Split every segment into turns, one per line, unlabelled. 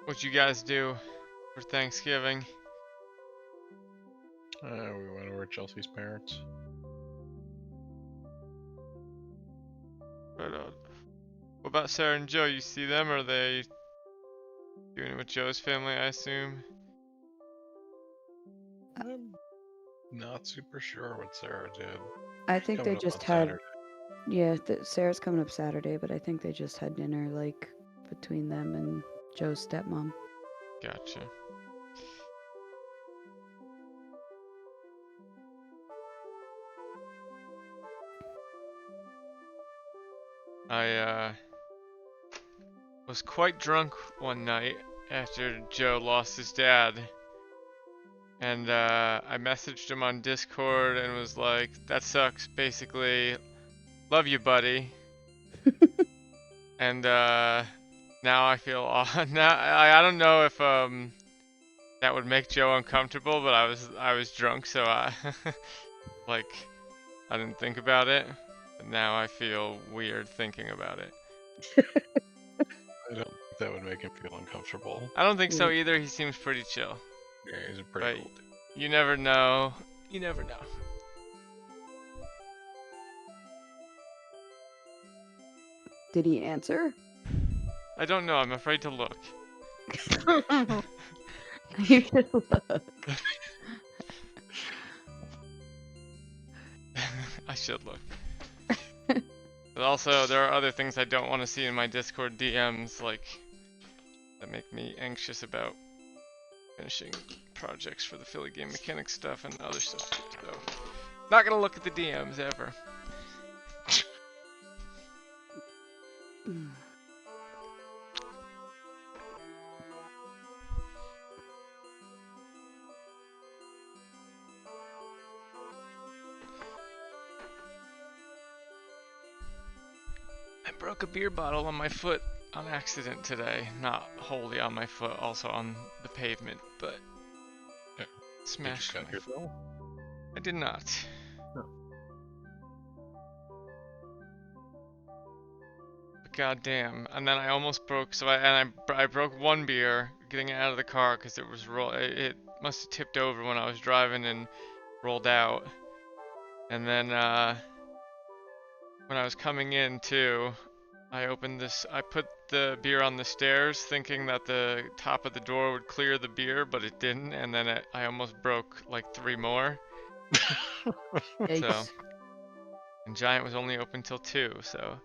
What you guys do for Thanksgiving?
We went over to Chelsea's parents.
Right on. What about Sarah and Joe? You see them? Or are they doing it with Joe's family, I assume?
I'm not super sure what Sarah did.
I
She's
think they
coming up
just
on
had,
Saturday.
yeah, Sarah's coming up Saturday, but I think they just had dinner, like, between them and Joe's stepmom.
Gotcha. I was quite drunk one night after Joe lost his dad. And I messaged him on Discord and was like, that sucks, basically. Love you, buddy. And now I feel now I don't know if that would make Joe uncomfortable, but I was drunk, so I like I didn't think about it. But now I feel weird thinking about it.
I don't think that would make him feel uncomfortable.
I don't think so either. He seems pretty chill.
Yeah, he's a pretty
But
cool dude.
you never know. You never know.
Did he answer?
I don't know. I'm afraid to look.
You should look.
I should look. But also, there are other things I don't want to see in my Discord DMs, like, that make me anxious about finishing projects for the Philly Game Mechanics stuff and other stuff too, so not gonna look at the DMs ever. I broke a beer bottle on my foot on accident today. Not wholly on my foot, also on the pavement, but
Yeah.
smashed
Did
my
you cut
foot.
yourself?
I did not.
No.
But goddamn! And then I almost broke. I broke one beer getting it out of the car because it was it must have tipped over when I was driving and rolled out. And then when I was coming in too, I put the beer on the stairs thinking that the top of the door would clear the beer, but it didn't, and then I almost broke like 3 more.
Yikes.
And Giant was only open till 2, so.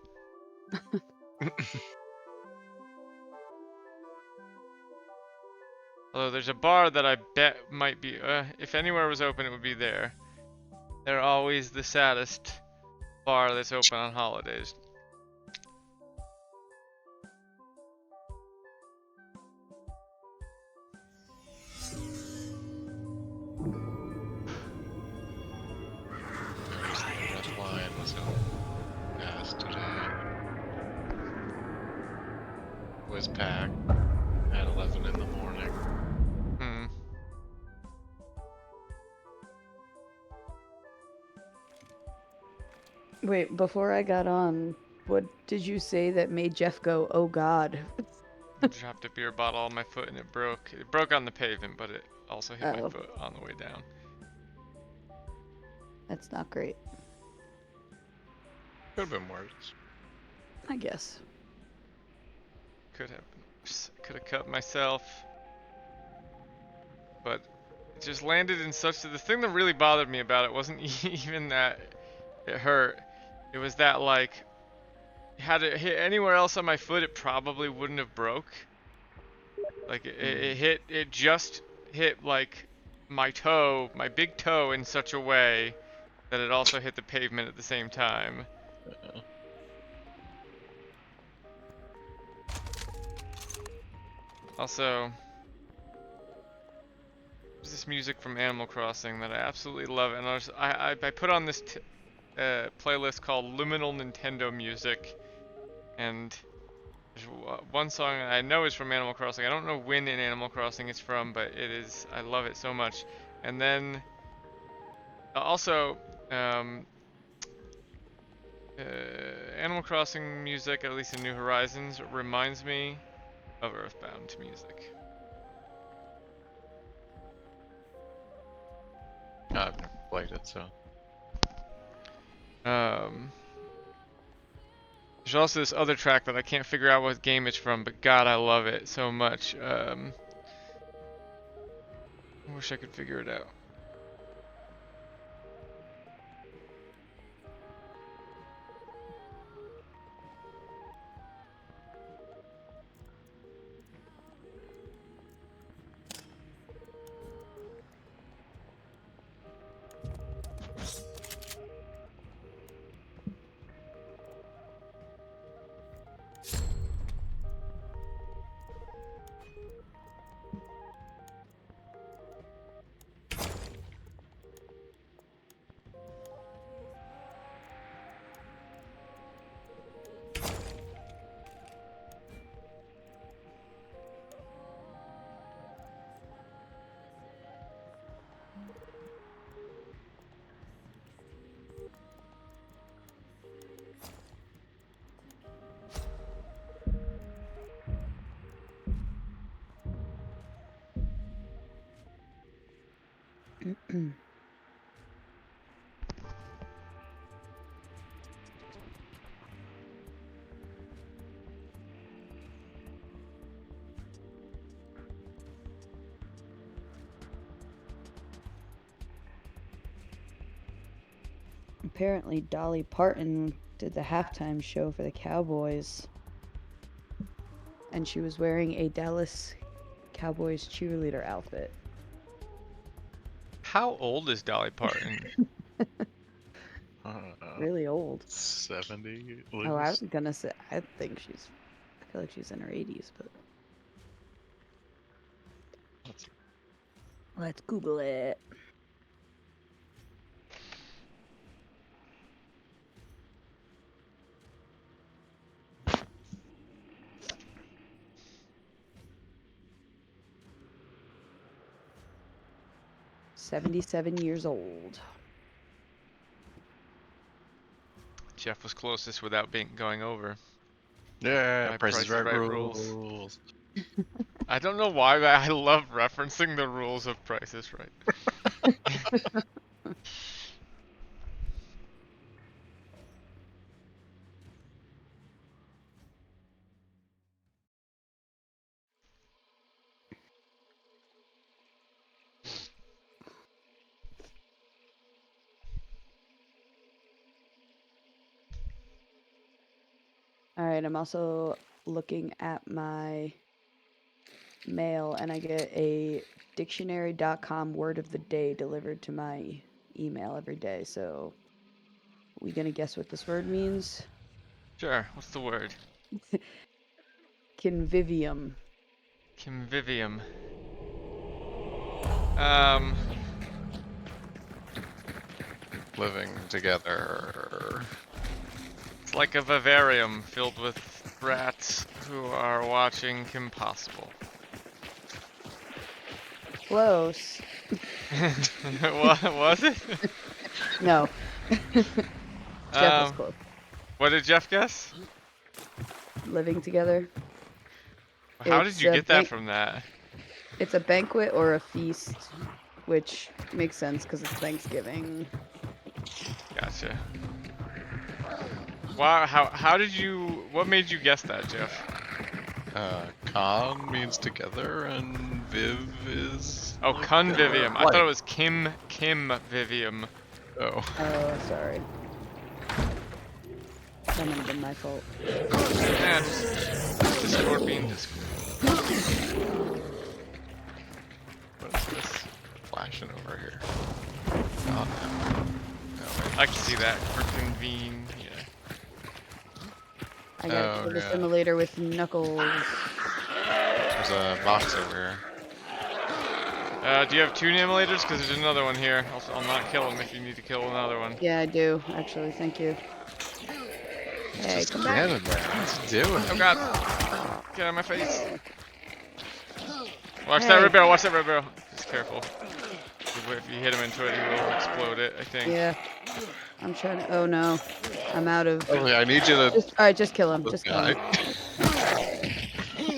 Although there's a bar that I bet might be, if anywhere was open, it would be there. They're always the saddest bar that's open on holidays.
Red Lion was in gas today. Was packed at 11 in the morning.
Hmm.
Wait, before I got on, what did you say that made Jeff go, oh god?
Dropped a beer bottle on my foot and it broke. It broke on the pavement, but it also hit my
Oh.
foot on the way down.
That's not great,
Could have been worse.
I guess.
Could have cut myself. But it just landed in such the thing that really bothered me about it wasn't even that it hurt. It was that like had it hit anywhere else on my foot it probably wouldn't have broke. Like it just hit like my toe, my big toe in such a way that it also hit the pavement at the same time. Also, there's this music from Animal Crossing that I absolutely love, and I put on this playlist called Liminal Nintendo Music, and there's one song I know is from Animal Crossing. I don't know when in Animal Crossing it's from, but it is. I love it so much. And then also, Animal Crossing music, at least in New Horizons, reminds me of Earthbound music.
I've never played it, so.
There's also this other track that I can't figure out what game it's from, but God, I love it so much. I wish I could figure it out.
Apparently, Dolly Parton did the halftime show for the Cowboys. And she was wearing a Dallas Cowboys cheerleader outfit.
How old is Dolly Parton?
Really old.
70 at
Oh, I was
least.
gonna say, I feel like she's in her 80s, but. Let's Google it. "77 years old."
Jeff was closest without going over.
Yeah,
My
Price is Right
rules.
rules.
I don't know why, but I love referencing the rules of Price is Right.
All right, I'm also looking at my mail, and I get a dictionary.com word of the day delivered to my email every day. So, we gonna guess what this word means?
Sure, what's the word?
Convivium.
Convivium.
Living together.
It's like a vivarium filled with rats who are watching Kim Possible.
Close.
What was it?
No. Jeff was
Um,
close.
What did Jeff guess?
Living together.
How did
It's
you
a
get that from that?
It's a banquet or a feast, which makes sense because it's Thanksgiving.
Gotcha. Wow, how did you, what made you guess that, Jeff?
Con means together, and Viv is.
Oh, convivium. I
Life.
thought it was Kim-vivium.
Oh.
Oh, sorry. That might have been my fault.
Yeah, just Discord being Discord.
What is this? Flashing over here. Oh, no.
I can see that for convene, yeah.
I gotta
Oh,
kill the
yeah.
simulator with Knuckles.
There's a box over here.
Do you have 2 emulators? Because there's another one here. I'll not kill him if you need to kill another one.
Yeah, I do, actually. Thank you. Hey,
Just
come back.
standing there. What's he doing?
Oh god! Get out of my face! Watch that
Hey.
red barrel, watch that red barrel. Just careful. If you hit him into it, he will explode it, I think.
Yeah. I'm trying to. Oh no. I'm out of.
Oh, yeah, I need you to.
Alright, just kill him.
This
Just kill
guy.
him.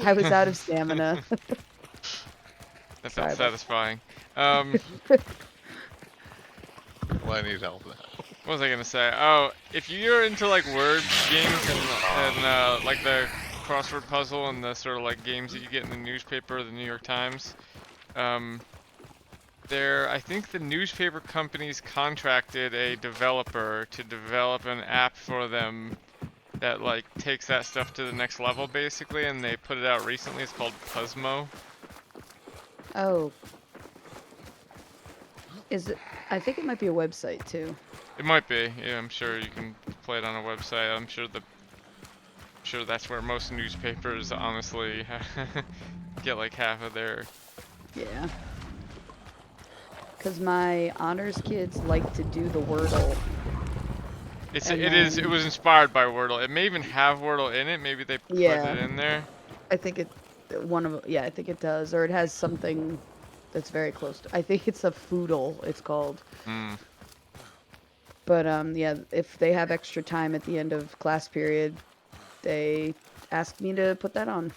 I was out of stamina.
That
Sorry
felt
about
satisfying.
Well, I need help now.
What was I gonna say? Oh, if you're into like word games and like the crossword puzzle and the sort of like games that you get in the newspaper or the New York Times, I think the newspaper companies contracted a developer to develop an app for them that like takes that stuff to the next level basically, and they put it out recently. It's called Puzzmo.
Oh, is it? I think it might be a website too.
It might be. Yeah, I'm sure you can play it on a website. I'm sure that's where most newspapers honestly get like half of their.
Yeah. Because my honors kids like to do the Wordle. And
It was inspired by Wordle. It may even have Wordle in it. Maybe they put
Yeah.
it in there.
I think I think it does, or it has something that's very close to. I think it's a Foodle. It's called.
Hmm.
But yeah, if they have extra time at the end of class period, they ask me to put that on.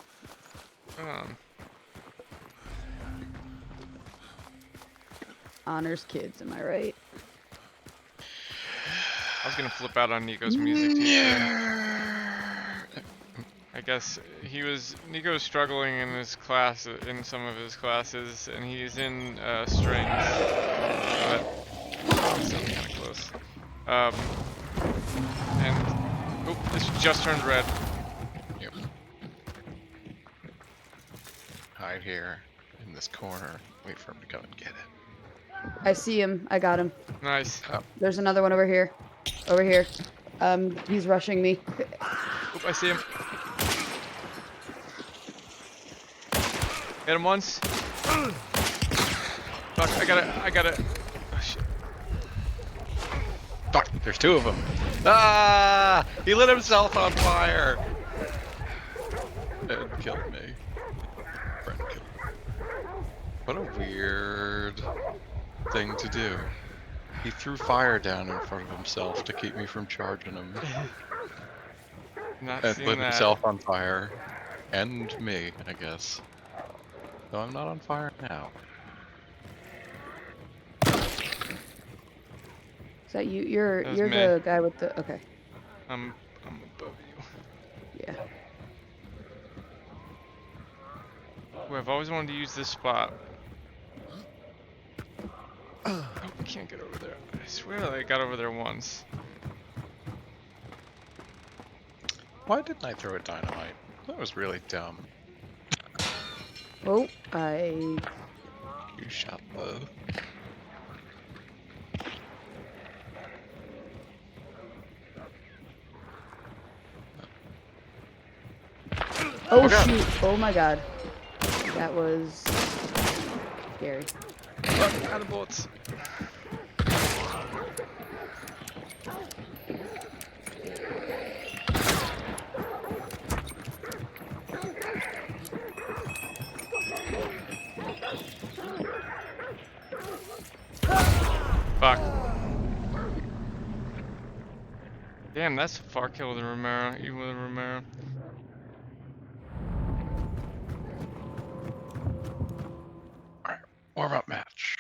Honors kids, am I right?
I was gonna flip out on Nico's music teacher. I guess Nico's struggling in his class, in some of his classes, and he's in strings, but it's still kind of close. And oh, this just turned red.
Yep. Hide here in this corner. Wait for him to come and get it.
I see him. I got him.
Nice.
Oh,
There's another one over here. Over here. He's rushing me.
Oop, I see him. Hit him once. Fuck, I got it. Oh, shit.
fuck! There's two of them. Ah! He lit himself on fire. And killed me. Friend killed me. What a weird thing to do. He threw fire down in front of himself to keep me from charging him.
Not
And
seen
lit
that.
himself on fire. And me, I guess. So I'm not on fire now.
Is that you? You're
That was
you're
me.
the guy with the. Okay.
I'm above you.
Yeah.
Ooh, I've always wanted to use this spot. Oh, I can't get over there. I swear I got over there once.
Why didn't I throw a dynamite? That was really dumb.
Oh,
You shot the...
Oh,
God.
shoot! Oh my God. That was scary.
Fuck, out of bullets. Fuck. Damn, that's a far kill with a Romero, even with a Romero.
Alright, warm-up match.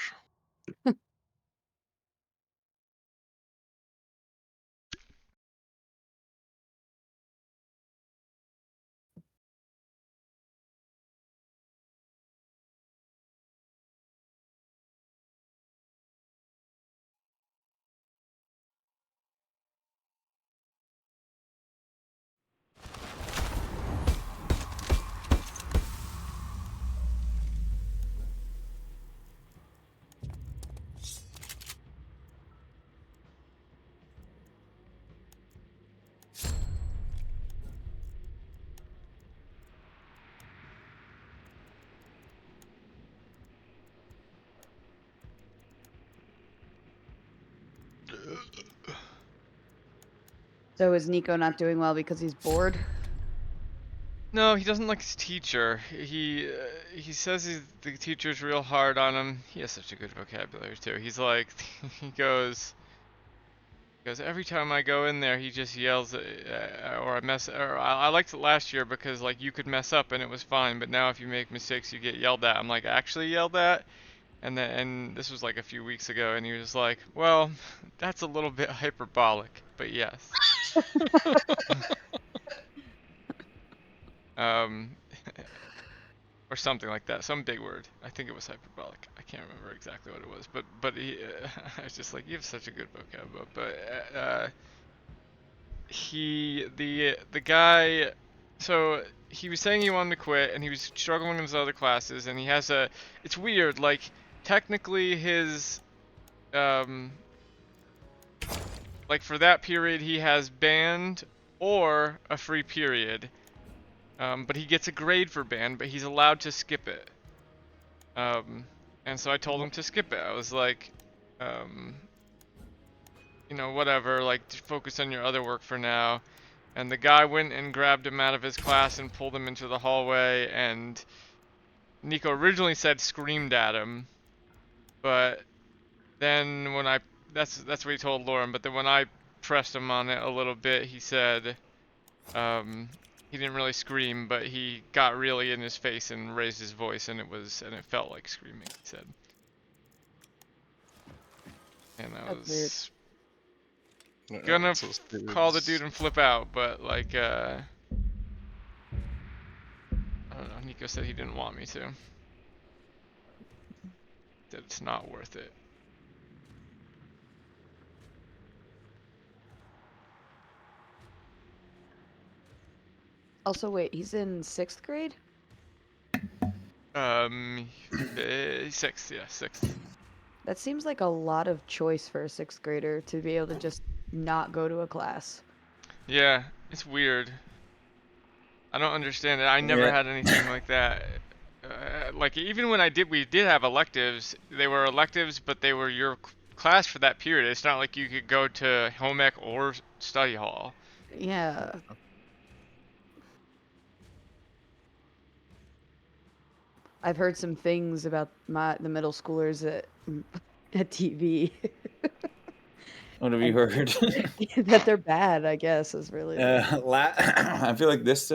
So is Nico not doing well because he's bored?
No, he doesn't like his teacher. He says the teacher's real hard on him. He has such a good vocabulary too. He's like, he goes, Because every time I go in there, he just yells, or I mess. Or I liked it last year because like you could mess up and it was fine, but now if you make mistakes, you get yelled at. I'm like, actually yelled at? And this was like a few weeks ago, and he was like, well, that's a little bit hyperbolic, but yes. Um, or something like that, some big word. I think it was hyperbolic. I can't remember exactly what it was, but he, I was just like, you have such a good vocab. But the guy, so he was saying he wanted to quit, and he was struggling in his other classes, and he has a. It's weird, like technically his, like for that period he has band or a free period. But he gets a grade for band, but he's allowed to skip it. And so I told him to skip it. I was like, you know, whatever, like focus on your other work for now. And the guy went and grabbed him out of his class and pulled him into the hallway, and Nico originally said screamed at him, but then when that's what he told Lauren, but then when I pressed him on it a little bit, he said, he didn't really scream, but he got really in his face and raised his voice, and it felt like screaming, he said. And I was gonna call the dude and flip out, but like, I don't know, Nico said he didn't want me to. That it's not worth it.
Also, wait, he's in 6th grade?
Sixth, yeah, sixth.
That seems like a lot of choice for a 6th grader to be able to just not go to a class.
Yeah, it's weird. I don't understand it. I never had anything like that. Like even when we did have electives. They were electives, but they were your class for that period. It's not like you could go to home ec or study hall.
Yeah. I've heard some things about the middle schoolers at TV.
What have you heard?
That they're bad, I guess, is really.
I feel like this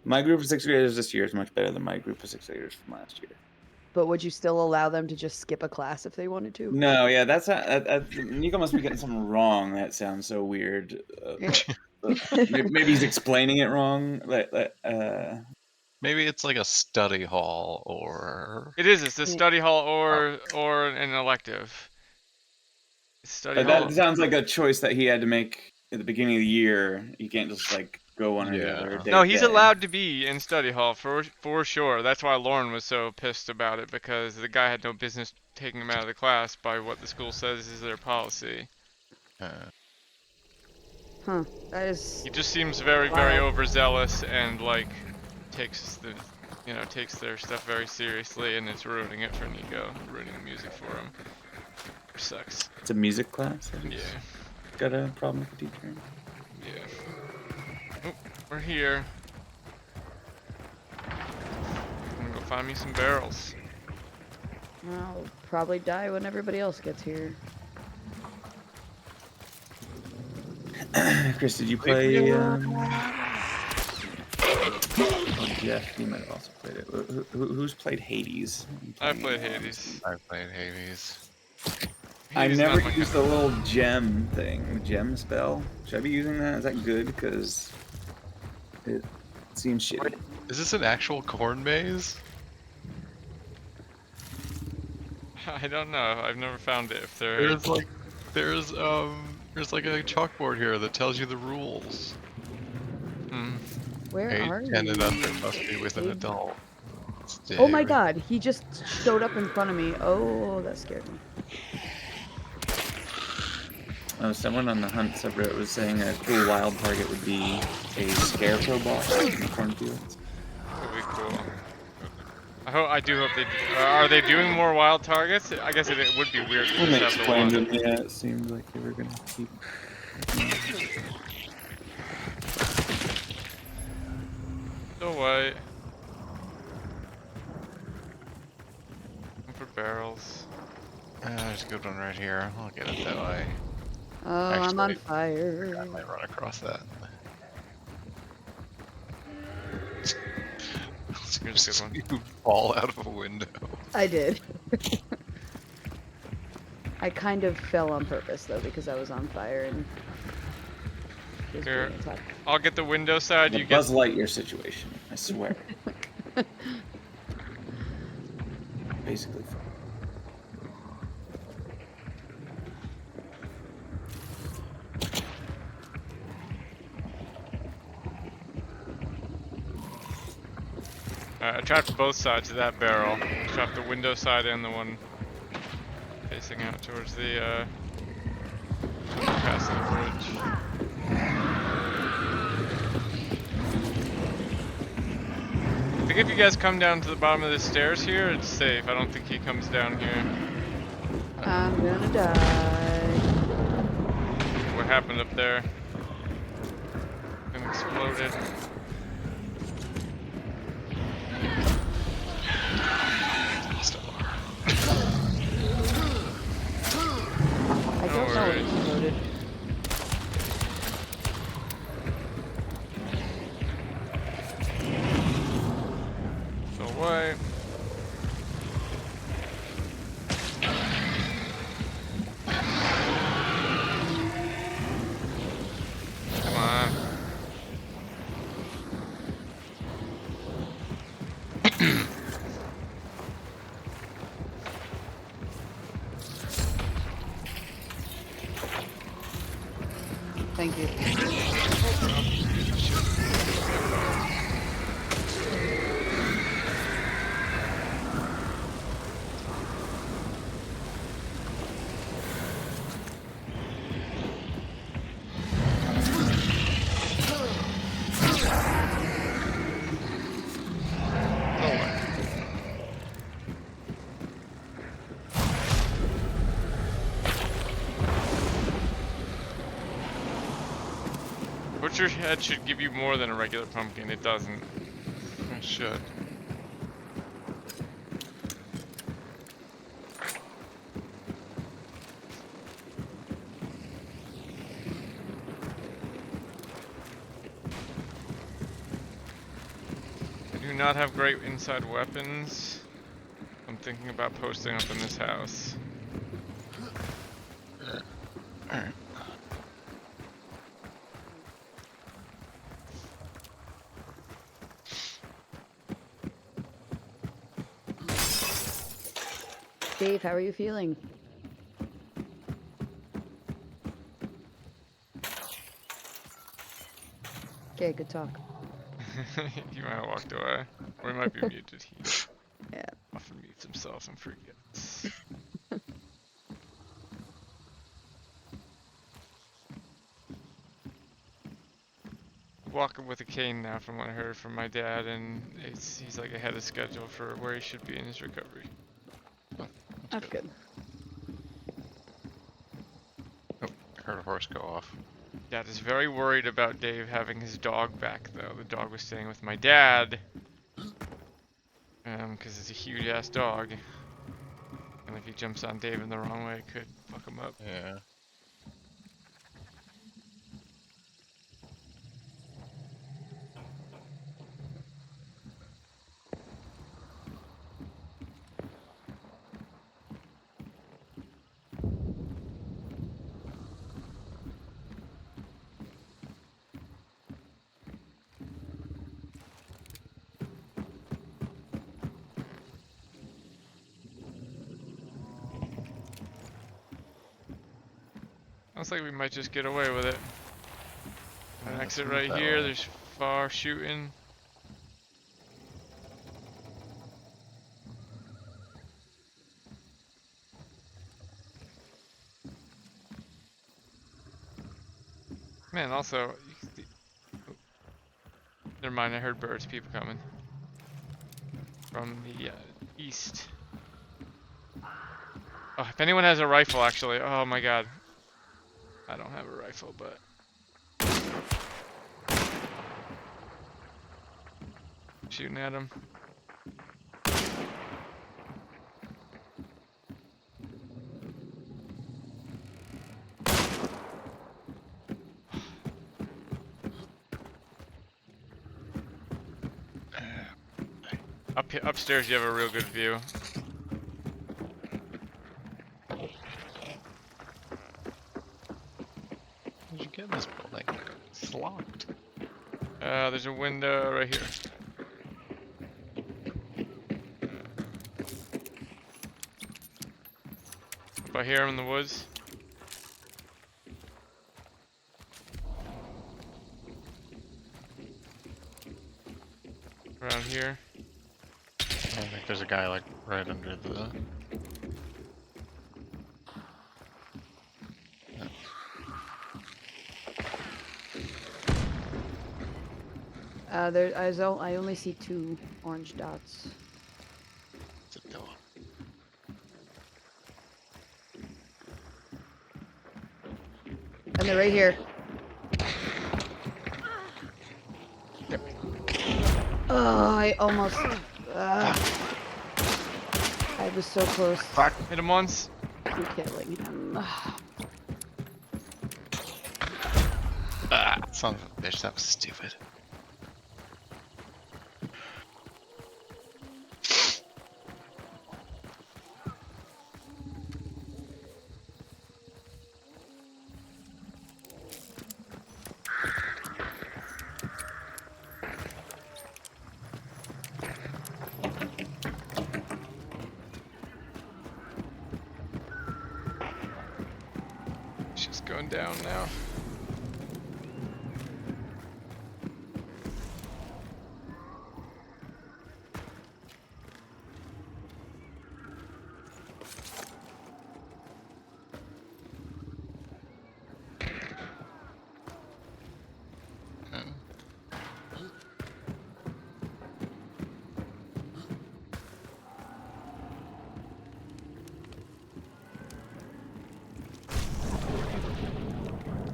my group of 6th graders this year is much better than my group of 6th graders from last year.
But would you still allow them to just skip a class if they wanted to?
No, yeah, that's not. Nico must be getting something wrong. That sounds so weird. Maybe he's explaining it wrong.
Maybe it's like a study hall or.
It is. It's a study hall or an elective. Study hall.
That sounds like a choice that he had to make at the beginning of the year. You can't just like go on another day.
No, he's allowed to be in study hall for sure. That's why Lauren was so pissed about it, because the guy had no business taking him out of the class by what the school says is their policy.
Huh. That is.
He just seems very overzealous and like takes their stuff very seriously, and it's ruining it for Nico, ruining the music for him. Which sucks.
It's a music class.
Yeah.
Got a problem with the teacher.
Yeah. Oh, we're here. I'm gonna go find me some barrels.
I'll probably die when everybody else gets here.
Chris, did you play? Jeff, you might have also played it. Who's played Hades?
I played Hades.
I played Hades.
I
Hades
never
not my
used
kind.
the little gem thing, the gem spell. Should I be using that? Is that good? Because it seems shitty.
Is this an actual corn maze?
I don't know. I've never found it. If there
There's like a chalkboard here that tells you the rules.
Where are
8, 10
you?
and under must be with an adult.
Oh my god, he just showed up in front of me. Oh, that scared me.
Oh, someone on the Hunt subreddit was saying a cool wild target would be a scarecrow boss in the cornfields.
That'd be cool. I do hope they. Are they doing more wild targets? I guess it would be weird to
When they
just have the
explained
one.
it, yeah, it seemed like they were gonna keep.
So white. Looking for barrels.
There's a good one right here. I'll get it that way.
Oh, I'm on
Actually,
fire.
I might run across that.
Here's a good one.
You fall out of a window.
I did. I kind of fell on purpose though because I was on fire and was
Here.
being attacked.
I'll get the window side.
The
You get.
Buzz Lightyear situation. I swear. Basically.
I trapped both sides of that barrel. Trapped the window side and the one facing out towards the past the bridge. I think if you guys come down to the bottom of the stairs here, it's safe. I don't think he comes down here.
I'm gonna die.
What happened up there? Thing exploded.
Still are.
I don't know what
worries.
exploded.
So away. Come on.
Thank you.
No way. Butcher head should give you more than a regular pumpkin. It doesn't.
I should.
I do not have great inside weapons. I'm thinking about posting up in this house.
Alright.
Dave, how are you feeling? Okay, good talk.
You might have walked away. Or he might be muted. He
Yeah.
often mutes himself and forgets. Walking with a cane now from what I heard from my dad, and he's like ahead of schedule for where he should be in his recovery.
That's good.
Oh, I heard a horse go off.
Dad is very worried about Dave having his dog back, though. The dog was staying with my dad. Because it's a huge ass dog. And if he jumps on Dave in the wrong way, it could fuck him up.
Yeah.
Looks like we might just get away with it. An
Yeah,
exit
seems
right
that
here,
way.
there's far shooting. Man, also, oh, never mind, I heard birds, people coming. From the east. Oh, if anyone has a rifle, actually, oh my god. I don't have a rifle, but... Shooting at him. Upstairs, you have a real good view.
How'd you get in this building? It's locked.
There's a window right here. If I hear him in the woods. Around here.
I think there's a guy like right under the.
I only see 2 orange dots.
It's a door.
And they're right here. Oh, I almost. I was so close
Fuck.
Hit him once.
to killing him.
Son of a bitch, that was stupid.
She's going down now.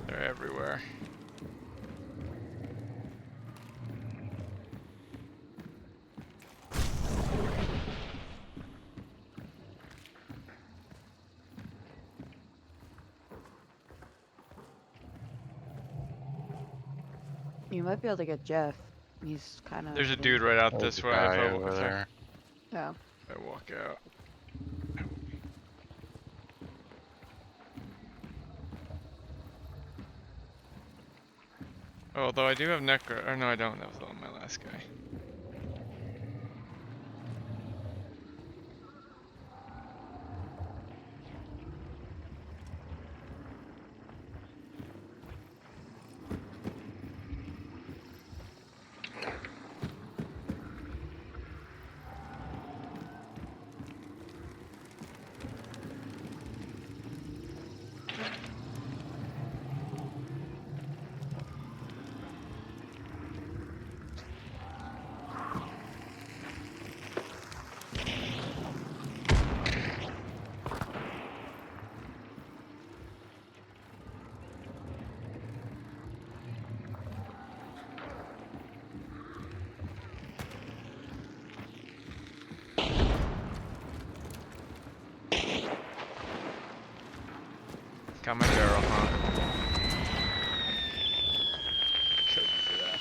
They're everywhere.
You might be able to get Jeff. He's kind of.
There's a dude right out
There's
this
a
way.
guy
If
over there.
Oh.
I walk out. Although I do have Necro. Or no, I don't. That was my last guy. Got my barrel, huh? Killed you for that.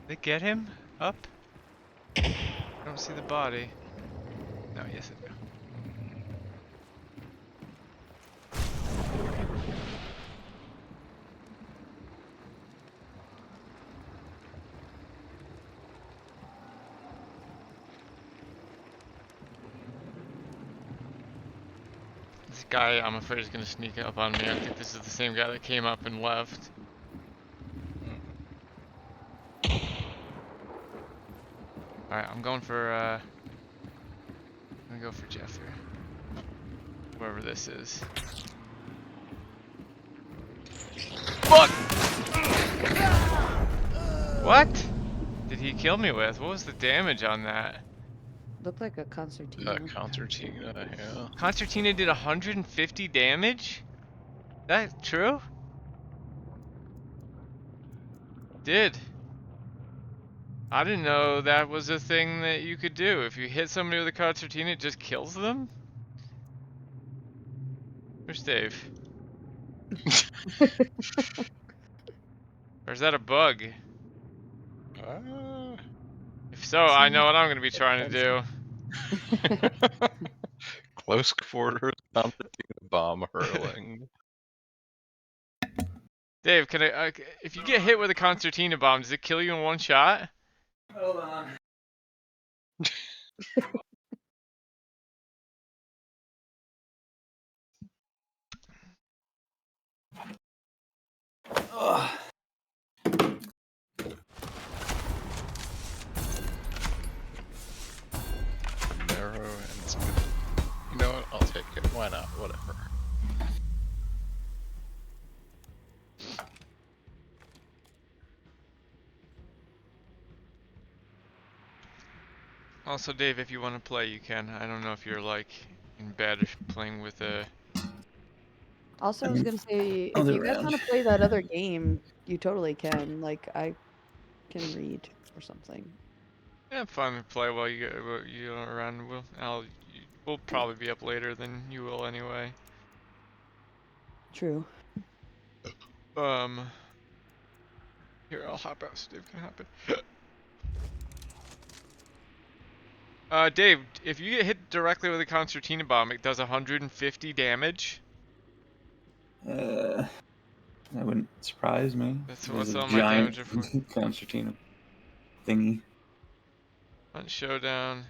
They get him up? I don't see the body. No, yes I do. This guy, I'm afraid, is gonna sneak up on me. I think this is the same guy that came up and left. Alright, I'm going for, I'm gonna go for Jeff here. Whoever this is. Fuck! What did he kill me with? What was the damage on that?
Looked like a concertina.
Concertina, yeah.
Concertina did 150 damage? That true? Did. I didn't know that was a thing that you could do. If you hit somebody with a concertina, it just kills them? Where's Dave? Or is that a bug? If so, I know what I'm gonna be trying to do.
Close quarters concertina bomb hurling.
Dave, can I? If you get hit with a concertina bomb, does it kill you in one shot?
Hold on. Ugh.
Narrow and smooth. You know what? I'll take it. Why not? Whatever.
Also, Dave, if you want to play, you can. I don't know if you're like in bed or playing with a.
Also, I was gonna say,
I'll
if
do
you
it
guys
around.
want to play that other game, you totally can. Like, I can read or something.
Yeah, fun to play while you are around. We'll probably be up later than you will anyway.
True.
Here I'll hop out so Dave can hop in. Dave, if you get hit directly with a concertina bomb, it does 150 damage.
That wouldn't surprise me.
That's
There's
what's
a
all my
giant
damage are for.
concertina thingy.
Hunt Showdown.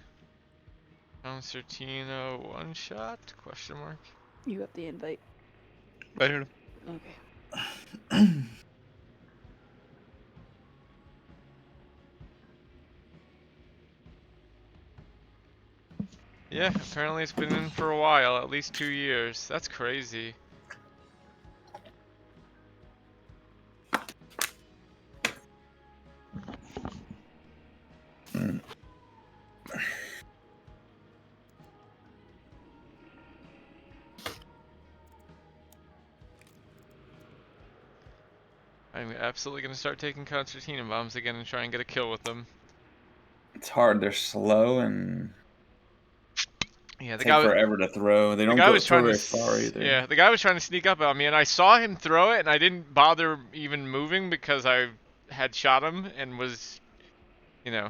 Concertina one shot? Question mark.
You got the invite.
Later.
Okay.
Yeah, apparently it's been in for a while, at least 2 years. That's crazy. I'm absolutely gonna start taking concertina bombs again and try and get a kill with them.
It's hard. They're slow and
Yeah,
take forever to throw. They
the
don't
guy
go
was
throw
trying to
very far either.
yeah, the guy was trying to sneak up on me, and I saw him throw it, and I didn't bother even moving because I had shot him and was, you know,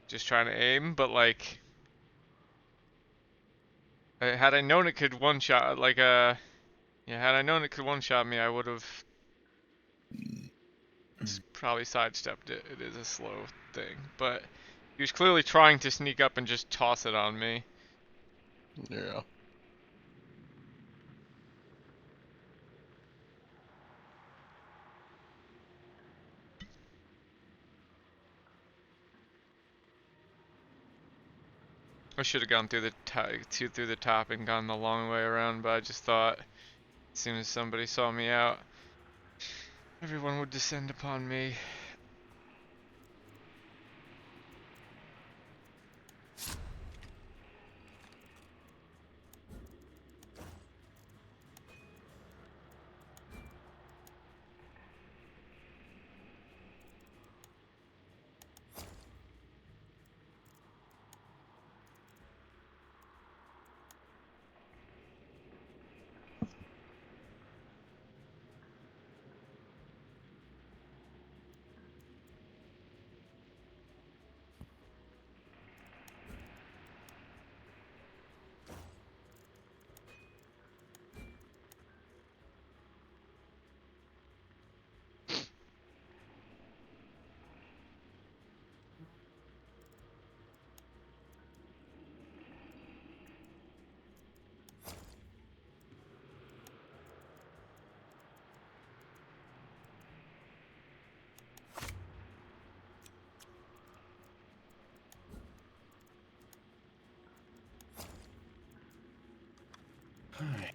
just trying to aim. But like, had I known it could one shot, like yeah, had I known it could one shot me, I would have probably sidestepped it. It is a slow thing, but he was clearly trying to sneak up and just toss it on me.
Yeah.
I should have gone through the top and gone the long way around, but I just thought as soon as somebody saw me out, everyone would descend upon me.
Alright.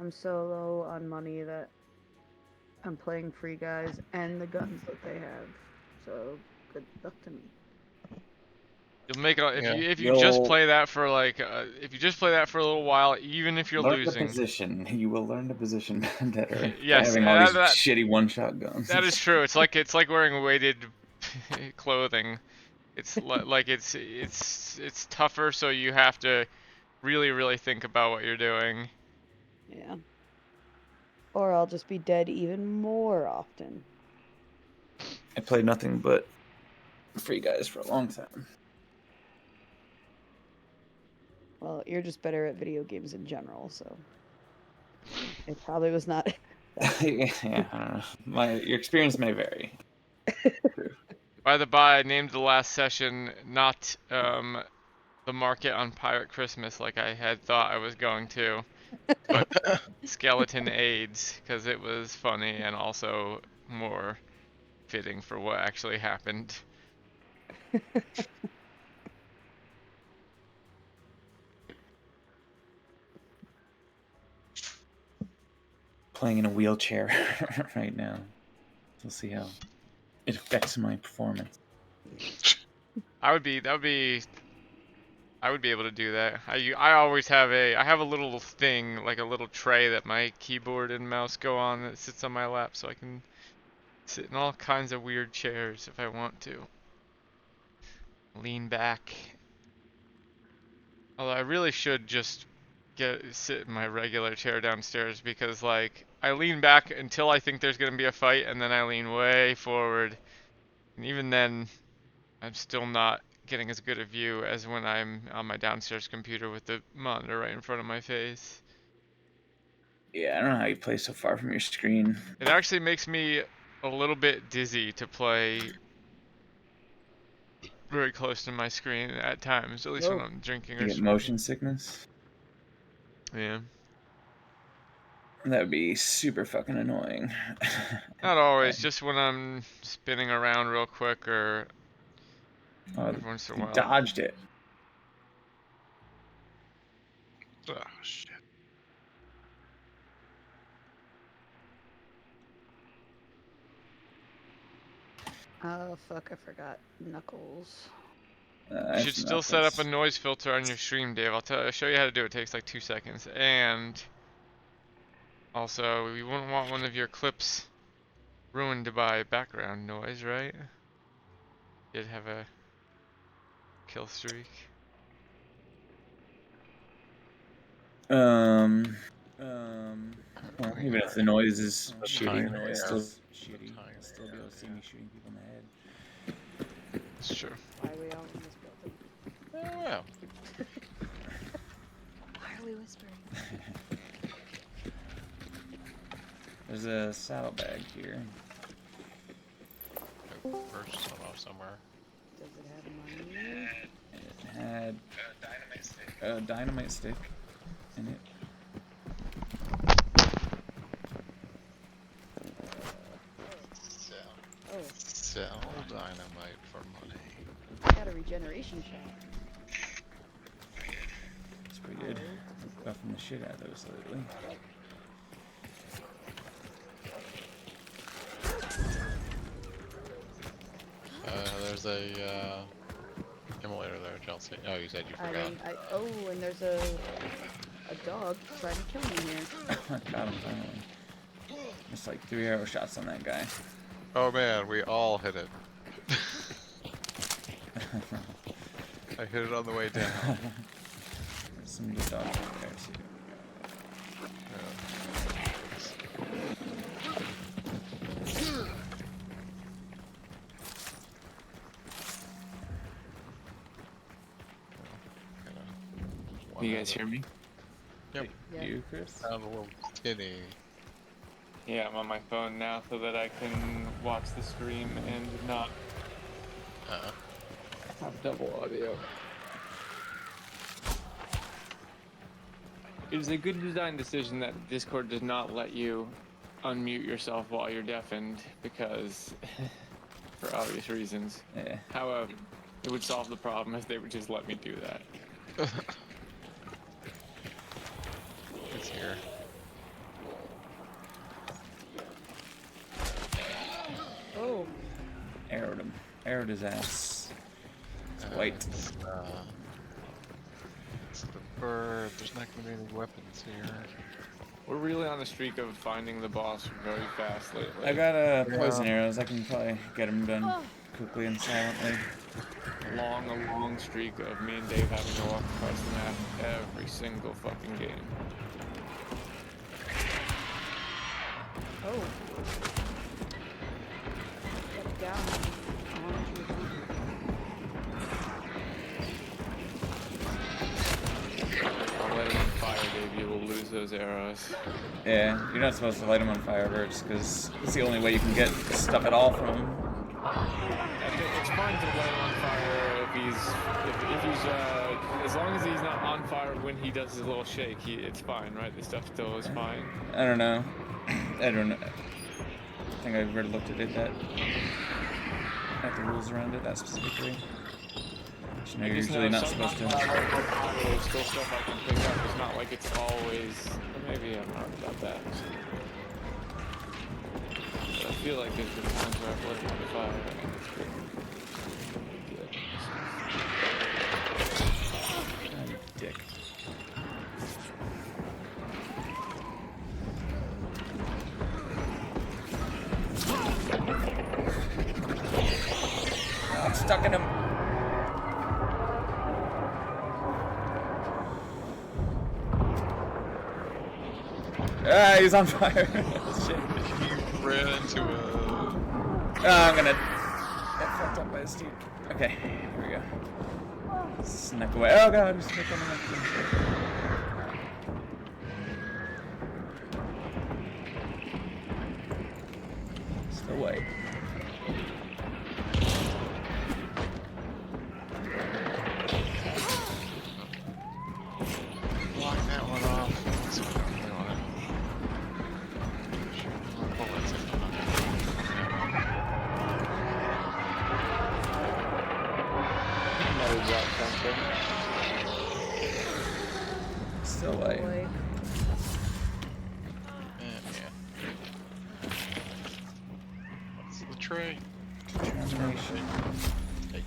I'm so low on money that I'm playing Free Guys and the guns that they have. So good luck to me.
You'll make it
Yeah.
if you just
You'll
play that for like if you just play that for a little while, even if you're
learn the
losing.
position. You will learn the position better by
Yes,
having all these
that
shitty one-shot guns.
that is true. It's like wearing weighted clothing. It's like it's tougher, so you have to really think about what you're doing.
Yeah. Or I'll just be dead even more often.
I played nothing but Free Guys for a long time.
Well, you're just better at video games in general, so it probably was not.
Yeah, I don't know. Your experience may vary.
By the by, I named the last session not the market on Pirate Christmas like I had thought I was going to, but Skeleton AIDS, because it was funny and also more fitting for what actually happened.
Playing in a wheelchair right now. We'll see how it affects my performance.
I would be able to do that. I always have I have a little thing, like a little tray that my keyboard and mouse go on that sits on my lap, so I can sit in all kinds of weird chairs if I want to. Lean back. Although I really should just sit in my regular chair downstairs, because like I lean back until I think there's gonna be a fight, and then I lean way forward, and even then I'm still not getting as good a view as when I'm on my downstairs computer with the monitor right in front of my face.
Yeah, I don't know how you play so far from your screen.
It actually makes me a little bit dizzy to play very close to my screen at times, at least when
Whoa.
I'm drinking
You
or
get
smoking.
motion sickness.
Yeah.
That would be super fucking annoying.
Not always, just when I'm spinning around real quick or
Oh,
every once in a
you
while.
dodged it.
Oh shit.
Oh fuck! I forgot Knuckles.
You should still set up a noise filter on your stream, Dave. I'll show you how to do it. It takes like 2 seconds. And also, you wouldn't want one of your clips ruined by background noise, right? Did have a kill streak.
Well, even if the noise is shitty,
Tiny
it's
hair.
still shitty. You'll still be able to see me shooting people in the head.
It's true.
Why are we all in this building?
Oh, yeah.
Why are we whispering?
There's a saddlebag here.
First some off somewhere.
Does it have money?
It had a dynamite stick in it.
Oh,
Sell dynamite for money.
I got a regeneration shot.
It's pretty good. I'm buffing the shit out of those lately.
There's a immolator there, Chelsea. Oh, you said you
I
forgot.
mean, oh, and there's a dog trying to kill me here.
Got him finally. Just like 3 arrow shots on that guy.
Oh man, we all hit it. I hit it on the way down.
There's some good dogs out there too.
Can
You guys hear me?
Yep.
Yeah.
You, Chris?
Sound a little tinny.
Yeah, I'm on my phone now so that I can watch the stream and not have double audio. It is a good design decision that Discord does not let you unmute yourself while you're deafened because, for obvious reasons.
Yeah.
However, it would solve the problem if they would just let me do that.
It's here.
Oh.
Arrowed him. Arrowed his ass. It's white.
It's the bird. There's not gonna be any weapons here.
We're really on a streak of finding the boss very fast lately.
I got poison arrows. I can probably get him done quickly and silently.
a long streak of me and Dave having to walk across the map every single fucking game.
Oh. Get down. I want you to come.
I'll let it on fire, Dave. You will lose those arrows.
Yeah, you're not supposed to light him on fire, Birch, because it's the only way you can get stuff at all from him.
It's fine to light him on fire if he's as long as he's not on fire when he does his little shake. It's fine, right? The stuff still is fine.
I don't know. I don't know. I think I've already looked at it, at the rules around it, that specifically. You know, you're usually not supposed to.
There's still stuff I can pick up. It's not like it's always. Or maybe I'm wrong about that. But I feel like there's been times where I've lit it on fire and it's been good.
Oh, you dick. Oh, I'm stuck in him. Ah, he's on fire. Shit.
You ran into a...
Oh, I'm gonna get fucked up by a steep. Okay, here we go. Snuck away. Oh god, he's stuck on the next one. Still white.
Lock that one off. Let's see what I can do on it. Shoot more bullets if I'm not.
Another drop something.
Still white.
Boy.
Yeah. What's the tray?
Determination.
Take it.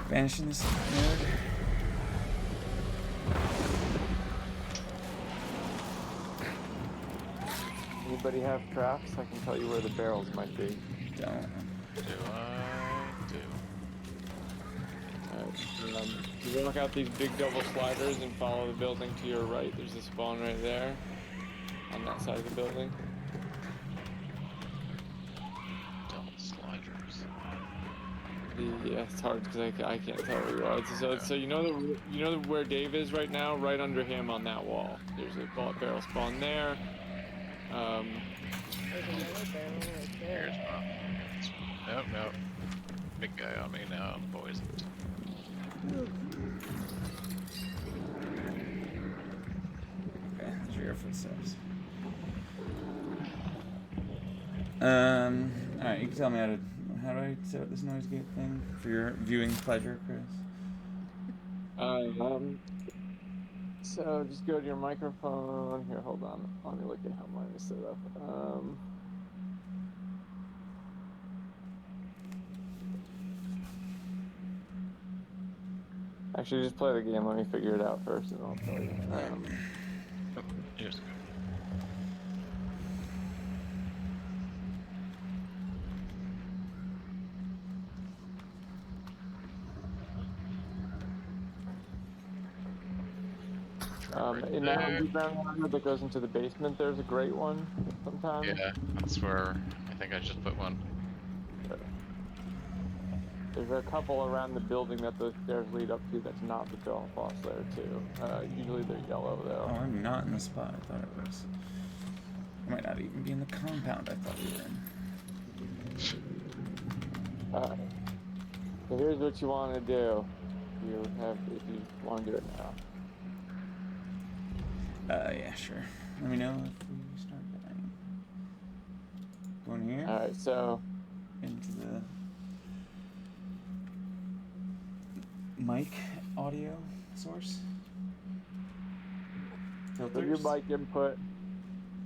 Vanishing this nerd.
Anybody have traps? I can tell you where the barrels might be.
Don't.
Do I do?
Alright, you walk out these big double sliders and follow the building to your right. There's a spawn right there on that side of the building.
Double sliders.
Yeah, it's hard because I can't tell where you are. So you know where Dave is right now, right under him on that wall. There's a barrel spawn there.
There's another barrel right
Here's
there.
one. Nope. Big guy on me now. I'm poisoned.
Okay, those are your footsteps. Alright, you can tell me how do I set up this noise gate thing for your viewing pleasure, Chris?
So just go to your microphone. Here, hold on. Let me look at how mine is set up. Actually, just play the game. Let me figure it out first, and I'll tell you.
Oh, here's
In that underground area that goes into the basement, there's a great one sometimes.
Yeah, that's where I think I just put one.
There's a couple around the building that those stairs lead up to that's not the drill boss there too. Usually they're yellow
Oh,
though.
I'm not in the spot I thought it was. I might not even be in the compound I thought we were in.
So here's what you want to do. If you want to do it now.
Yeah, sure. Let me know if we start dying. Going here
All right, so
into the mic audio source.
with
Filters.
your mic input,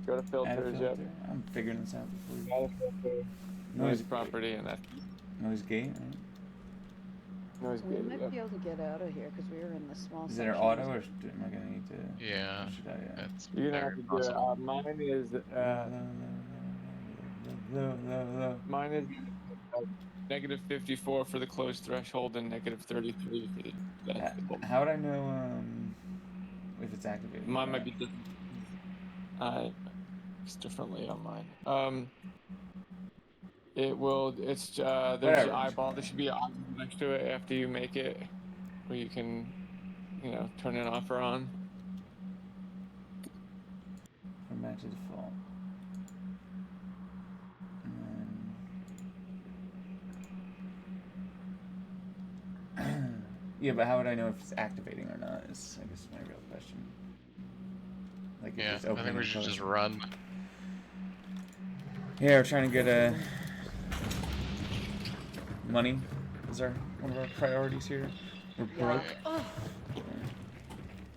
go to
Add a
filters. Yep.
filter. I'm figuring this out before.
Add a filter. Noise property, and that's
Noise gate, right?
noise
We
gate.
might
Yep.
be able to get out of here because we were in the small
Is it our
section.
auto or am I gonna need to?
Yeah,
Or should I?
that's
You're gonna have
very
to do it.
possible.
Mine is negative 54 for the close threshold and negative 33 for the decibel.
How would I know if it's activated?
Mine might be different. It's differently on mine. It will. It's there's
Whatever.
an eyeball. There should be an eyeball next to it after you make it, where you can, turn it off or on.
Format to default. And then yeah, but how would I know if it's activating or not? Is I guess my real question. Like if
Yeah,
it's
I
opening
think we
and
should just
closing.
run.
Yeah, we're trying to get money. Is one of our priorities here? We're
Yeah.
broke.
Oh,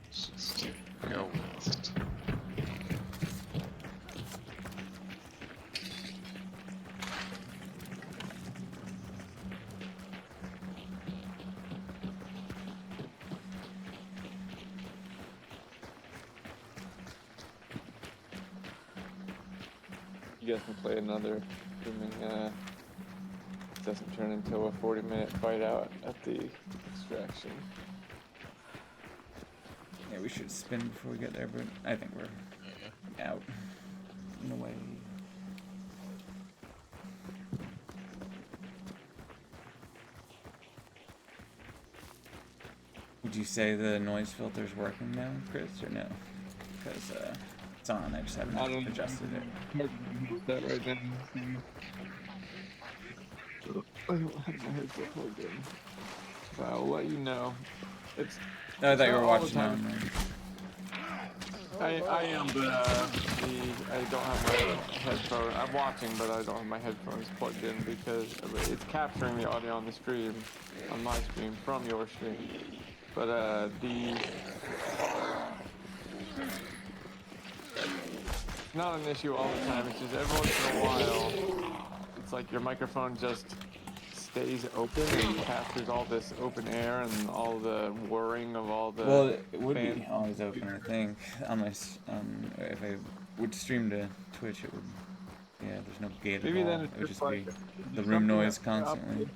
Let's just go west.
You guys can play another, assuming it doesn't turn into a 40-minute fight out at the extraction.
Yeah, we should spin before we get there, but I think we're
Yeah.
out in a way. Would you say the noise filter's working now, Chris, or no? Because it's on. I just haven't
I don't
adjusted it.
That right now. I don't have my headset plugged in, but I'll let you know. It's.
Oh, I thought you
not
were
all the
watching
time.
on there.
I am, but I don't have my headphone. I'm watching, but I don't have my headphones plugged in because it's capturing the audio on the stream, on my stream, from your stream. But it's not an issue all the time. It's just every once in a while, it's like your microphone just stays open and captures all this open air and all the whirring of all the.
Well, it would be
fan-
always open, I think. Unless if I would stream to Twitch, it would. Yeah, there's no gate
Maybe
at all.
then it's
It would
just
just
like
be the
something
room noise
that's up
constantly.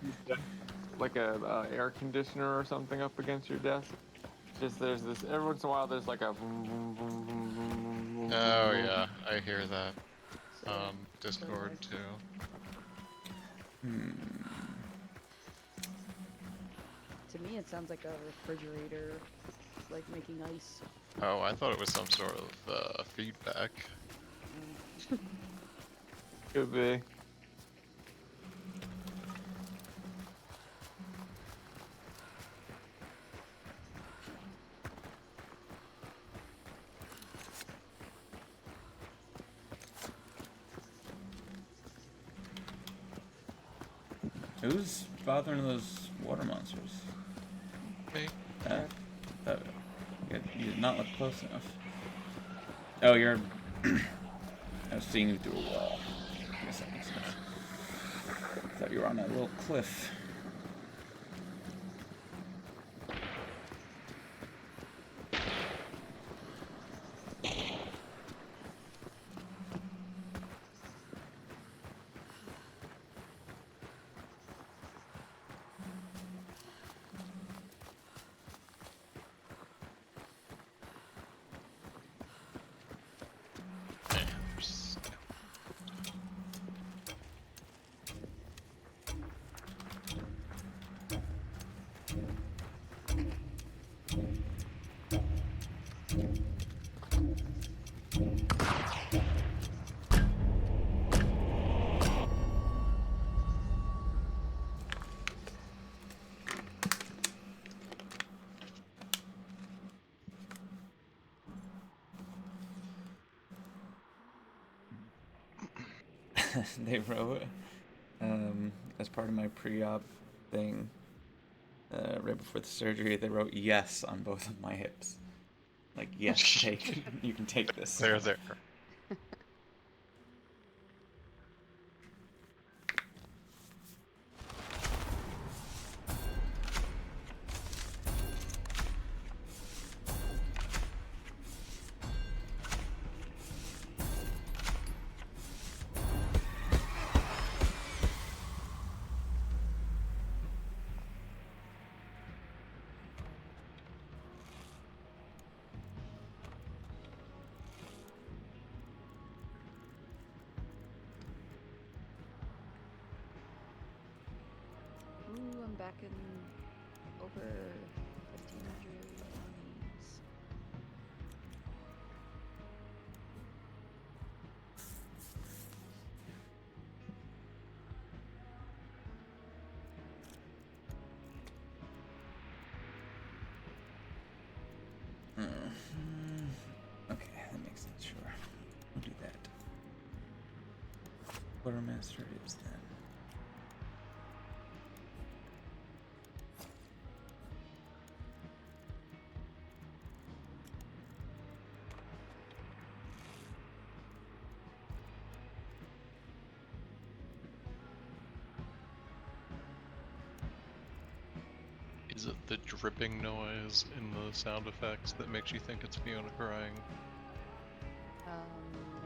like a air conditioner or something up against your desk. Just there's this every once in a while there's like a boom boom boom boom boom boom.
Oh yeah, I hear that. Discord too.
to me, it sounds like a refrigerator, like making ice.
Oh, I thought it was some sort of feedback.
Could be.
Who's bothering those water monsters?
Me?
You did not look close enough. Oh, you're. I was seeing you through a wall. I guess that makes sense. Thought you were on that little cliff. they wrote as part of my pre-op thing, right before the surgery, they wrote yes on both of my hips. Like, yes, take, you can take this.
There.
Ooh, I'm back in over 1,500 monies.
Okay, that makes sense. Sure, we'll do that. Quartermaster is then.
Is it the dripping noise in the sound effects that makes you think it's Fiona crying?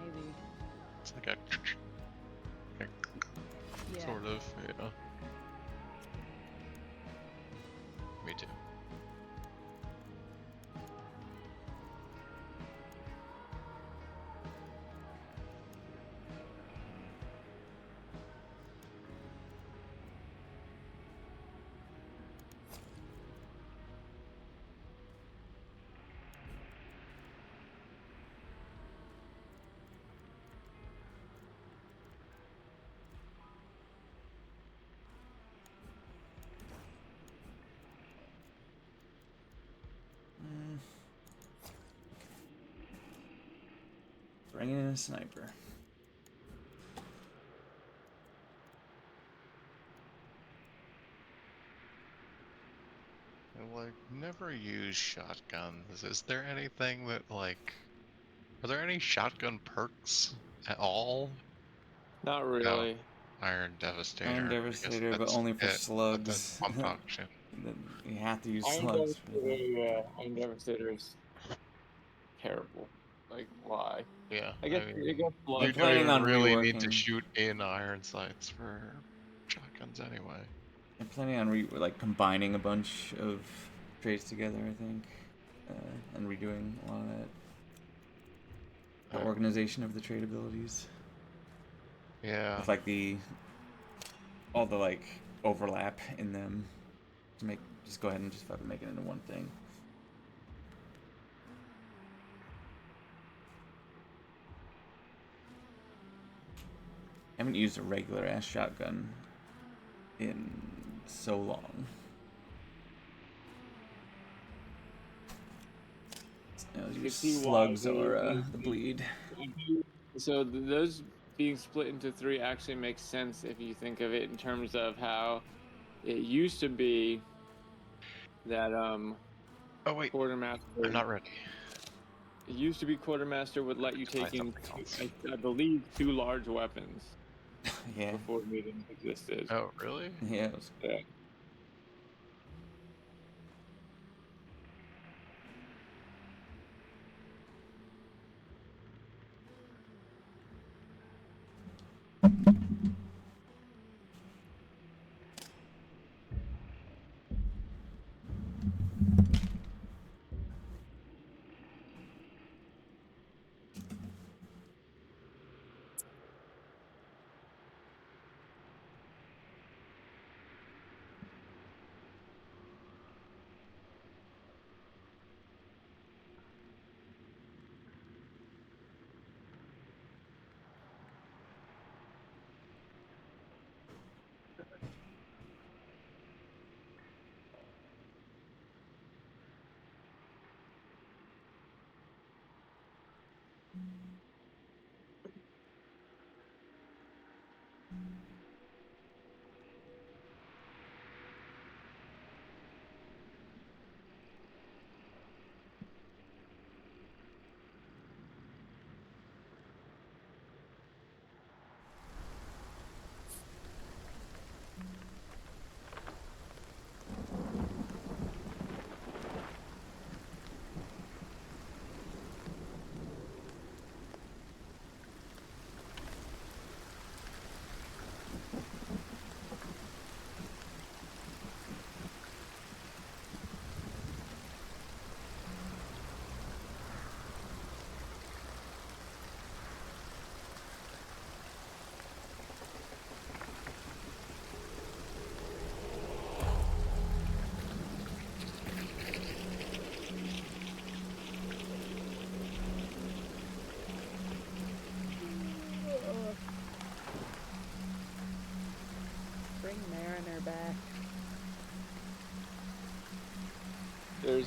Maybe.
It's like a
Yeah.
sort of, yeah. Me too.
Bringing in a sniper.
I like never use shotguns. Is there anything that like are there any shotgun perks at all?
Not
No.
really.
Iron Devastator.
Iron
I guess
Devastator, but
that's
only for
it. But
slugs.
that's I'm talking shit.
You have to use
Iron
slugs for
Devastator,
that.
yeah, Iron Devastator is terrible. Like, why?
Yeah,
I guess
you
I'm
blood.
planning on
really need to
reworking.
shoot in iron sights for shotguns anyway.
I'm planning on like combining a bunch of traits together, I think, and redoing a lot of that. The
Alright.
organization of the trait abilities.
Yeah.
With like all the like overlap in them to just go ahead and just fucking make it into one thing. I haven't used a regular ass shotgun in so long.
You
Your
can see why
slugs or the bleed.
So those being split into three actually makes sense if you think of it in terms of how it used to be that
Oh wait,
quartermaster.
I'm not ready.
It used to be quartermaster would let you
Try
take in,
something else.
I believe, 2 large weapons
Yeah.
before meetings existed.
Oh really?
Yeah.
Yeah.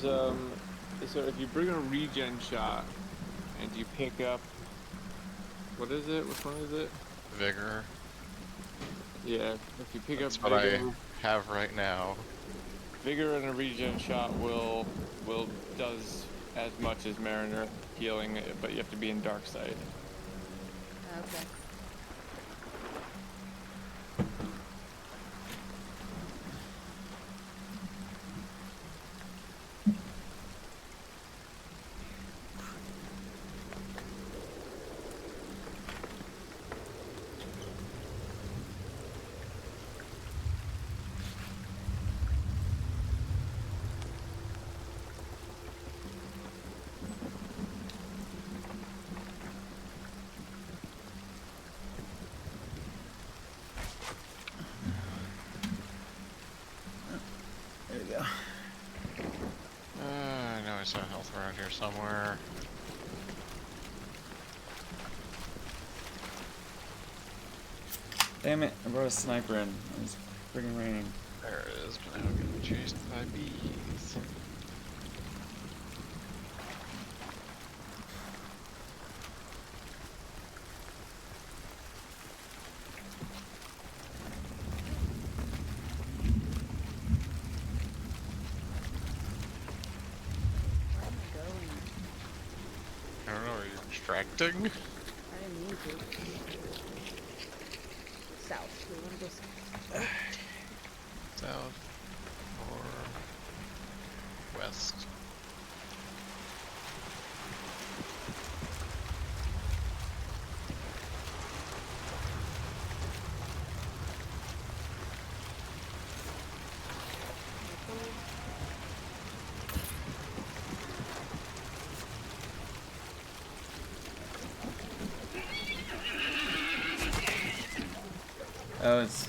There's so if you bring a regen shot and you pick up, what is it? Which one is it?
Vigor.
Yeah, if you pick
That's
up
what I
vigor,
have right now.
vigor and a regen shot will does as much as Mariner healing, but you have to be in dark sight.
Okay.
There we go.
I know I saw health around here somewhere.
Damn it, I brought a sniper in. It's friggin' raining.
There it is, but now I'm getting chased by bees.
Where am I going?
I don't know, are you extracting?
I didn't mean to. South. We want to go south.
South or west?
Oh, it's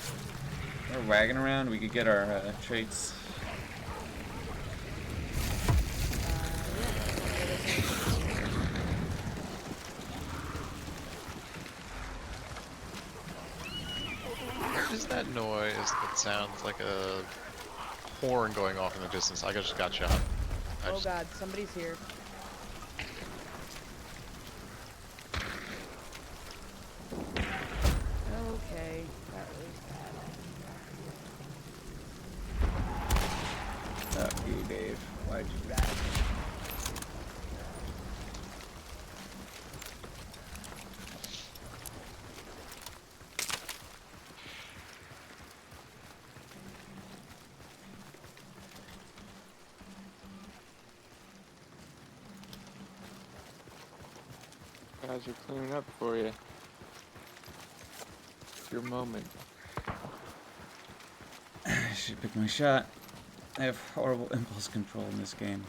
we're wagging around. We could get our traits.
What is that noise that sounds like a horn going off in the distance? I just got shot. I
Oh
just-
god, somebody's here. Okay, that was bad.
Fuck you, Dave. Why'd you die?
Guys are cleaning up for you. It's your moment.
I should pick my shot. I have horrible impulse control in this game.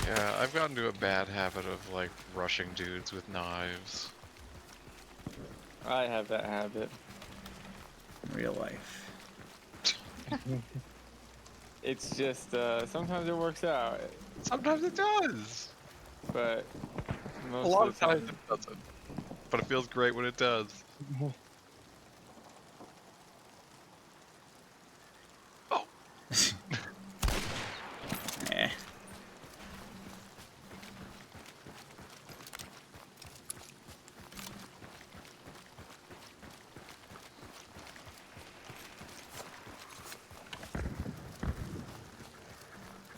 Yeah, I've gotten to a bad habit of like rushing dudes with knives.
I have that habit.
In real life.
It's just sometimes it works out,
Sometimes it does.
but
A
most
lot
of
of
the time
times it doesn't. But it feels great when it does. Oh,
Eh.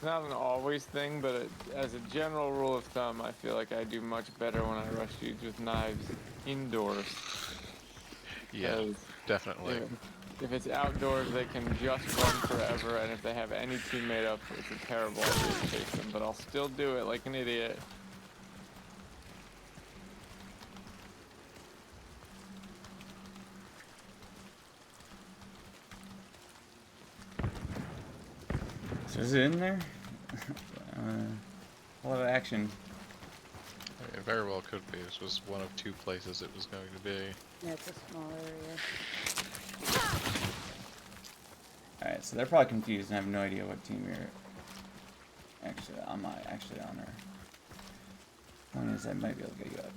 not an always thing, but as a general rule of thumb, I feel like I do much better when I rush dudes with knives indoors.
yeah,
'Cause
definitely.
if it's outdoors, they can just run forever, and if they have any teammate up, it's a terrible idea to chase them. But I'll still do it like an idiot.
So is it in there? A lot of action.
It very well could be. This was one of two places it was going to be.
Yeah, it's a small area.
Alright, so they're probably confused and have no idea what team you're actually on her. Point is I might be able to get you up.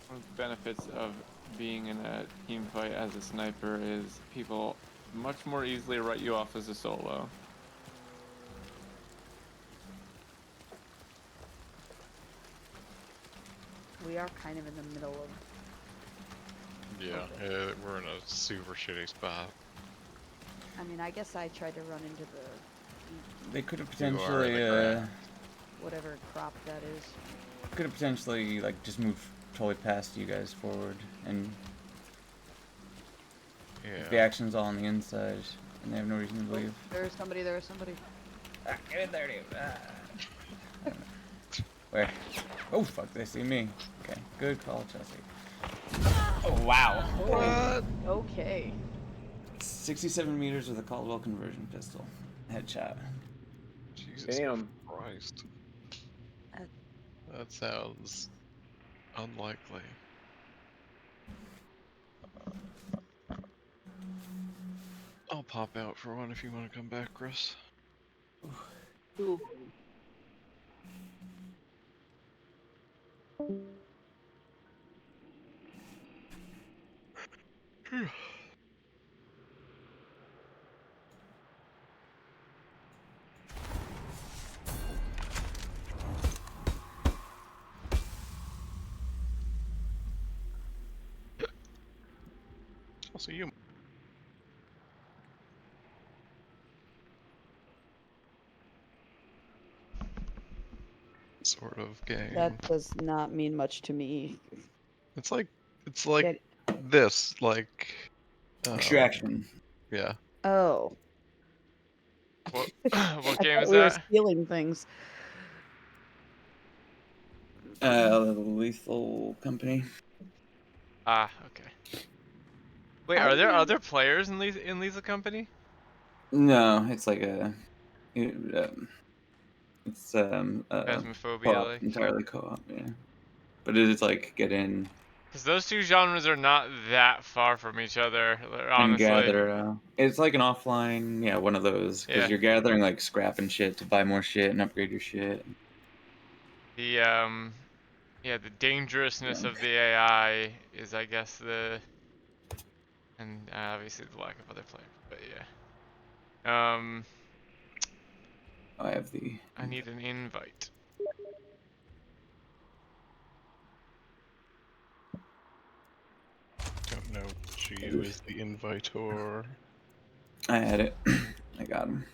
One of the benefits of being in a team fight as a sniper is people much more easily write you off as a solo.
We are kind of in the middle of.
Yeah, we're in a super shitty spot.
I mean, I guess I tried to run into the
They could have
You are in
potentially,
the grass.
whatever crop that is.
could have potentially like just moved totally past you guys forward, and if the
Yeah.
action's all on the inside, and they have no reason to leave.
There's somebody. There's somebody.
Ah, get in there, dude. Ah. Where? Oh fuck! They see me. Okay, good call, Chelsea. Oh wow.
What?
Okay.
67 meters with a Caldwell conversion pistol. Headshot.
Jesus
Damn.
Christ.
Uh,
That sounds unlikely. I'll pop out for one if you want to come back, Chris.
Ooh.
Also, you. Sort of game.
That does not mean much to me.
It's like
Get-
this, like
Extraction.
yeah.
Oh.
What
I
what game
thought
is
we were
that?
stealing things.
Lethal Company.
Ah, okay. Wait,
I
are there
mean-
other players in Lethal Company?
No, it's like a. It's
Phasmophobia,
co-op,
like.
entirely co-op, yeah. But it is like get in
Because those two genres are not that far from each other,
and
honestly.
gather. It's like an offline, yeah, one of those because
Yeah.
you're gathering like scrap and shit to buy more shit and upgrade your shit.
The yeah, the dangerousness
Yeah.
of the AI is, I guess, and obviously the lack of other players. But yeah.
I have the.
I need an invite.
Don't know Geo is the invitor.
I had it. I got him.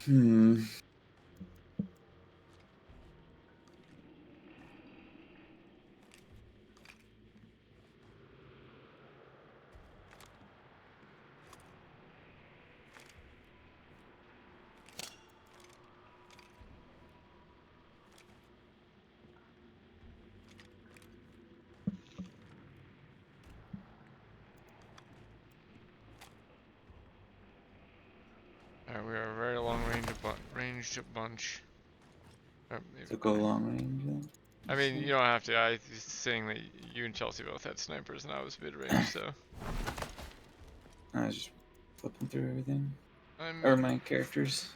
Hmm.
Alright, we are a very long ranged bunch. Or maybe
So go long range. Then.
I mean, you don't have to. I was saying that you and Chelsea both had snipers, and I was mid range, so
I was just flipping through everything.
I'm.
Or my characters.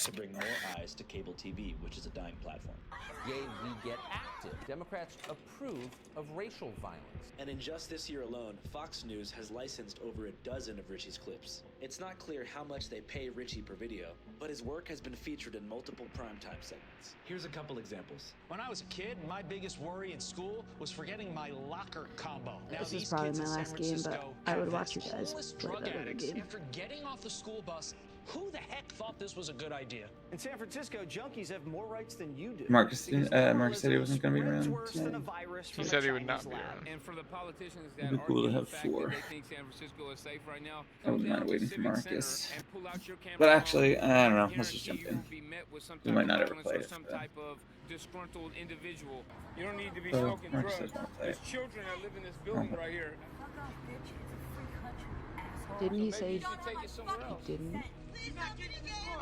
to bring more eyes to cable TV, which is a dying platform.
Yay, we get active. Democrats approve of racial violence.
And in just this year alone, Fox News has licensed over a dozen of Richie's clips. It's not clear how much they pay Richie per video, but his work has been featured in multiple primetime segments. Here's a couple examples.
When I was a kid, my biggest worry in school was forgetting my locker combo. Now,
This is
these
probably
kids
my
in San
last game, but
Francisco
I would
have
watch you
the
guys
coolest
play
drug
that other
addicts.
game.
After getting off the school bus, who the heck thought this was a good idea?
In San Francisco, junkies have more rights than you do.
Marcus said he wasn't going to be around today.
He said he would not be around.
And for the politicians
It'd
that
be cool to
argue
have
the fact
4.
that they think San Francisco is safe right now,
I wouldn't
go
mind
down to
waiting for
Civic Center
Marcus.
and pull out your
But
camera
actually,
phone.
I don't know.
I
Let's just
guarantee
jump in.
you will be met with some
We
type
might
of
not ever
violence
play
or
it,
some
but-
type of disgruntled individual. You don't need to be
Oh,
smoking
Marcus
drugs.
doesn't wanna play
There's
it.
children that live in this building right here.
Didn't he
So
say
maybe you should take it somewhere else.
he didn't?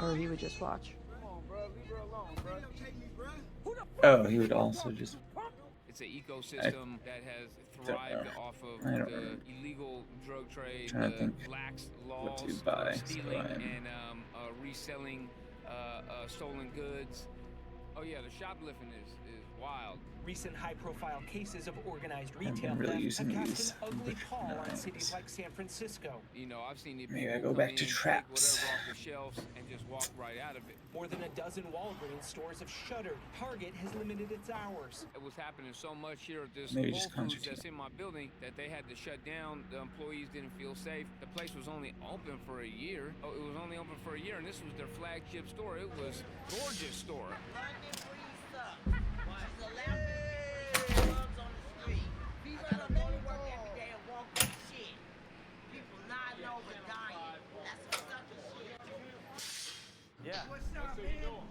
Or he would just watch?
Come on, bro. Leave her alone, bro.
Oh, he would also just.
It's an ecosystem that has thrived off of
I don't
the
remember.
illegal drug trade,
Trying to
the
think
lax
what to
laws
buy,
of
so
stealing
I am-
and reselling stolen goods. Oh yeah, the shoplifting is wild.
Recent high-profile cases of organized
been
retail
really
theft
using
have
these,
cast an ugly
but
pall
no,
on
it's-
cities like San Francisco.
You know, I've seen the
Maybe I
people
go
come
back to
in, take
traps.
whatever off the shelves and just walk right out of it.
More than a dozen Walgreens stores have shuttered. Target has limited its hours.
It was happening so much here at this
Maybe
Whole
just
Foods
concentrate.
that's in my building that they had to shut down. The employees didn't feel safe. The place was only open for a year. Oh, it was only open for a year, and this was their flagship store. It was a gorgeous store.
Yeah.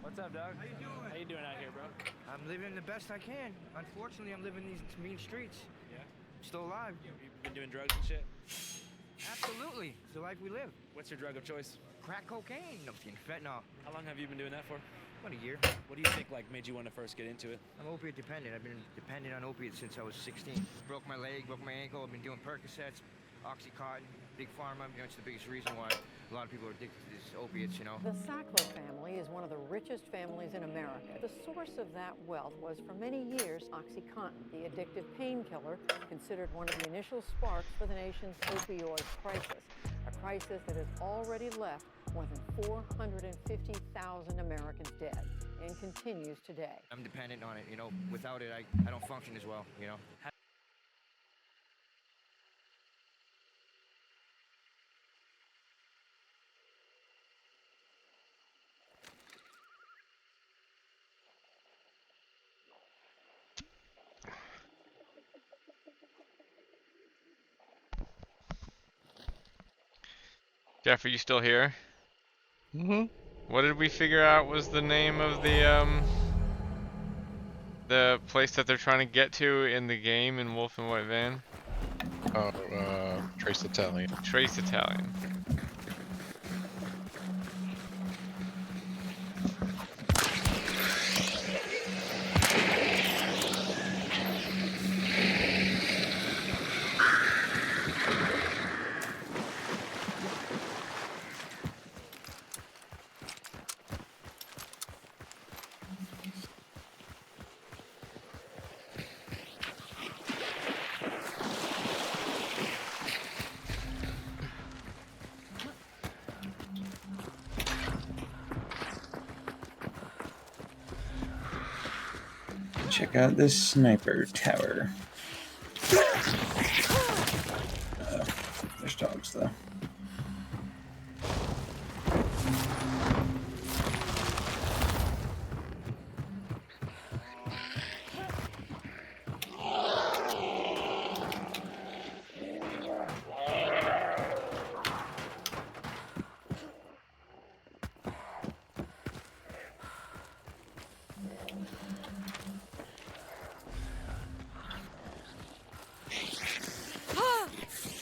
What's up, dog? How you doing out here, bro?
I'm living the best I can. Unfortunately, I'm living these mean streets.
Yeah.
Still alive.
You been doing drugs and shit?
Absolutely. It's the life we live.
What's your drug of choice?
Crack cocaine. No, I'm kidding. Fentanyl.
How long have you been doing that for?
About a year.
What do you think made you want to first get into it?
I'm opiate dependent. I've been dependent on opiates since I was 16. Broke my leg, broke my ankle. I've been doing Percocets, Oxycontin, Big Pharma. You know, it's the biggest reason why a lot of people are addicted to these opiates, you know.
The Sackler family is one of the richest families in America. The source of that wealth was, for many years, Oxycontin, the addictive painkiller considered one of the initial sparks for the nation's opioid crisis, a crisis that has already left more than 450,000 Americans dead and continues today.
I'm dependent on it, you know. Without it, I don't function as well, you know.
Jeff, are you still here?
Mm-hmm.
What did we figure out was the name of the place that they're trying to get to in the game in Wolf and White Van?
Oh, Trace Italian.
Trace Italian.
Check out this sniper tower. There's dogs though.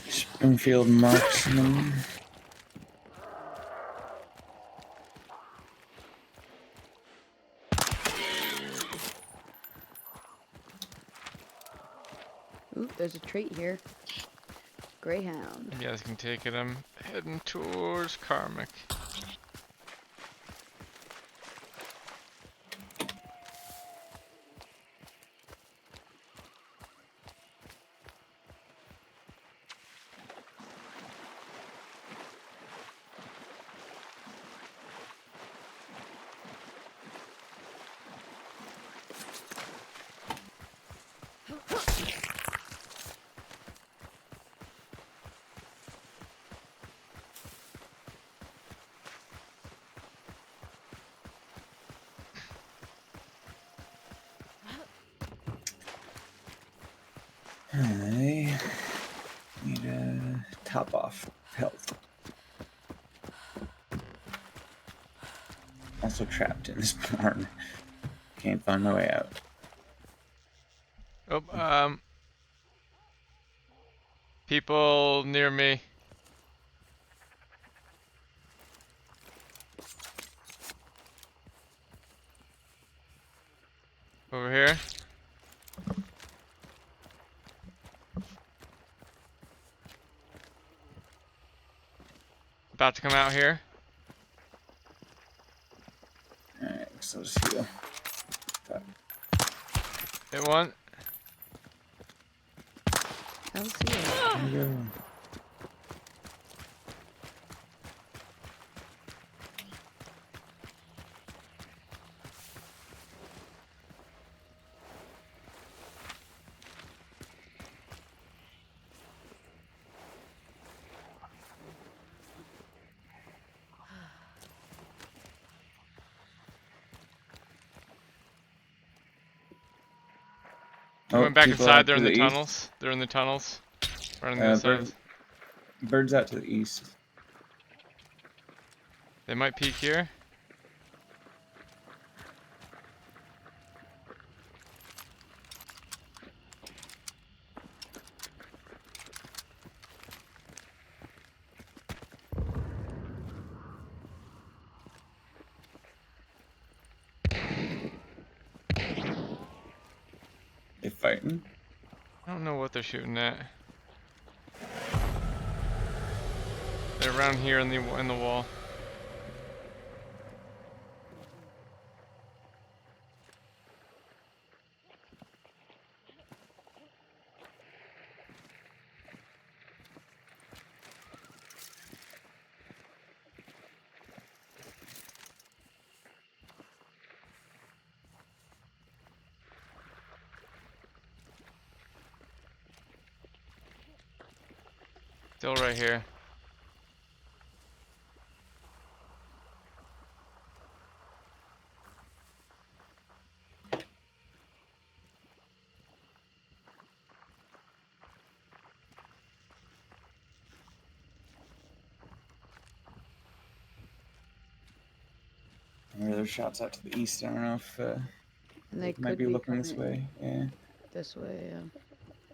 Springfield marksman.
Ooh, there's a trait here. Greyhound.
You guys can take it. I'm heading towards Carmack.
I need a top off health. Also trapped in this barn. Can't find my way out.
Oh, people near me. Over here. About to come out here.
Alright, so I'll just heal.
Hit one.
How's he?
There you go.
They went back
people
inside.
out
They're
to
in the
east.
tunnels. They're in the tunnels. Running the sides.
Birds out to the east.
They might peek here.
They fighting?
I don't know what they're shooting at. They're around here in the wall. Still right here.
There are shots out to the east. I don't know if
And they
might
could
be
be
looking this
coming
way. Yeah,
this way, yeah.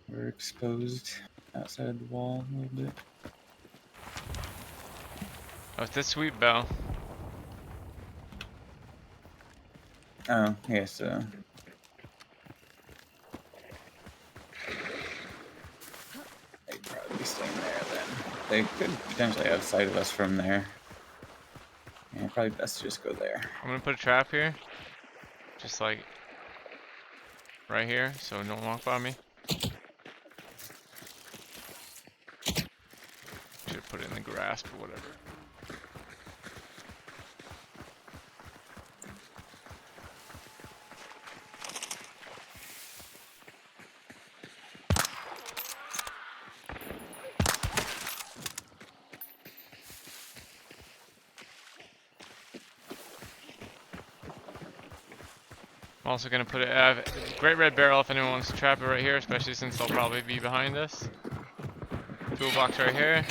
we're exposed outside the wall a little bit.
Oh, it's this sweet bell.
Oh, yeah, so. They'd probably be staying there then. They could potentially have sight of us from there. Yeah, probably best to just go there.
I'm gonna put a trap here. Just like right here, so don't walk by me. Should put it in the grass or whatever. I'm also gonna put it. Great red barrel if anyone wants to trap it right here, especially since they'll probably be behind us. Toolbox right here.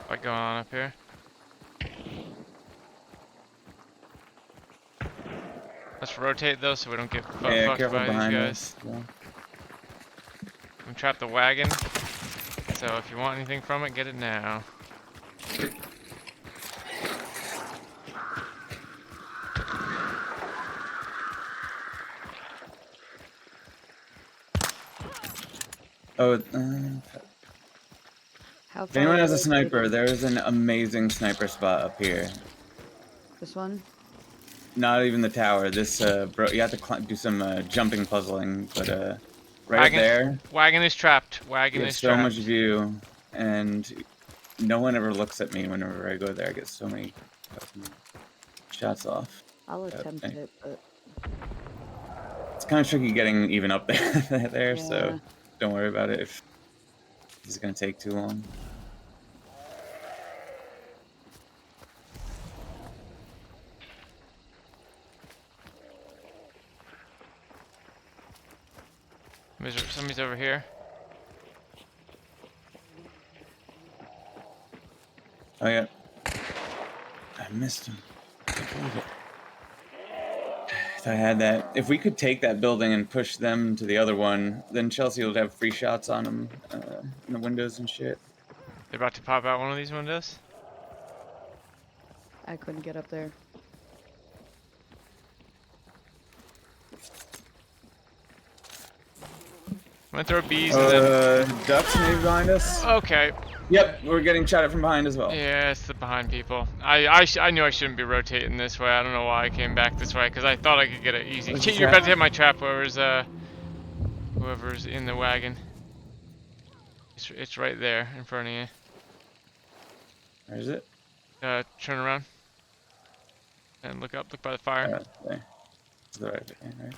What going on up here? Let's rotate though so we don't get fucked by these guys.
Yeah.
I'm trapped the wagon, so if you want anything from it, get it now.
Oh,
How
if anyone has a
away
sniper,
is it?
there is an amazing sniper spot up here.
This one?
Not even the tower. This, bro, you have to do some jumping puzzling, but right
Wagon,
up there,
wagon is trapped. Wagon
you have
is
so
trapped.
much view, and no one ever looks at me whenever I go there. I get so many shots off.
I'll attempt
thing.
it, but
It's kind of tricky getting even up there, so
Yeah.
don't worry about it if it's gonna take too long.
Somebody's over here.
Oh yeah, I missed him. If I had that, if we could take that building and push them to the other one, then Chelsea would have free shots on them in the windows and shit.
They're about to pop out one of these windows.
I couldn't get up there.
I'm gonna throw bees and then...
Ducks maybe behind us.
Okay.
Yep, we're getting shot at from behind as well.
Yeah, it's the behind people. I knew I shouldn't be rotating this way. I don't know why I came back this way, because I thought I could get it easy.
Where's the
You're
trap?
about to hit my trap, whoever's in the wagon. It's right there in front of you.
Where is it?
Turn around. And look up, look by the fire.
There. To the right, right?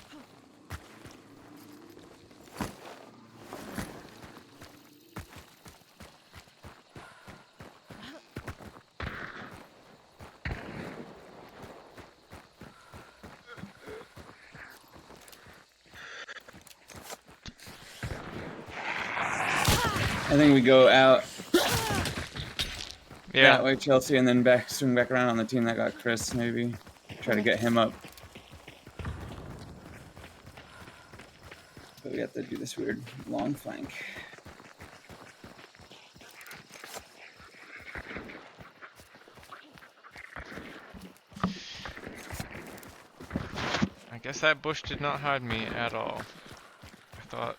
I think we go out that way, Chelsea, and then swing back around on the team that got Chris, maybe. Try to get him up. But we have to do this weird long flank.
I guess that bush did not hide me at all. I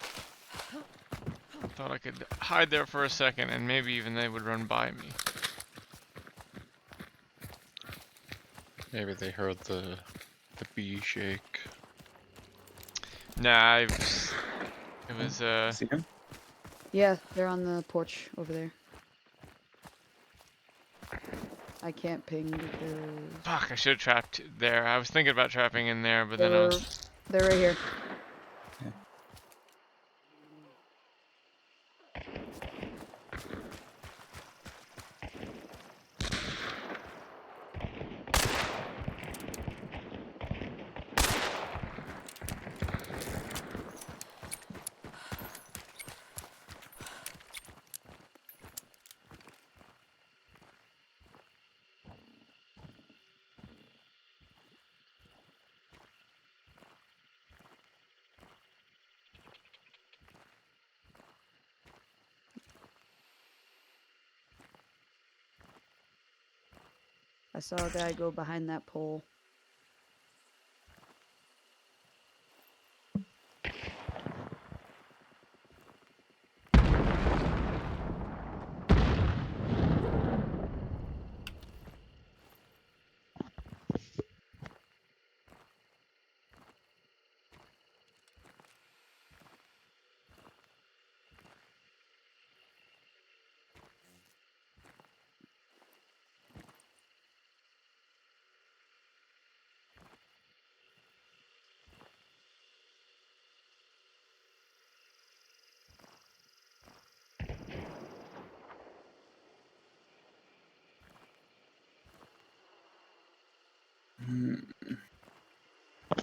thought I could hide there for a second, and maybe even they would run by me.
Maybe they heard the bee shake.
Nah, it was
See him?
Yeah, they're on the porch over there. I can't ping because...
Fuck, I should have trapped there. I was thinking about trapping in there, but then I was...
They're right here. I saw a guy go behind that pole.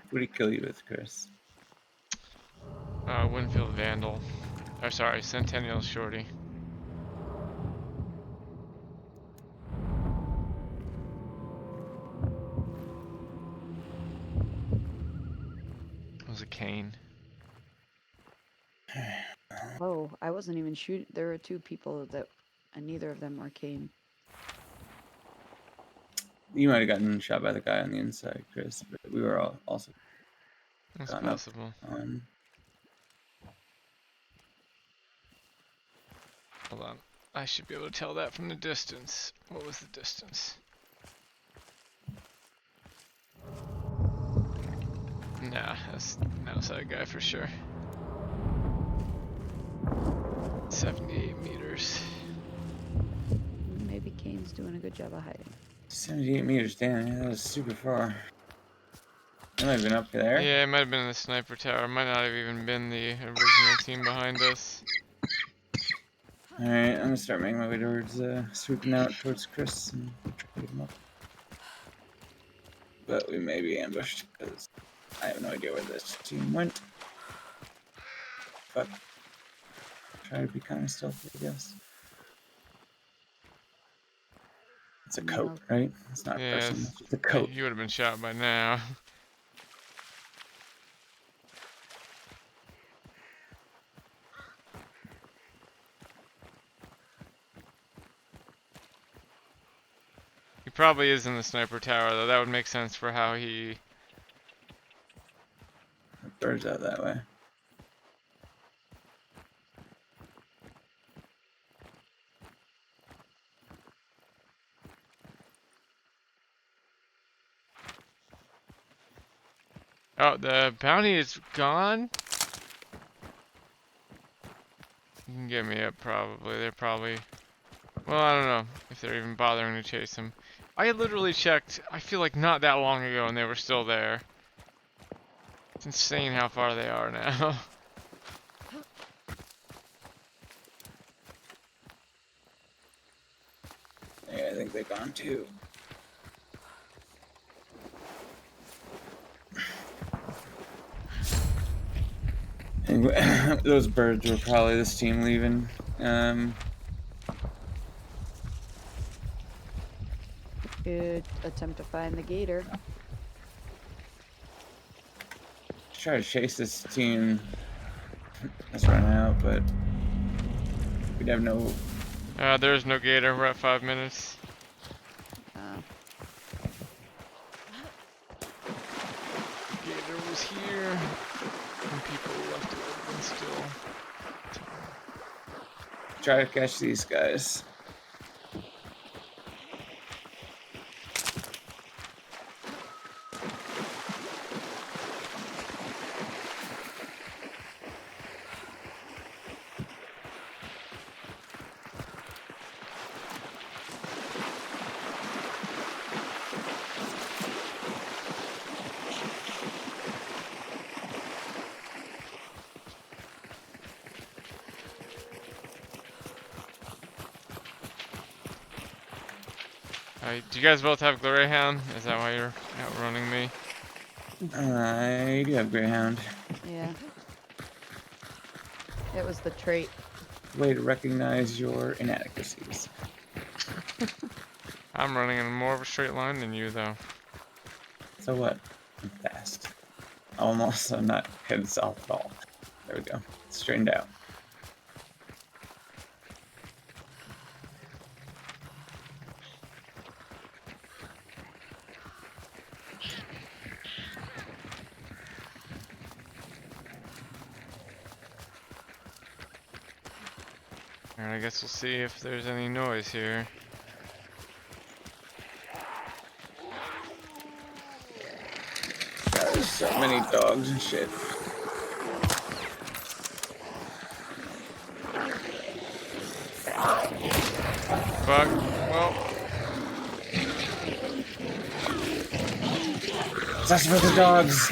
What did he kill you with, Chris?
Winfield Vandal. Or sorry, Centennial Shorty. It was a cane.
Oh, I wasn't even shooting. There were two people that, and neither of them were Kane.
You might have gotten shot by the guy on the inside, Chris, but we were all also.
That's possible. Hold on. I should be able to tell that from the distance. What was the distance? Nah, that's an outside guy for sure. 78 meters.
Maybe Kane's doing a good job of hiding.
78 meters, damn, yeah, that was super far. It might have been up there.
Yeah, it might have been in the sniper tower. It might not have even been the original team behind us.
Alright, I'm gonna start making my way towards, swooping out towards Chris and try to get him up. But we may be ambushed, because I have no idea where this team went. But try to be kind of stealthy, I guess. It's a coat, right? It's not a person, it's a coat.
You would have been shot by now. He probably is in the sniper tower, though. That would make sense for how he...
Birds out that way.
Oh, the bounty is gone? You can get me up, probably. They're probably... Well, I don't know if they're even bothering to chase him. I literally checked, I feel like not that long ago, and they were still there. It's insane how far they are now.
Yeah, I think they've gone too. Anyway, those birds were probably this team leaving.
Could attempt to find the gator.
Try to chase this team that's running out, but we'd have no.
There's no gator. We're at 5 minutes. Gator was here, and people left it open still.
Try to catch these guys.
Do you guys both have Greyhound? Is that why you're outrunning me?
I do have Greyhound.
Yeah. It was the trait.
Way to recognize your inadequacies.
I'm running in more of a straight line than you, though.
So what? I'm fast. Almost. I'm not headed south at all. There we go. Straightened out.
Alright, I guess we'll see if there's any noise here.
God, there's so many dogs and shit.
Fuck. Well.
That's for the dogs.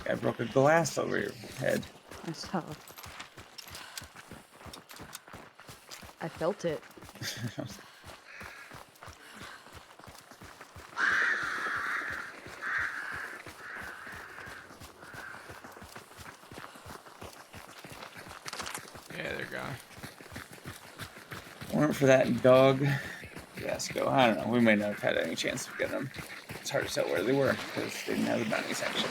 I broke a glass over your head.
I saw. I felt it.
Yeah, they're gone.
Weren't for that dog fiasco. I don't know. We may not have had any chance of getting them. It's hard to tell where they were because they didn't have the bounties actually.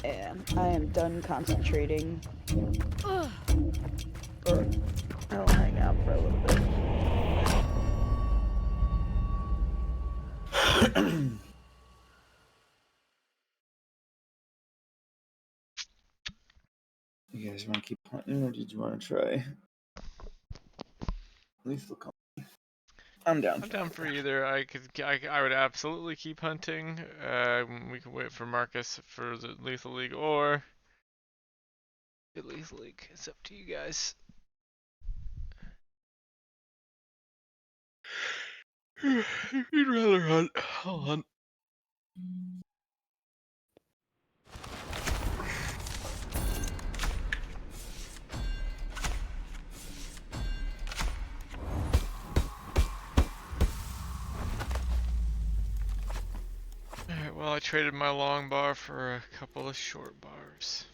Yeah, I am done concentrating. Or I'll hang out for a little bit.
Yeah, guys want to keep hunting, or did you want to try lethal company? I'm down.
I'm down for either. I would absolutely keep hunting. We can wait for Marcus for the Lethal League or the Lethal League. It's up to you guys. If you'd rather hunt, I'll hunt. Alright, well I traded my long bar for a couple of short bars.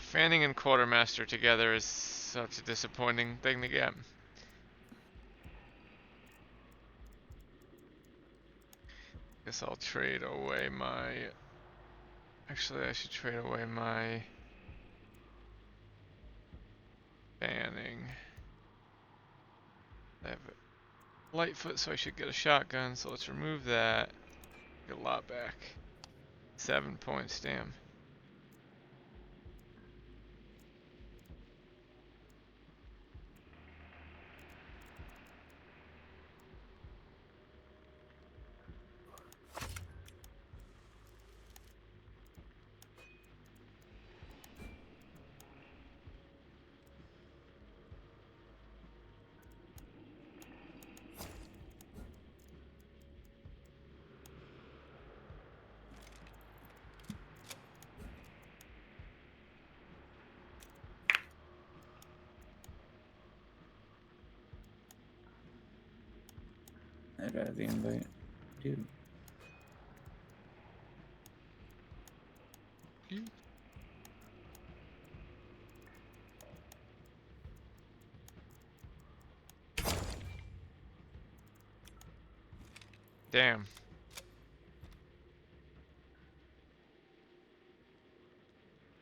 Fanning and Quartermaster together is such a disappointing thing to get. Guess I'll trade away my... Actually, I should trade away my... Fanning. I have a Lightfoot, so I should get a shotgun, so let's remove that. Get a lot back. 7 points, damn.
I'd rather the invite. Dude.
Damn.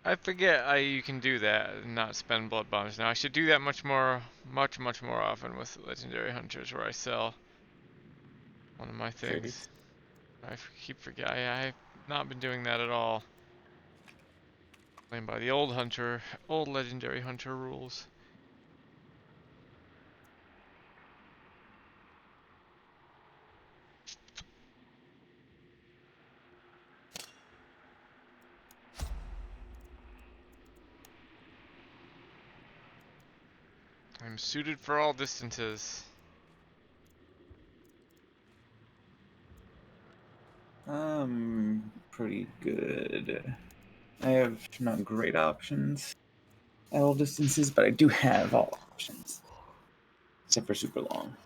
I forget you can do that and not spend blood bombs. Now I should do that much more often with Legendary Hunters, where I sell one of my things. I keep forgetting. I've not been doing that at all. Playing by the old Legendary Hunter rules. I'm suited for all distances.
Pretty good. I have not great options at all distances, but I do have all options. Except for super long.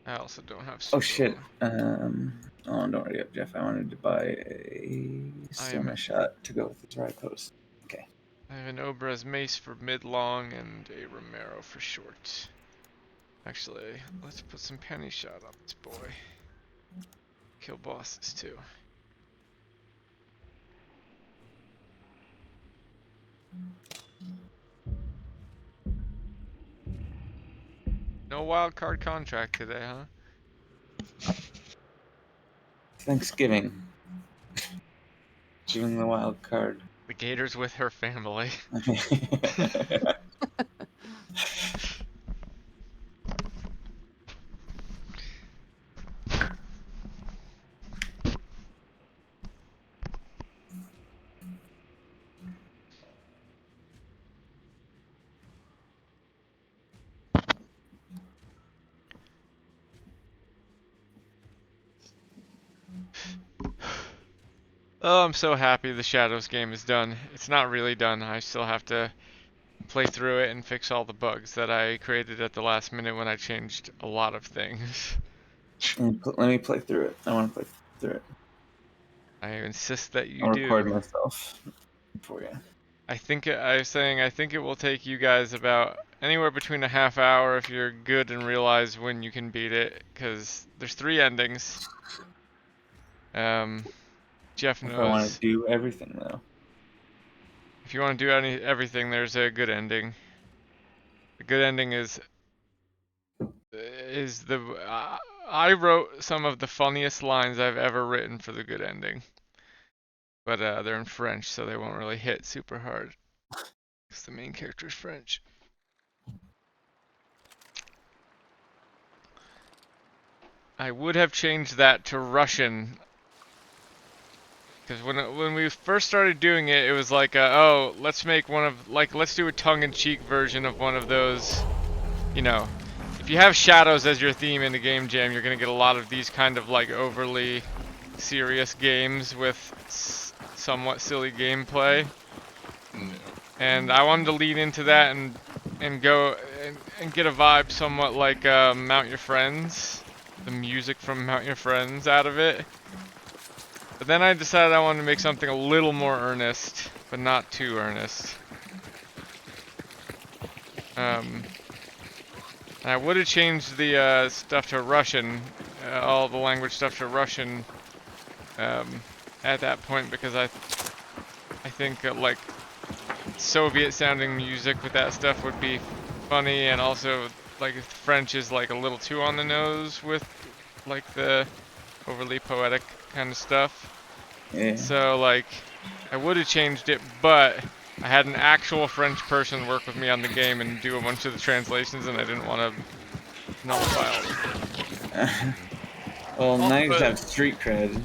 I also don't have super
Oh shit.
long.
Oh, don't worry up, Jeff. I wanted to buy a Soma shot to go with the dry post. Okay.
I have an Obrez Mace for mid-long and a Romero for short. Actually, let's put some penny shot on this boy. Kill bosses too. No wild card contract today, huh?
Thanksgiving. Choosing the wild card.
The Gator's with her family. Oh, I'm so happy the Shadows game is done. It's not really done. I still have to play through it and fix all the bugs that I created at the last minute when I changed a lot of things.
Let me play through it. I want to play through it.
I insist that you
I'll
do.
record myself for you.
I was saying I think it will take you guys about anywhere between a half hour if you're good and realize when you can beat it, because there's 3 endings. Jeff
If I want
knows.
to do everything though.
If you want to do everything, there's a good ending. The good ending is I wrote some of the funniest lines I've ever written for the good ending. But they're in French, so they won't really hit super hard. Because the main character is French. I would have changed that to Russian. Because when we first started doing it, it was like, oh, let's make let's do a tongue-in-cheek version of one of those, you know. If you have shadows as your theme in the game jam, you're going to get a lot of these kind of like overly serious games with somewhat silly gameplay.
No.
And I wanted to lead into that and go and get a vibe somewhat like Mount Your Friends, the music from Mount Your Friends out of it. But then I decided I wanted to make something a little more earnest, but not too earnest. And I would have changed the stuff to Russian, all the language stuff to Russian at that point, because I think like Soviet-sounding music with that stuff would be funny, and also like French is like a little too on the nose with like the overly poetic kind of stuff.
Yeah.
So like I would have changed it, but I had an actual French person work with me on the game and do a bunch of the translations, and I didn't want to nullify all of them.
Well, now you just have street cred.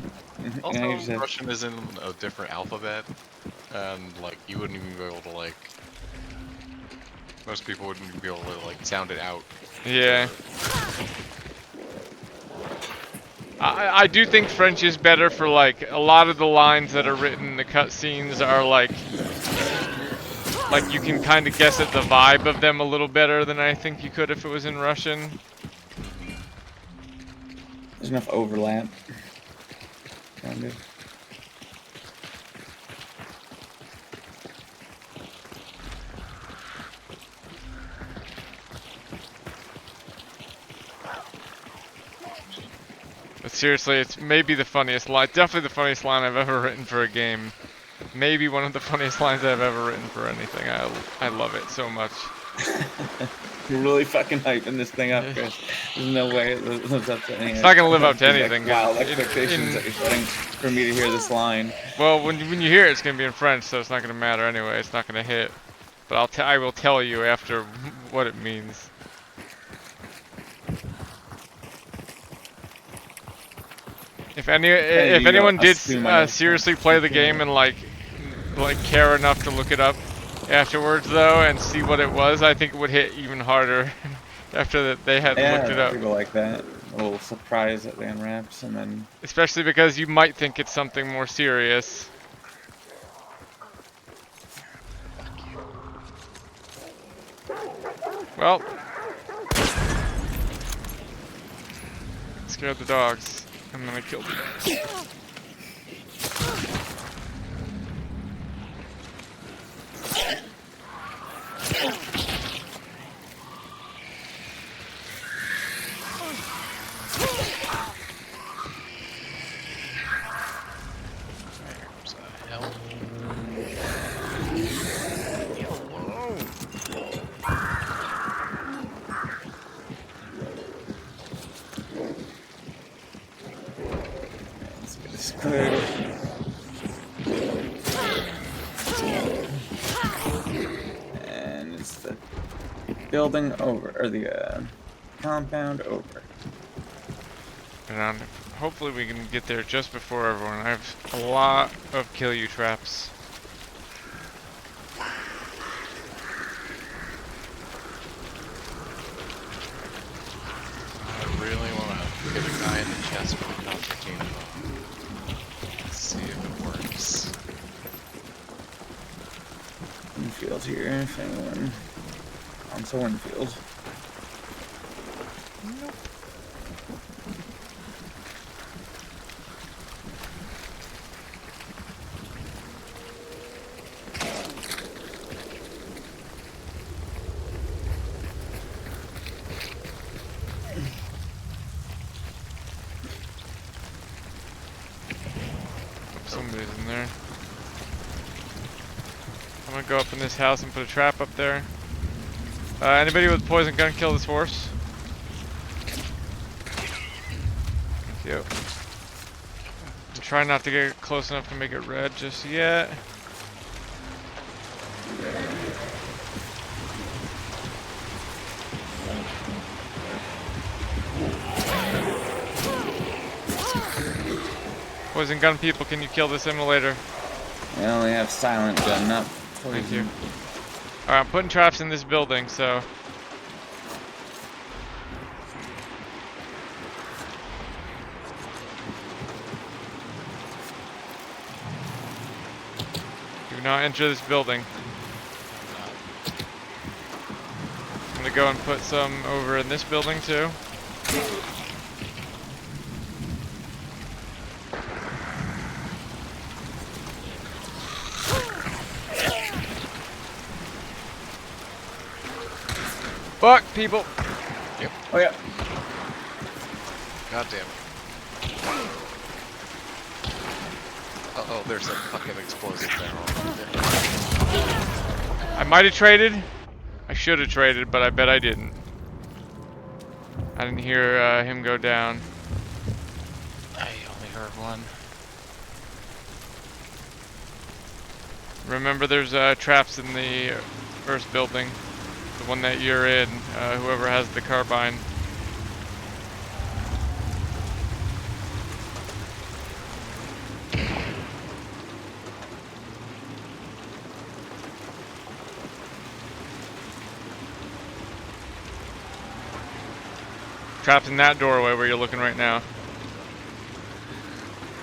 Also, Russian is in a different alphabet, and like you wouldn't even be able to like. Most people wouldn't even be able to like sound it out.
Yeah. I do think French is better for like a lot of the lines that are written in the cutscenes are like you can kind of guess at the vibe of them a little better than I think you could if it was in Russian.
There's enough overlap. Kind of.
But seriously, it's maybe the funniest line, definitely the funniest line I've ever written for a game. Maybe one of the funniest lines I've ever written for anything. I love it so much.
You're really fucking hyping this thing up, Chris. There's no way it lives up to anything.
It's not gonna live up to anything.
Wild expectations that you're setting for me to hear this line.
Well, when you hear it, it's gonna be in French, so it's not gonna matter anyway. It's not gonna hit. But I will tell you after what it means. If anyone did seriously play the game and like care enough to look it up afterwards though and see what it was, I think it would hit even harder after that they had looked it up.
People like that. A little surprise at the unwraps, and then.
Especially because you might think it's something more serious. Well, scared the dogs, and then I killed the dogs.
And it's the building over, or the compound over.
And hopefully we can get there just before everyone. I have a lot of kill you traps.
I really want to hit a guy in the chest with a concertina. Let's see if it works.
Winfield here, if anyone wants a Winfield.
Nope. Somebody's in there. I'm gonna go up in this house and put a trap up there. Anybody with poison gun, kill this horse. Thank you. I'm trying not to get close enough to make it red just yet. Poison gun people, can you kill this immolator?
I only have silent gun, not poison.
Thank you. Alright, I'm putting traps in this building, so... do not enter this building. I'm gonna go and put some over in this building too. Fuck, people!
Yep.
Oh yeah.
God damn it. Uh-oh, there's a fucking explosive barrel.
I might have traded. I should have traded, but I bet I didn't. I didn't hear him go down.
I only heard one.
Remember, there's traps in the first building. The one that you're in, whoever has the carbine. Trapped in that doorway where you're looking right now.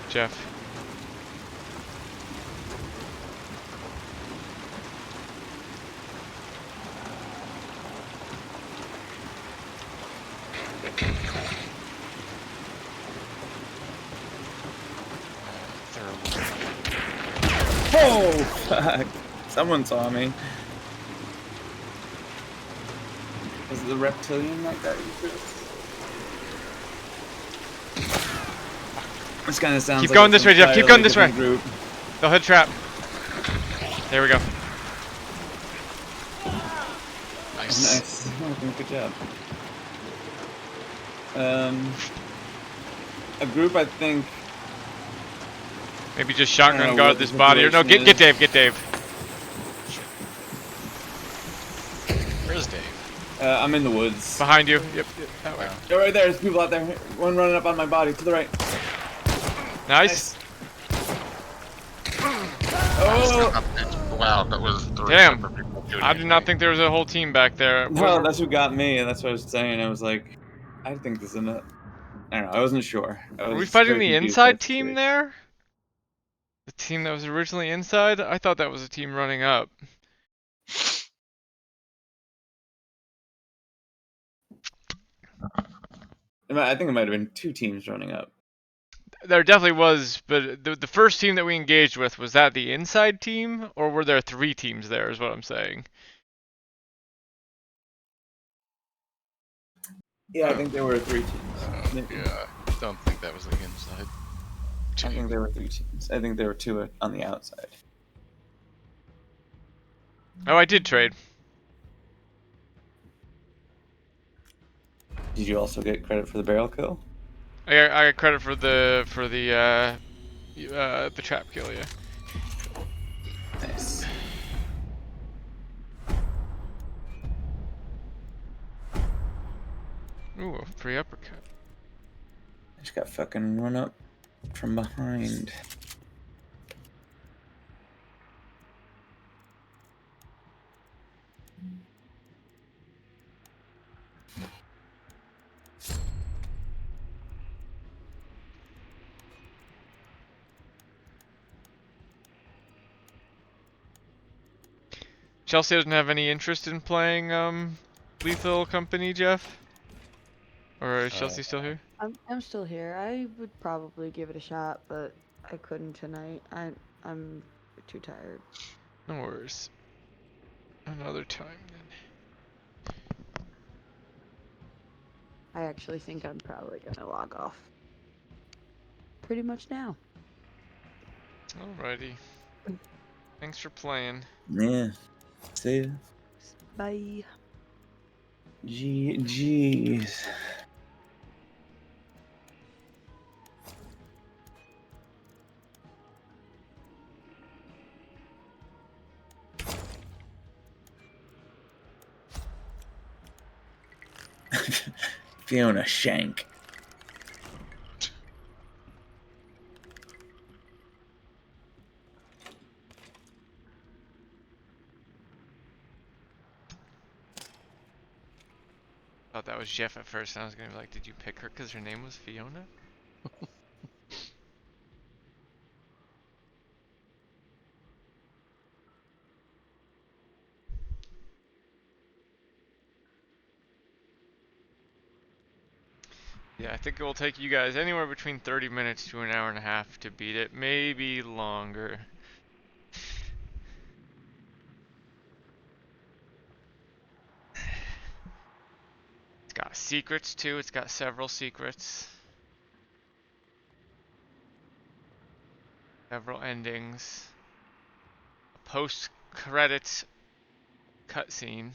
Jeff.
Oh, fuck. Someone saw me. Was it the reptilian that got you through? This kind of sounds
Keep
like
going
it's
this way, Jeff. Keep going
entirely
this way.
different group.
They'll hit trap. There we go.
Nice.
Nice. Oh, good job. A group, I think.
Maybe just
I don't
shotgun
know
guard
what
this
the
body. Or no,
situation
get
is.
Dave, get Dave.
Where's Dave?
I'm in the woods.
Behind you. Yep, that way.
Oh, right there. There's people out there. One running up on my body to the right.
Nice.
Oh!
Wow, that was three
Damn.
separate people shooting
I
at
did not
me.
think there was a whole team back there.
Well, that's what got me, and that's what I was saying. I was like, I think this is enough. I don't know. I wasn't sure.
Were we fighting the inside team there? The team that was originally inside? I thought that was a team running up.
I think it might have been two teams running up.
There definitely was, but the first team that we engaged with, was that the inside team? Or were there 3 teams there, is what I'm saying.
Yeah, I think there were 3 teams.
Yeah, don't think that was the inside.
I think there were 3 teams. I think there were 2 on the outside.
Oh, I did trade.
Did you also get credit for the barrel kill?
I got credit for the trap kill, yeah.
Nice.
Ooh, a free uppercut.
I just got fucking run up from behind.
Chelsea doesn't have any interest in playing Lethal Company, Jeff? Or is Chelsea still here?
I'm still here. I would probably give it a shot, but I couldn't tonight. I'm too tired.
No worries. Another time then.
I actually think I'm probably gonna log off. Pretty much now.
Alrighty. Thanks for playing.
Yeah. See ya.
Bye.
Jeez. Fiona Shank.
Thought that was Jeff at first, and I was gonna be like, did you pick her because her name was Fiona? Yeah, I think it will take you guys anywhere between 30 minutes to an hour and a half to beat it, maybe longer. It's got secrets too, it's got several secrets. Several endings. A post-credits cutscene.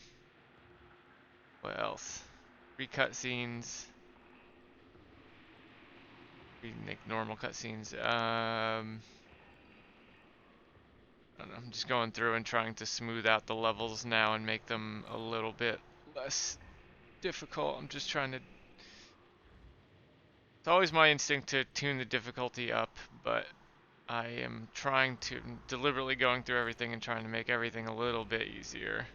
What else? 3 cutscenes. Like normal cutscenes. I don't know, I'm just going through and trying to smooth out the levels now and make them a little bit less difficult. I'm just trying to... It's always my instinct to tune the difficulty up, but I am trying to deliberately going through everything and trying to make everything a little bit easier.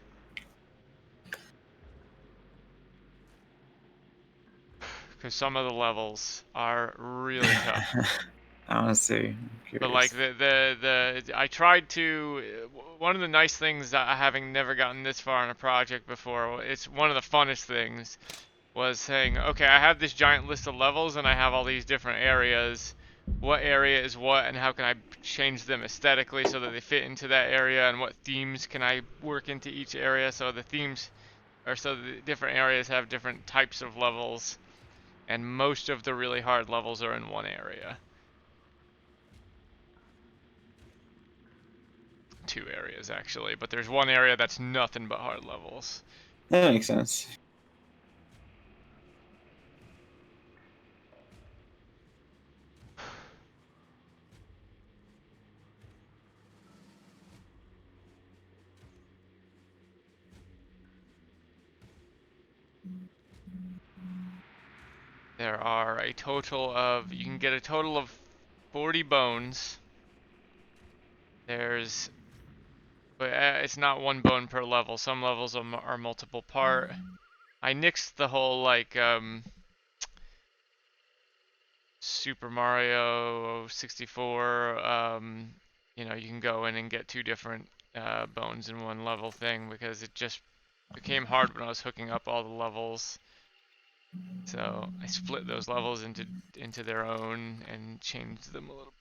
Because some of the levels are really tough.
Honestly,
but like I tried to. One of the nice things that having never gotten this far in a project before, it's one of the funnest things, was saying, okay, I have this giant list of levels and I have all these different areas. What area is what, and how can I change them aesthetically so that they fit into that area, and what themes can I work into each area so the themes, or so the different areas have different types of levels. And most of the really hard levels are in one area. 2 areas actually, but there's one area that's nothing but hard levels.
That makes sense.
There are a total of, you can get a total of 40 bones. There's, but it's not 1 bone per level. Some levels are multiple part. I nixed the whole like Super Mario 64, you know, you can go in and get 2 different bones in 1 level thing, because it just became hard when I was hooking up all the levels. So I split those levels into their own and changed them a little.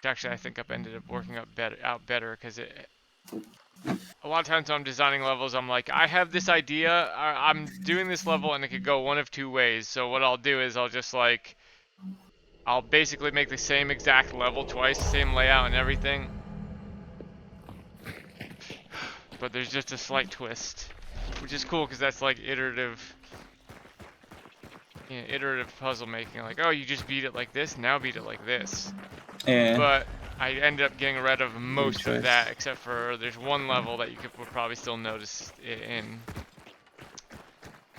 Actually, I think I've ended up working out better because a lot of times when I'm designing levels, I'm like, I have this idea, I'm doing this level, and it could go one of 2 ways. So what I'll do is I'll just like, I'll basically make the same exact level twice, same layout and everything, but there's just a slight twist. Which is cool because that's like iterative, you know, iterative puzzle making. Like, oh, you just beat it like this, now beat it like this.
Yeah.
But I ended up getting rid of most of that, except for there's 1 level that you would probably still notice it in.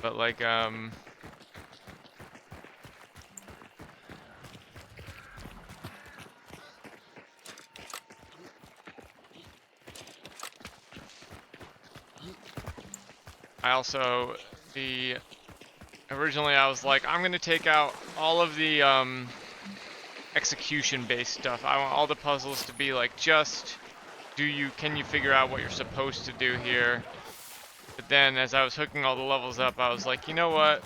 But like, I also, originally I was like, I'm gonna take out all of the execution based stuff. I want all the puzzles to be like, just can you figure out what you're supposed to do here? But then as I was hooking all the levels up, I was like, you know what?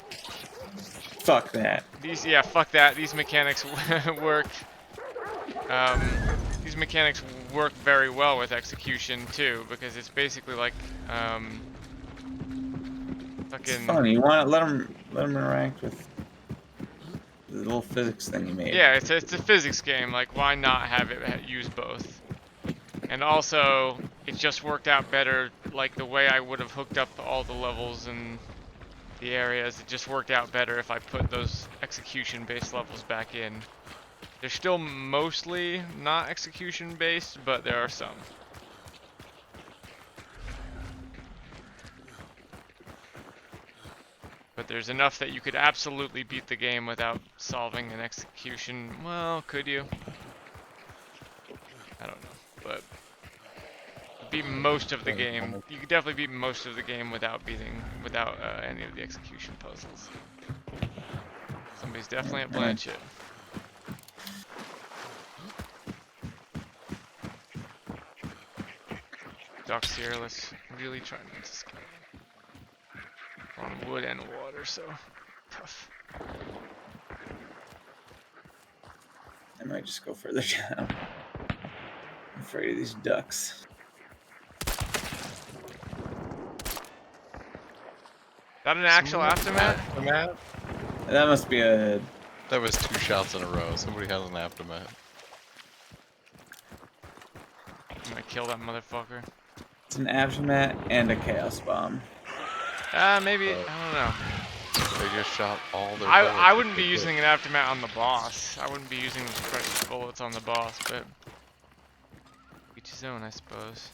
Fuck that.
Fuck that. These mechanics work. These mechanics work very well with execution too, because it's basically like
It's funny. You want to let them interact with The little physics thing you made.
Yeah, it's a physics game. Like, why not have it use both? And also, it just worked out better. Like the way I would have hooked up all the levels and the areas, it just worked out better if I put those execution-based levels back in. They're still mostly not execution-based, but there are some. But there's enough that you could absolutely beat the game without solving an execution. Well, could you? I don't know, but beat most of the game. You could definitely beat most of the game without any of the execution puzzles. Somebody's definitely at Blanchett. Doc Sierra's really trying not to scale. On wood and water, so tough.
I might just go further down. I'm afraid of these ducks.
That an actual aftermath?
That must be a...
That was 2 shots in a row. Somebody has an aftermath.
I'm gonna kill that motherfucker.
It's an aftermath and a chaos bomb.
Maybe, I don't know.
They just shot all their
I wouldn't be using an aftermath on the boss. I wouldn't be using the precious bullets on the boss, but each his own, I suppose.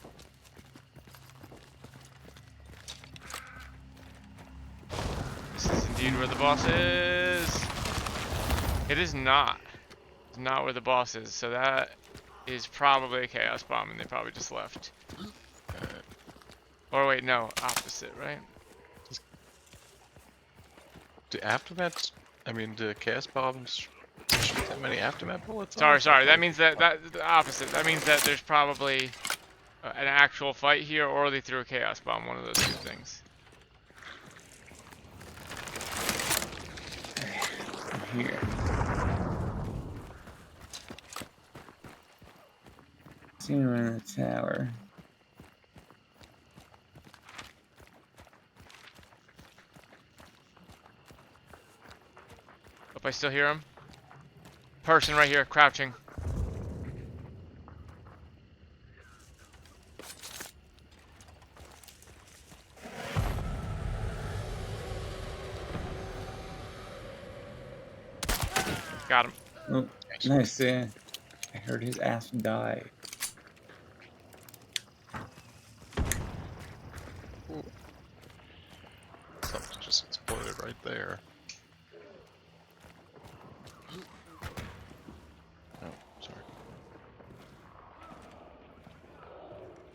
This is indeed where the boss is. It is not. It's not where the boss is, so that is probably a chaos bomb, and they probably just left. Or wait, no, opposite, right?
Do aftermaths? I mean, do chaos bombs shoot that many aftermath bullets?
Sorry. That means that the opposite. That means that there's probably an actual fight here, or they threw a chaos bomb. One of those two things.
I'm here. Seen him in the tower.
Hope I still hear him. Person right here, crouching. Got him.
Oh, nice. I heard his ass die.
Something just exploded right there. Oh, sorry.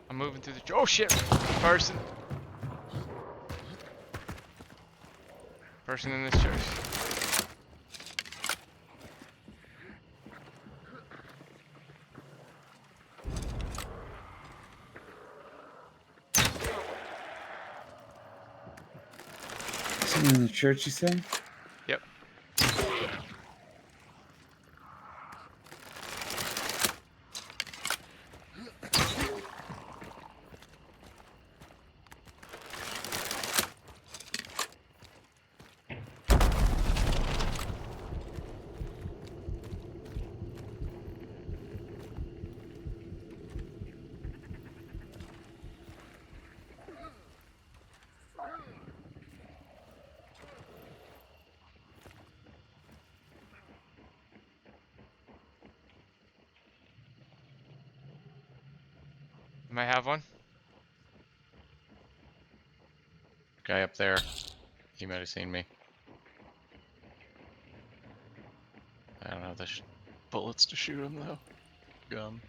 I'm moving through the. Oh shit! Person. Person in this church.
Someone in the church, you said?
Yep. You might have one.
Guy up there. He might have seen me. I don't have the bullets to shoot him though. Gun.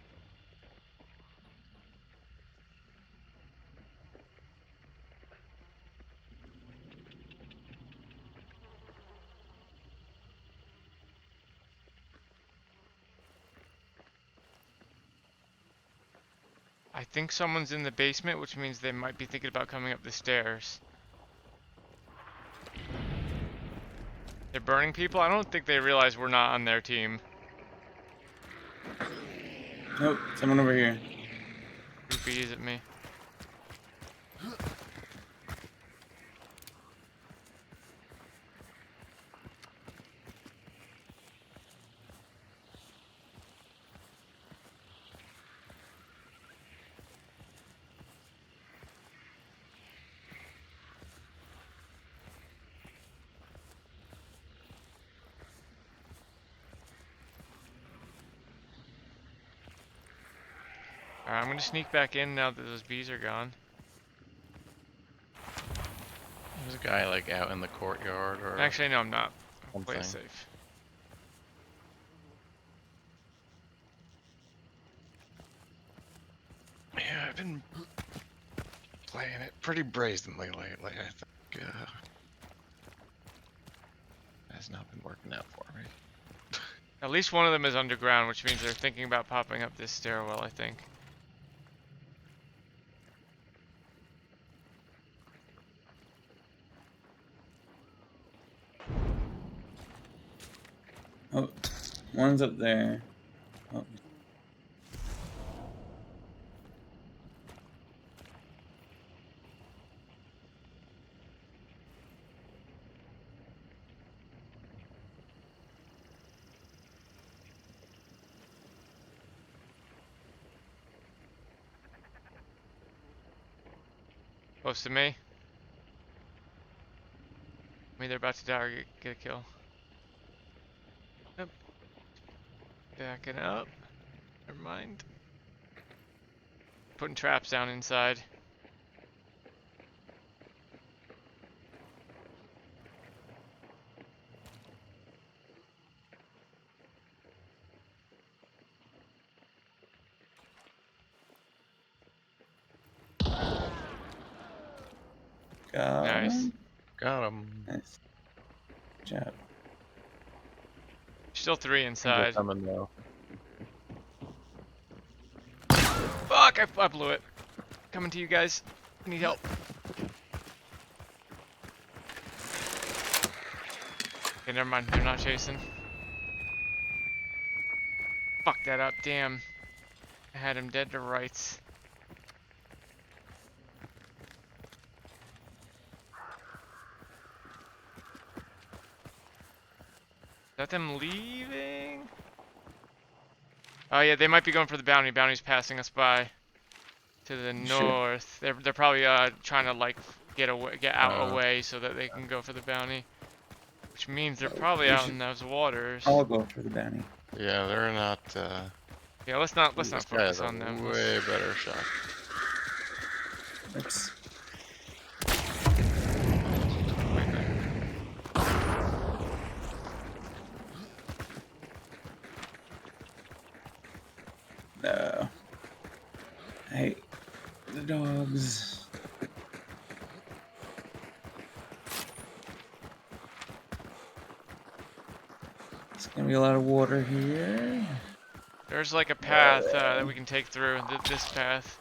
I think someone's in the basement, which means they might be thinking about coming up the stairs. They're burning people? I don't think they realize we're not on their team.
Nope, someone over here.
Goofies at me. Alright, I'm gonna sneak back in now that those bees are gone.
There's a guy like out in the courtyard or
Actually, no, I'm not. I'll play it
something.
safe.
Yeah, I've been playing it pretty brazenly lately, I think. Has not been working out for me.
At least one of them is underground, which means they're thinking about popping up this stairwell, I think.
Oh, one's up there. Oh.
Close to me. I'm either about to die or get a kill. Yep. Backing up. Never mind. Putting traps down inside. Nice.
Got him.
Nice. Good job.
Still 3 inside.
Coming though.
Fuck! I blew it. Coming to you guys. I need help. Okay, never mind. They're not chasing. Fuck that up. Damn. I had him dead to rights. Is that them leaving? Oh yeah, they might be going for the bounty. Bounty's passing us by to the north. They're probably trying to like get out away so that they can go for the bounty. Which means they're probably out in those waters.
I'll go for the bounty.
Yeah, they're not.
Yeah, let's not
this guy
focus
has a
on them.
Way better shot.
Oops. No. I hate the dogs. It's gonna be a lot of water here.
There's like a path that we can take through. This path.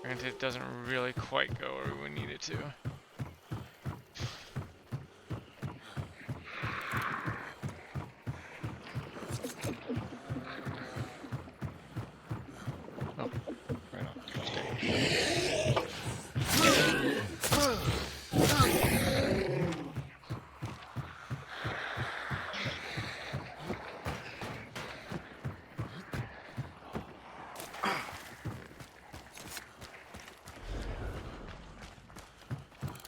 Granted, it doesn't really quite go where we need it to.
Oh, right on.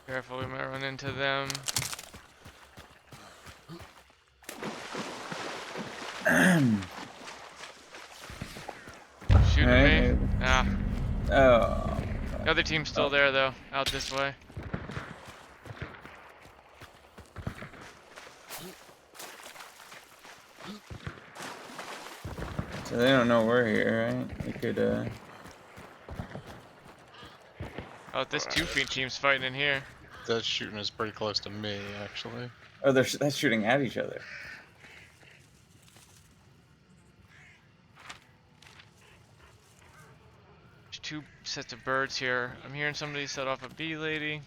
Careful, we might run into them. Shooting me? Nah.
Oh.
The other team's still there though, out this way.
So they don't know we're here, right? We could,
Oh, this 2 feet team's fighting in here.
That shooting is pretty close to me, actually.
Oh, that's shooting at each other.
There's 2 sets of birds here. I'm hearing somebody set off a bee lady.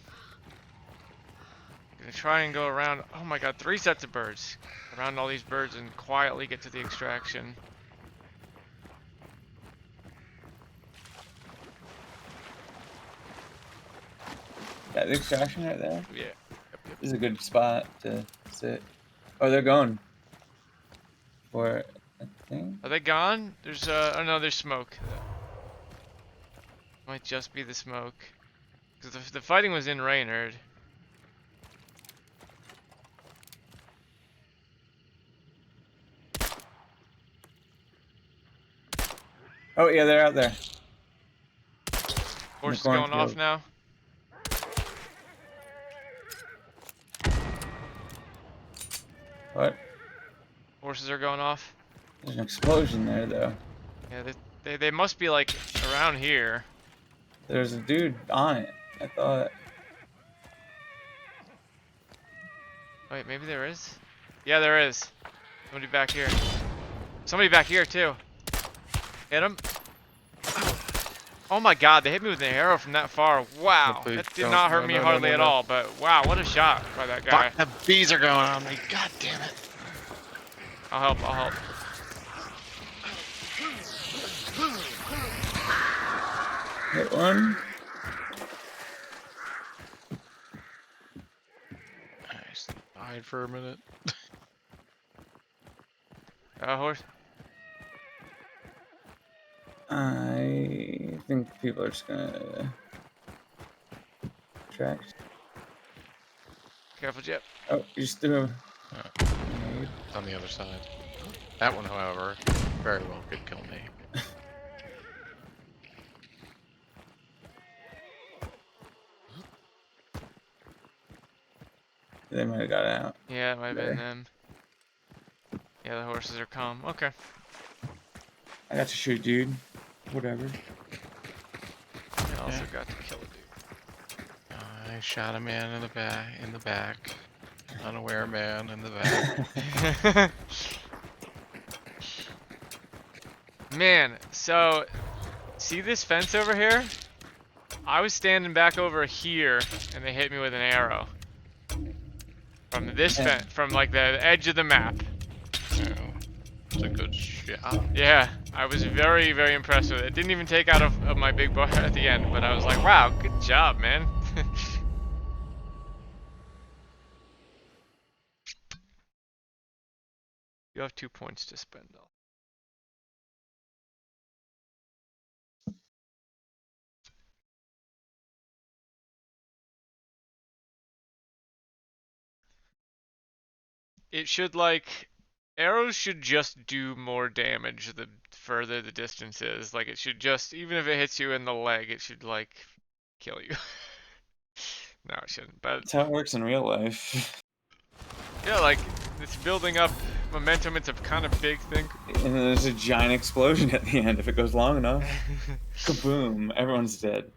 Gonna try and go around. Oh my god, 3 sets of birds. Around all these birds and quietly get to the extraction.
That extraction right there?
Yeah.
This is a good spot to sit. Oh, they're going for it, I think.
Are they gone? There's oh no, there's smoke. Might just be the smoke. Because the fighting was in Reynard.
Oh yeah, they're out there.
Horse is going off
cornfield.
now.
What?
Horses are going off.
There's an explosion there though.
Yeah, they must be like around here.
There's a dude on it. I thought.
Wait, maybe there is? Yeah, there is. Somebody back here. Somebody back here too. Hit him. Oh my god, they hit me with an arrow from that far. Wow.
Hopefully
That did
don't-
not hurt
no,
me
no, no,
hardly
no,
at
no.
all, but wow, what a shot by that guy.
Fuck, the bees are going on me. God damn it.
I'll help.
Hit one.
I just died for a minute.
Horse.
I think people are just gonna track.
Careful, Jip.
Oh, you just threw.
It's on the other side. That one, however, very well could kill me.
They might have got out.
Yeah, it might have been
There.
them. Yeah, the horses are calm. Okay.
I got to shoot, dude. Whatever.
I also got to kill a dude.
I shot a man in the back. Unaware man in the back.
Man, so see this fence over here? I was standing back over here and they hit me with an arrow. From this fence, from like the edge of the map.
It's a good shot.
Yeah, I was very, very impressed with it. It didn't even take out of my big bar at the end, but I was like, wow, good job, man. You have 2 points to spend though. It should like arrows should just do more damage the further the distance is. Like it should just, even if it hits you in the leg, it should like kill you. No, it shouldn't. But
That's how it works in real life.
yeah, like it's building up momentum. It's a kind of big thing.
And then there's a giant explosion at the end if it goes long enough. Kaboom! Everyone's dead.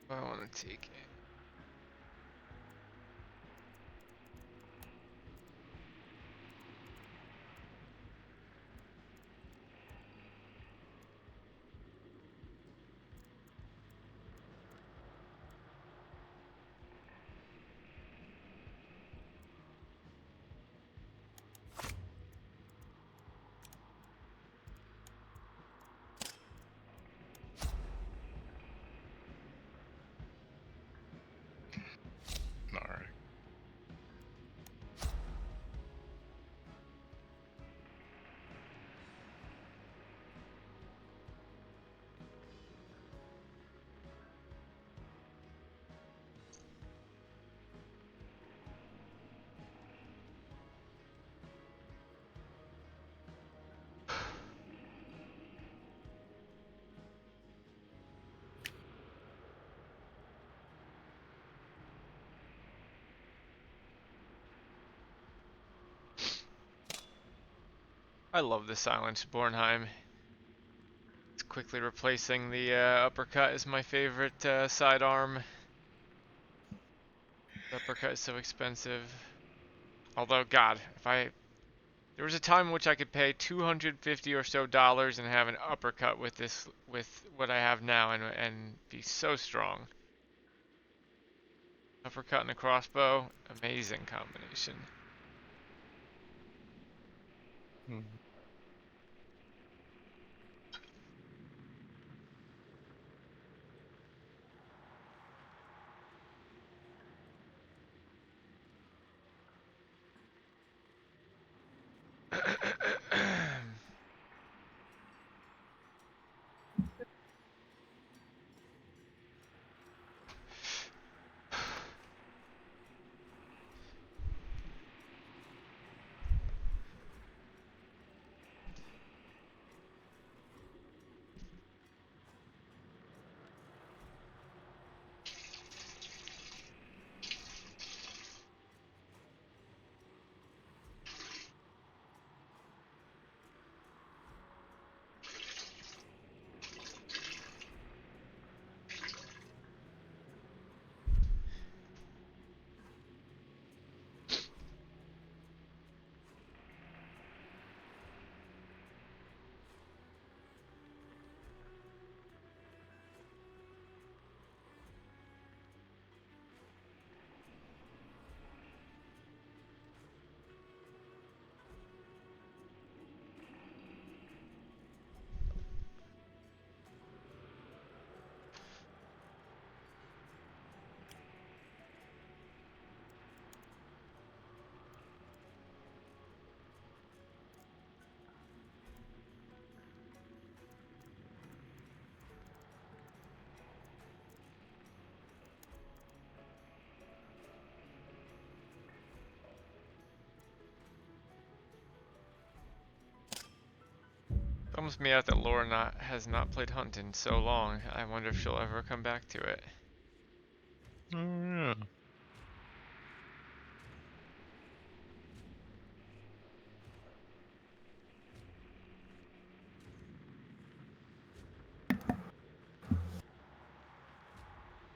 I want to take it.
Alright.
I love the silence Bornheim. It's quickly replacing the uppercut as my favorite sidearm. The uppercut is so expensive. Although, God, there was a time in which I could pay $250 or so and have an uppercut with this, with what I have now, and be so strong. Uppercut and a crossbow, amazing combination. bums me out that Laura has not played Hunt in so long. I wonder if she'll ever come back to it.
Oh yeah.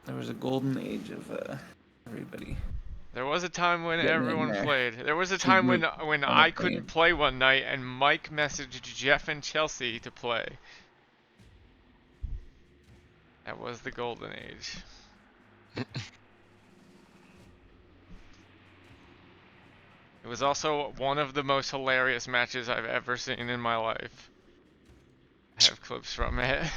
There was a golden age of everybody.
There was a time when
Getting in
everyone
there.
played. There was a time when
Wanna
I
play
couldn't
it.
play one night and Mike messaged Jeff and Chelsea to play. That was the golden age. It was also one of the most hilarious matches I've ever seen in my life. I have clips from it.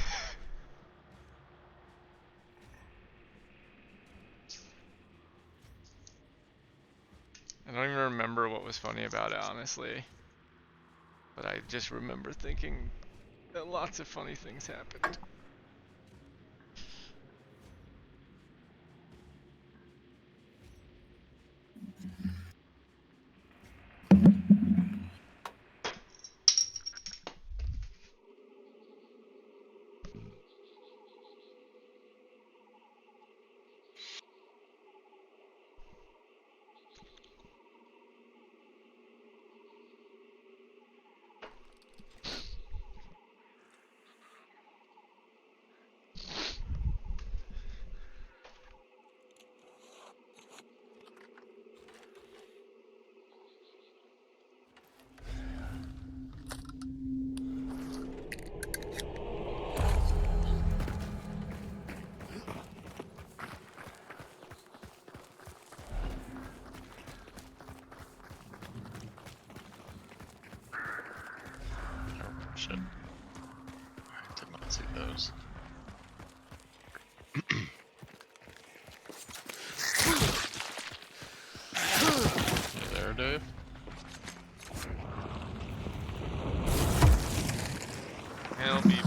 I don't even remember what was funny about it, honestly. But I just remember thinking that lots of funny things happened.
Shit. I did not see those. You there, Dave?
He'll be back.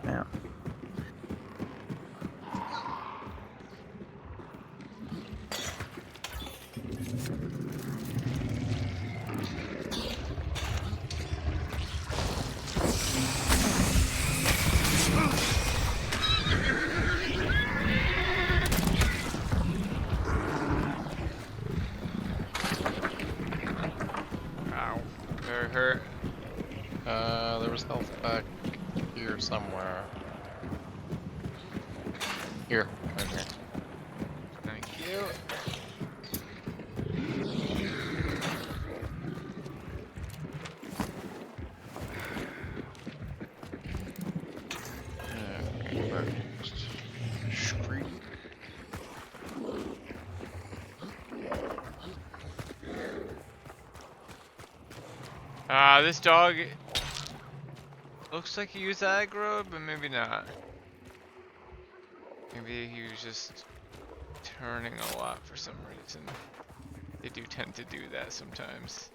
Now.
Ow. Very hurt.
There was health back here somewhere. Here, right here.
Thank you.
Street.
This dog looks like he used aggro, but maybe not. Maybe he was just turning a lot for some reason. They do tend to do that sometimes.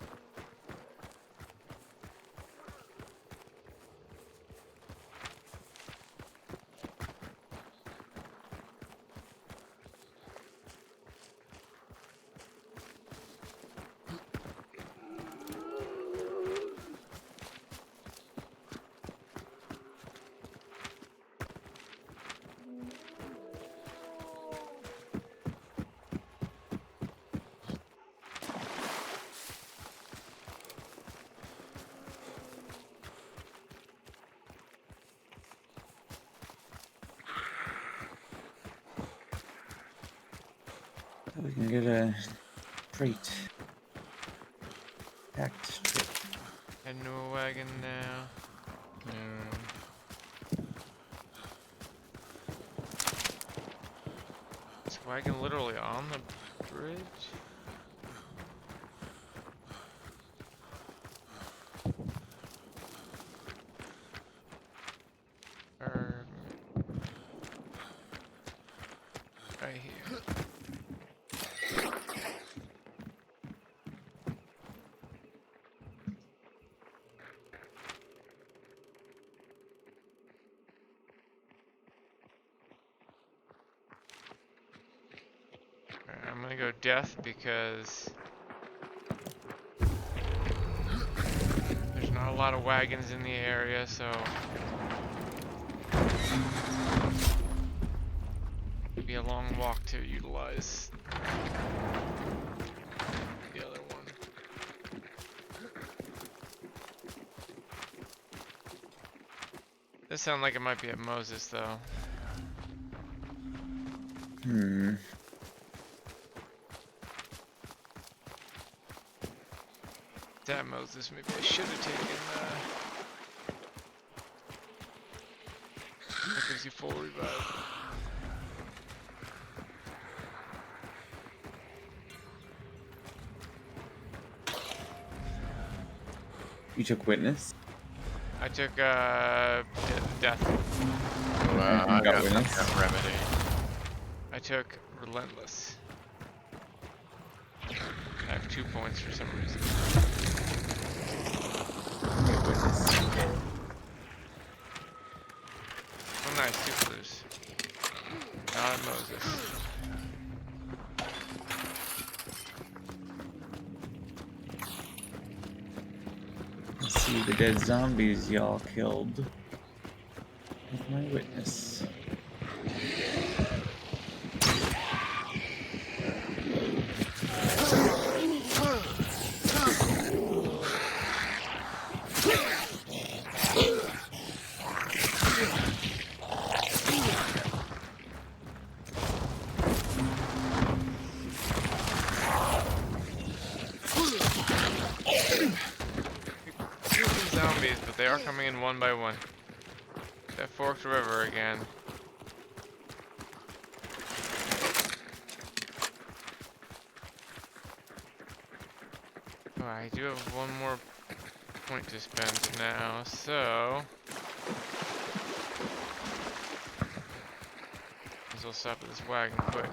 We can get a crate. Packed trip.
Heading to a wagon now. Is the wagon literally on the bridge? Or right here. Alright, I'm gonna go death because there's not a lot of wagons in the area, so it'd be a long walk to utilize the other one. This sounds like it might be at Moses though. That Moses, maybe I should have taken that gives you full revive.
You took witness?
I took death.
I got
witness.
remedy.
I took relentless. I have 2 points for some reason. Oh nice, 2 blues. Not Moses.
Let's see the dead zombies y'all killed with my witness.
Zombies, but they are coming in one by one. That forked river again. Oh, I do have one more point to spend now, so might as well stop at this wagon quick.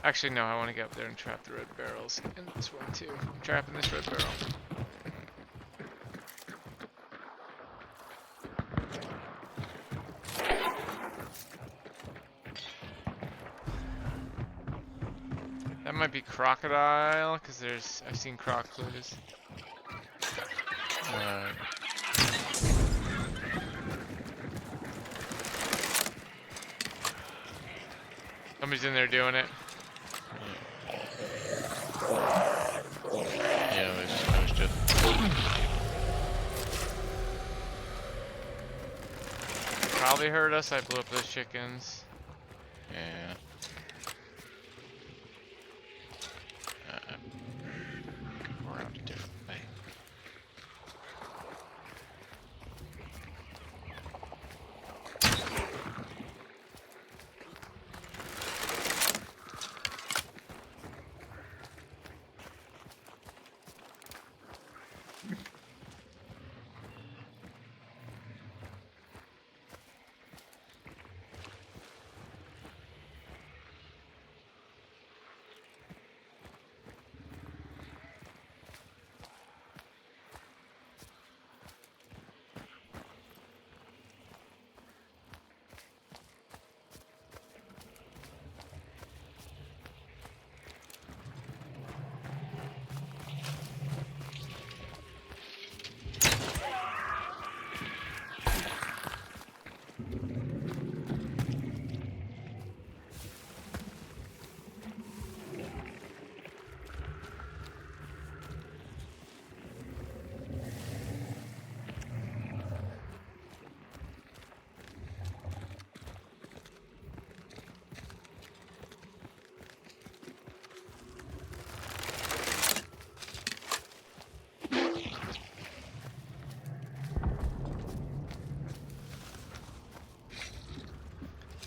Actually, no, I want to get up there and trap the red barrels. And this one too. I'm trapping this red barrel. That might be crocodile, because there's I've seen croc clues. Somebody's in there doing it.
Yeah, they just finished it.
Probably heard us. I blew up those chickens.
Yeah. Around a different way.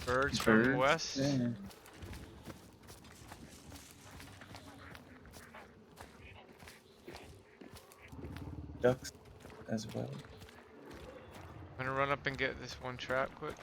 Birds from west.
Yeah. Ducks as well.
I'm gonna run up and get this one trap quick.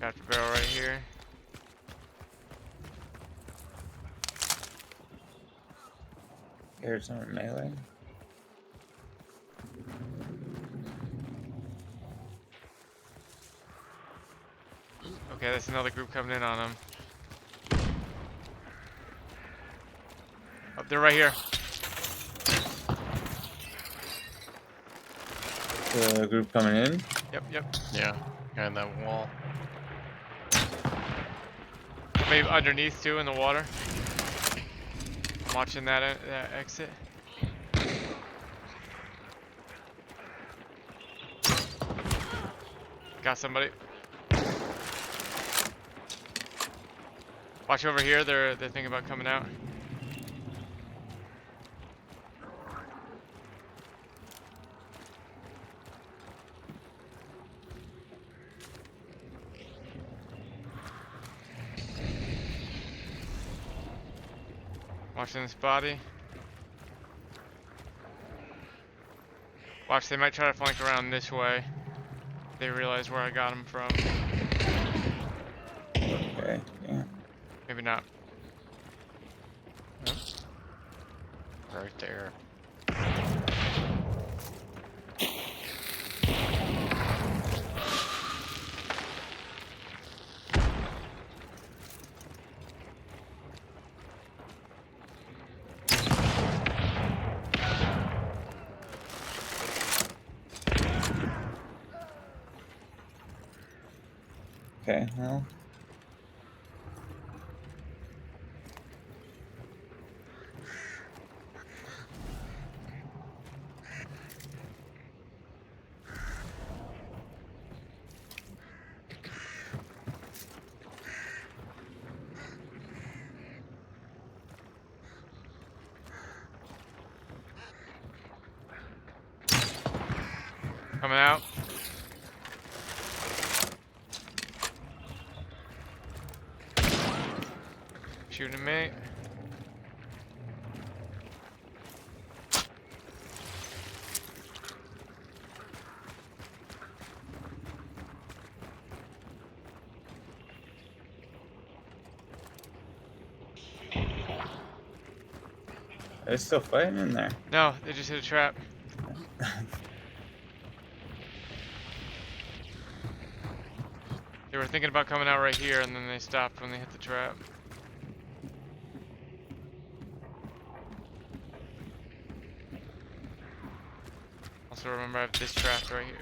Craft a barrel right here.
Here's some melee.
Okay, that's another group coming in on them. Oh, they're right here.
The group coming in?
Yep, yep.
Yeah, behind that wall.
Maybe underneath too in the water. I'm watching that exit. Got somebody. Watch over here. They're thinking about coming out. Watching this body. Watch, they might try to flank around this way. They realize where I got them from.
Okay, yeah.
Maybe not.
Right there.
Okay, well.
Coming out. Shooting me.
They're still fighting in there.
No, they just hit a trap. They were thinking about coming out right here, and then they stopped when they hit the trap. Also remember I have this trap right here.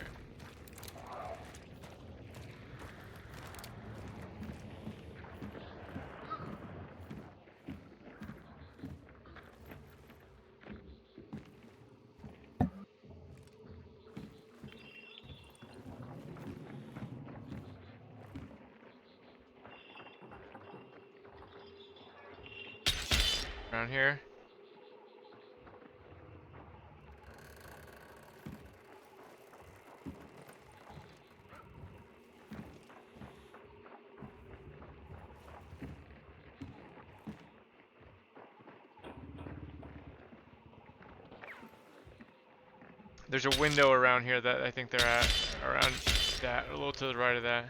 Around here. There's a window around here that I think they're at, around that, a little to the right of that.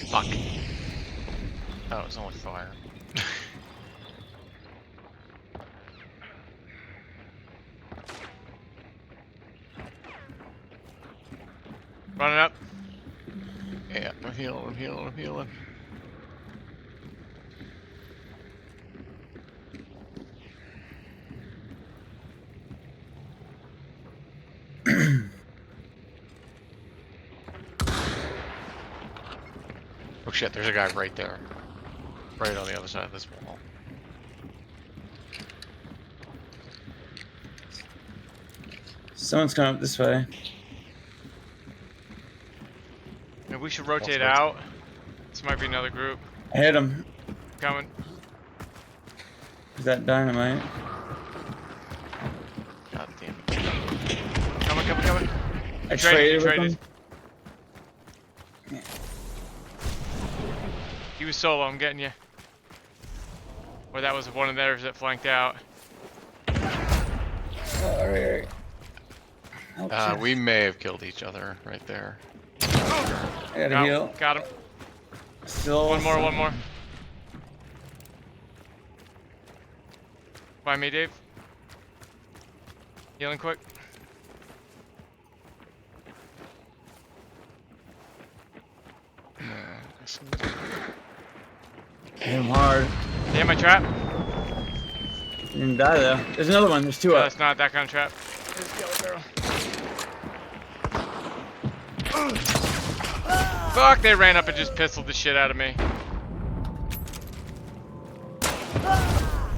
Fuck. Oh, it was only fire.
Running up.
Yeah, I'm healing. Oh shit, there's a guy right there. Right on the other side of this wall.
Someone's coming up this way.
Maybe we should rotate out. This might be another group.
I hit him.
Coming.
Is that dynamite?
God damn it.
Coming.
I traded with him.
He was solo, I'm getting you. Or that was one of theirs that flanked out.
Alright.
We may have killed each other right there.
I gotta
Got,
heal.
got him.
Still.
One more. By me, Dave. Healing quick.
Hit him hard.
Damn, my trap.
You didn't die though. There's another one. There's two
No,
up.
that's not that kind of trap. There's the yellow barrel. Fuck, they ran up and just pistoled the shit out of me.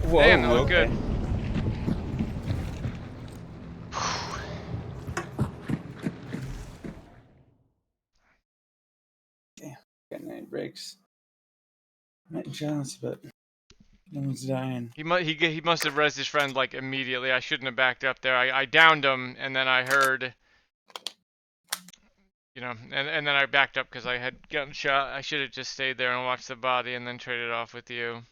Whoa,
Damn, that looked
okay.
good.
Damn, got 9 breaks. Not jealous, but no one's dying.
He must have rezzed his friend like immediately. I shouldn't have backed up there. I downed him and then I heard, you know, and then I backed up because I had gotten shot. I should have just stayed there and watched the body and then traded off with you.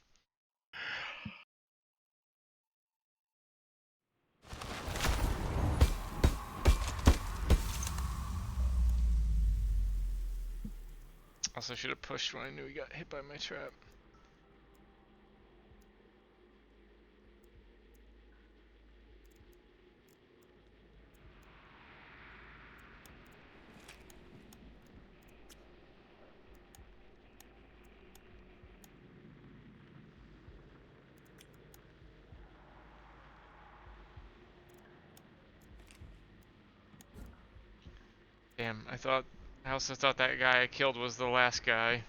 Also should have pushed when I knew he got hit by my trap. Damn, I also thought that guy I killed was the last guy.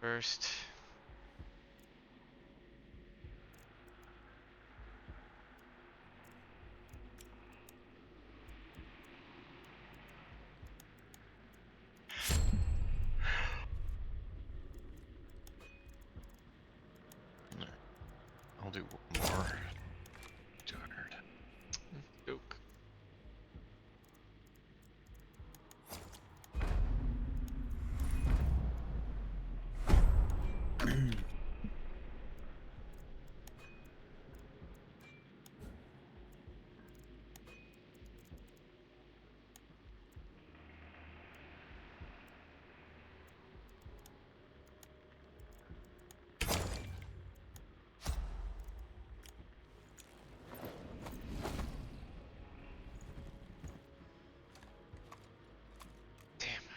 First.
I'll do one more. 200.
Duke.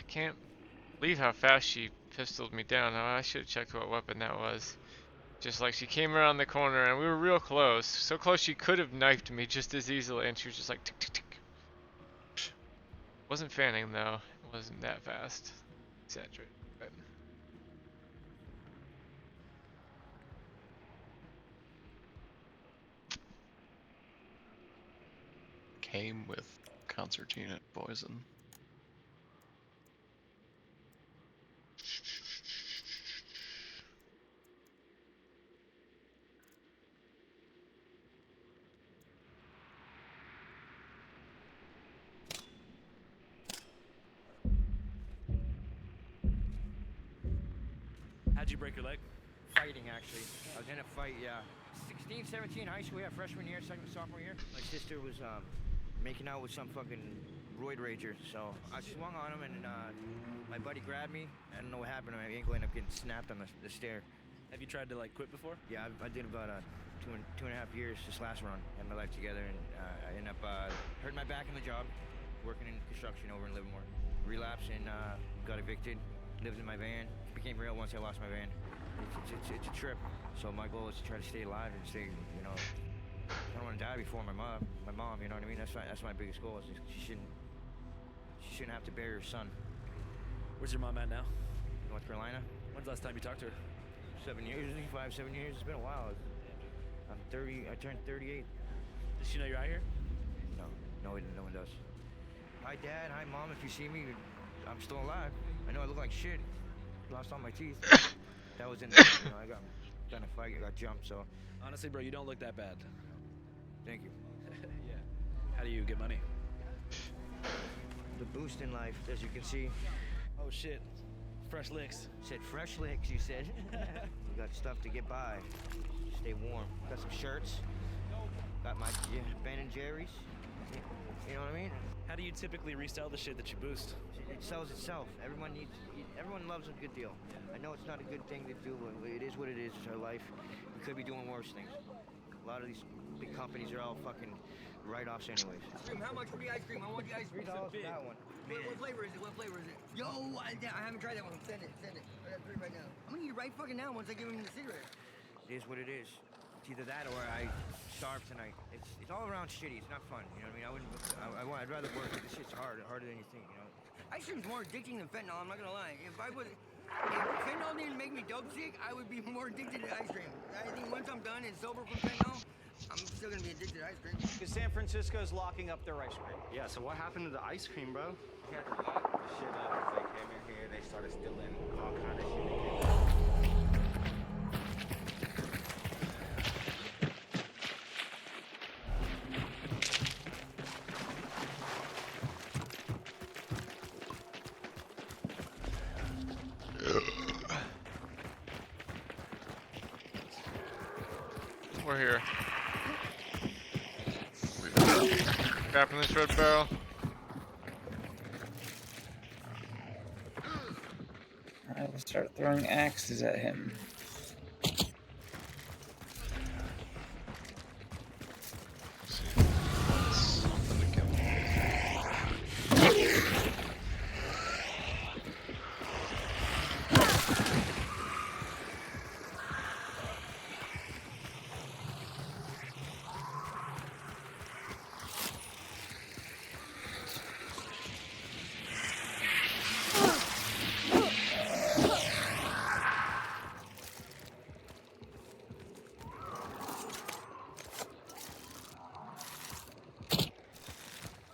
Can't believe how fast she pistoled me down. Oh, I should have checked what weapon that was. Just like she came around the corner and we were real close. So close she could have knifed me just as easily and she was just like tick tick tick. Wasn't fanning though. It wasn't that fast. Exaggerate. But
Came with concertina poison.
How'd you break your leg?
Fighting, actually. I was in a fight, yeah. 16, 17, high school, yeah, freshman year, sophomore year. My sister was making out with some fucking roid rager, so I swung on him and my buddy grabbed me. I don't know what happened. My ankle ended up getting snapped on the stair.
Have you tried to like quit before?
Yeah, I did about two and a half years this last run. Had my life together, and I ended up hurting my back in the job, working in construction over in Livermore. Relapsed and got evicted. Lived in my van. It became real once I lost my van. It's a trip. So my goal is to try to stay alive and stay, you know, I don't want to die before my mom. You know what I mean? That's my biggest goal. Is she shouldn't have to bury her son.
Where's your mom at now?
North Carolina.
When's the last time you talked to her?
7 years, 7 years. It's been a while. I'm 30. I turned 38.
Does she know you're out here?
No one does. Hi, Dad. Hi, Mom. If you see me, I'm still alive. I know I look like shit. Lost all my teeth. That was in the, you know, I got done a fight. I got jumped. So
honestly, bro, you don't look that bad.
Thank you.
Yeah. How do you get money?
The boost in life, as you can see.
Oh shit.
Fresh licks.
Said fresh licks, you said. We got stuff to get by. Stay warm. Got some shirts. Got my Ben and Jerry's. You know what I mean?
How do you typically resell the shit that you boost?
It sells itself. Everyone loves a good deal. I know it's not a good thing to do, but it is what it is. It's our life. We could be doing worse things. A lot of these big companies are all fucking write-offs anyways.
Ice cream, how much for the ice cream? I want the ice cream.
$3 for that one.
What flavor is it? What flavor is it? Yo, I haven't tried that one. Send it. I got 3 right now. I'm gonna eat it right fucking now once I give him the cigarette.
It is what it is. It's either that or I starve tonight. It's all around shitty. It's not fun. You know what I mean? I'd rather work. This shit's harder than you think. You know.
Ice cream's more addicting than fentanyl. I'm not gonna lie. If fentanyl didn't make me dope sick, I would be more addicted to ice cream. I think once I'm done and sober from fentanyl, I'm still gonna be addicted to ice cream.
San Francisco's locking up their ice cream.
Yeah, so what happened to the ice cream, bro? They had to lock the shit up because they came in here, they started stealing all kind of shit.
We're here. Grabbing this red barrel.
Alright, we'll start throwing axes at him.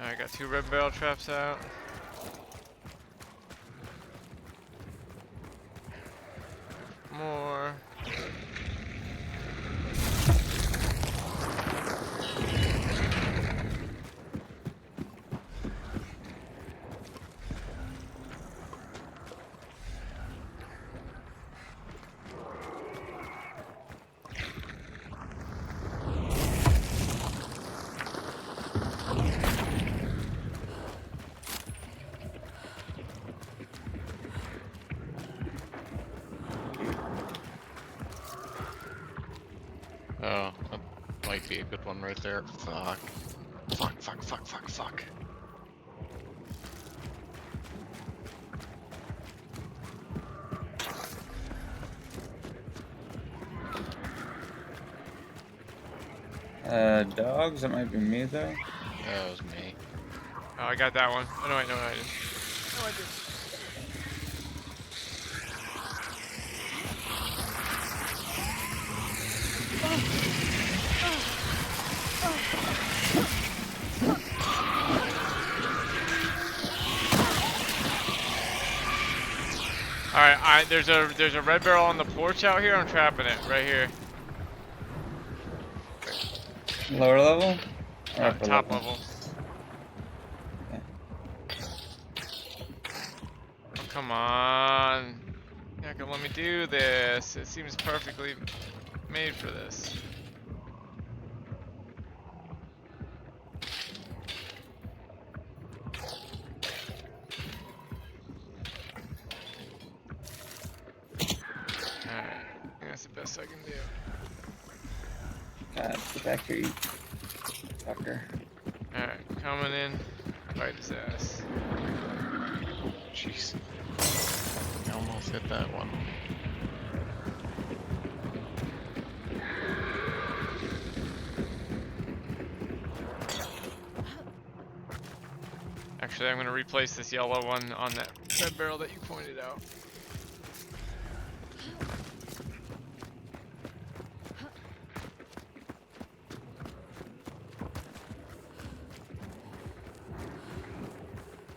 Alright, got 2 red barrel traps out. More.
Oh, that might be a good one right there. Fuck. Fuck.
Dogs? That might be me though.
That was me.
Oh, I got that one. Oh, no, wait, no, I didn't.
No, I did.
Alright, there's a red barrel on the porch out here. I'm trapping it right here.
Lower level? Or upper
Top level.
Okay.
Oh, come on. You're not gonna let me do this. It seems perfectly made for this. Alright, that's the best I can do.
God, get back here, you fucker.
Alright, coming in. Bite his ass.
Jeez. I almost hit that one.
Actually, I'm gonna replace this yellow one on that red barrel that you pointed out.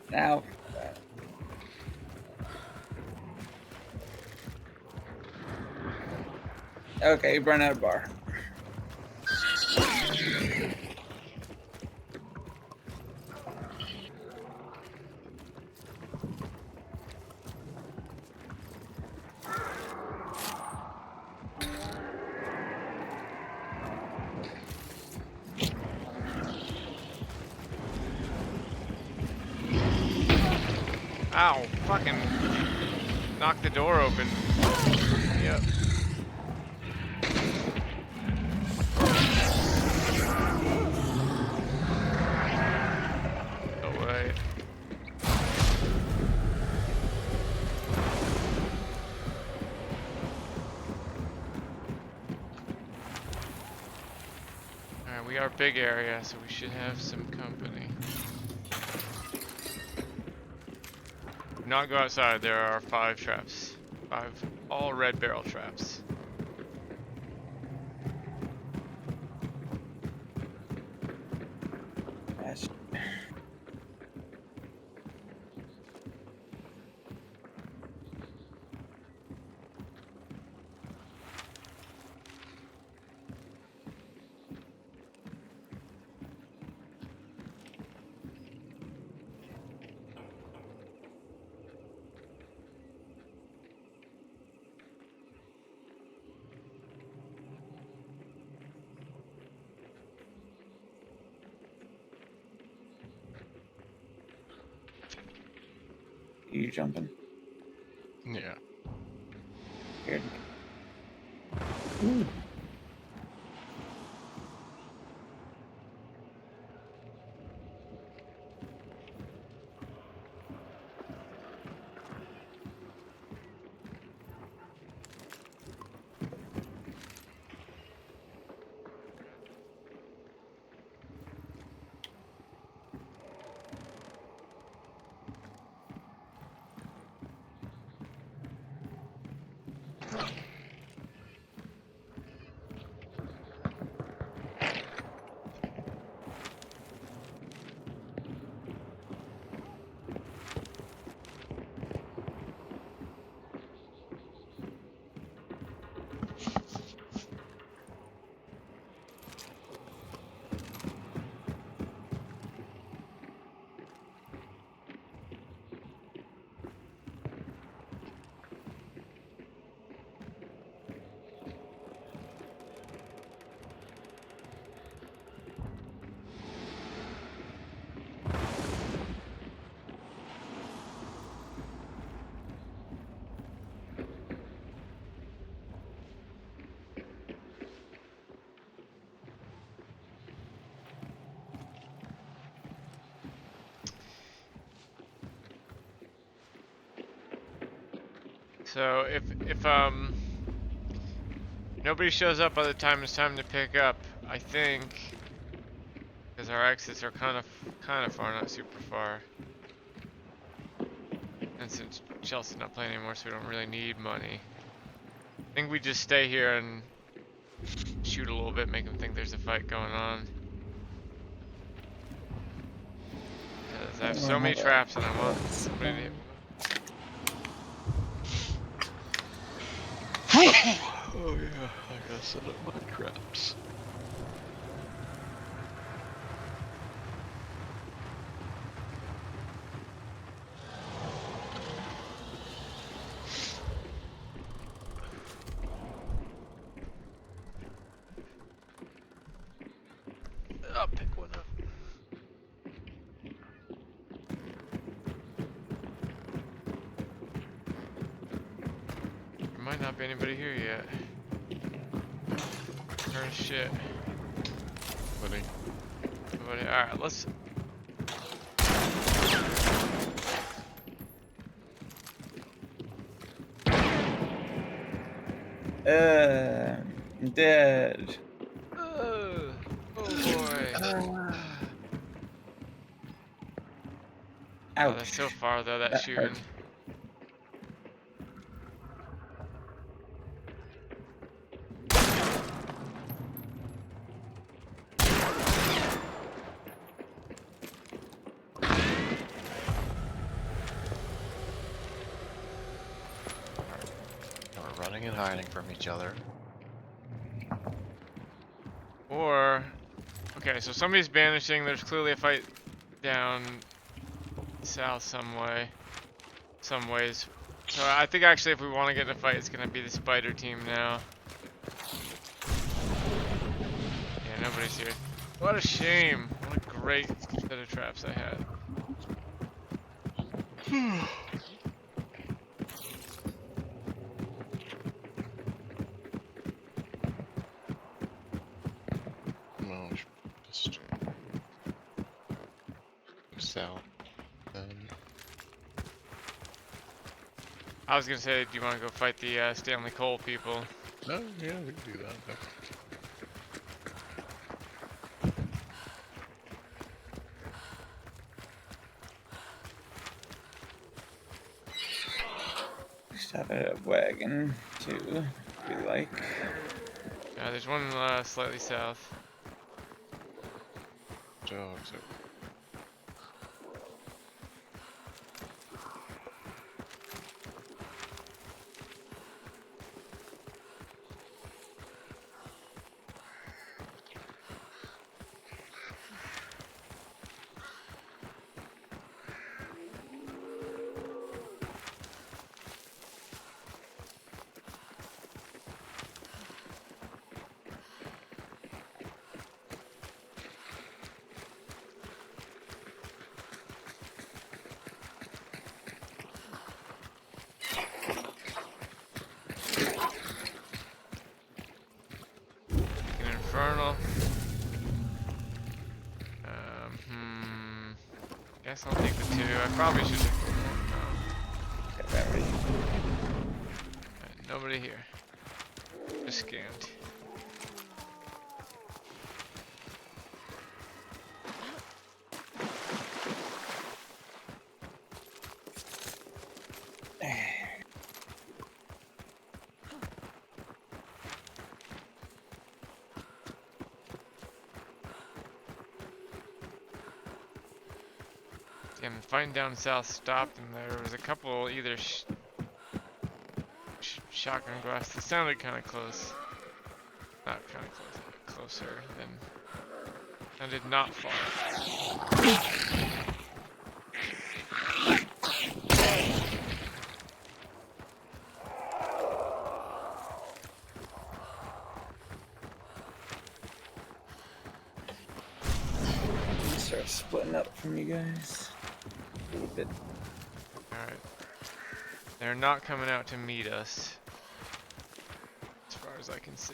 Now. Okay, you run out of bar.
Ow, fucking knock the door open. Yep. No way. Alright, we are big area, so we should have some company. Do not go outside, there are 5 traps. 5 all red barrel traps.
Yes. You jumping?
Yeah.
Good.
So if nobody shows up by the time it's time to pick up, I think, because our exits are kind of far, not super far. And since Chelsea's not playing anymore, so we don't really need money. I think we just stay here and shoot a little bit, make them think there's a fight going on. Because I have so many traps and I want somebody to hit me.
Oh yeah, I gotta set up my traps. I'll pick one up.
There might not be anybody here yet. Turn shit.
Buddy.
Alright, let's...
I'm dead.
Oh boy. Oh, that's so far though, that shooting.
Hurt.
We're running and hiding from each other.
Or, okay, so somebody's banishing. There's clearly a fight down south some ways. So I think actually if we want to get in a fight, it's gonna be the spider team now. Yeah, nobody's here. What a shame. What a great set of traps I had. I was gonna say, do you want to go fight the Stanley Cole people?
No, yeah, we can do that.
Just have a wagon too, if we like.
Yeah, there's one slightly south.
Dogs are...
Infernal. Guess I'll take the 2. I probably should have. Nobody here. Just scanned. Damn, the fighting down south stopped, and there was a couple either shotgun blasts. It sounded kind of close. Not kind of close, but closer than. Sounded not far.
Start splitting up from you guys a little bit.
Alright. They're not coming out to meet us. As far as I can see.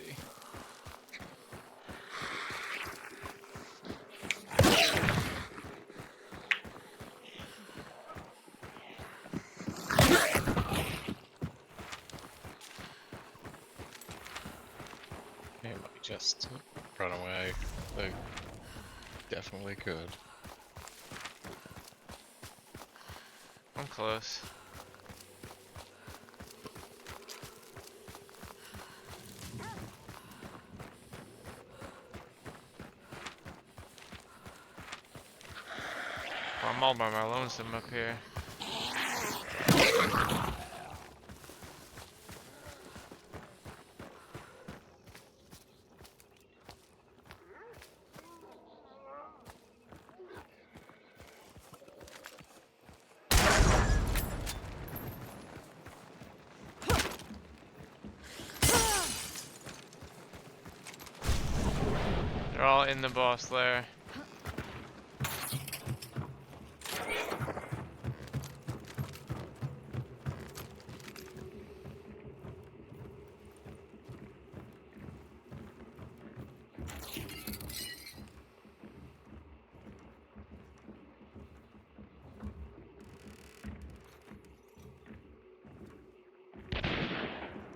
They might just run away. They definitely could.
I'm close. Well, I'm all by my lonesome up here. They're all in the boss lair.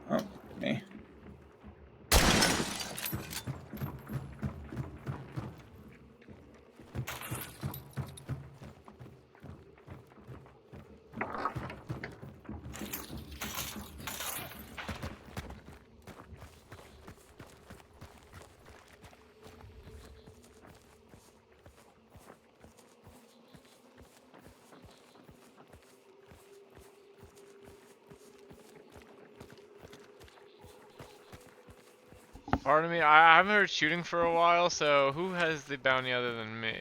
Oh, me.
Pardon me, I haven't heard shooting for a while, so who has the bounty other than me?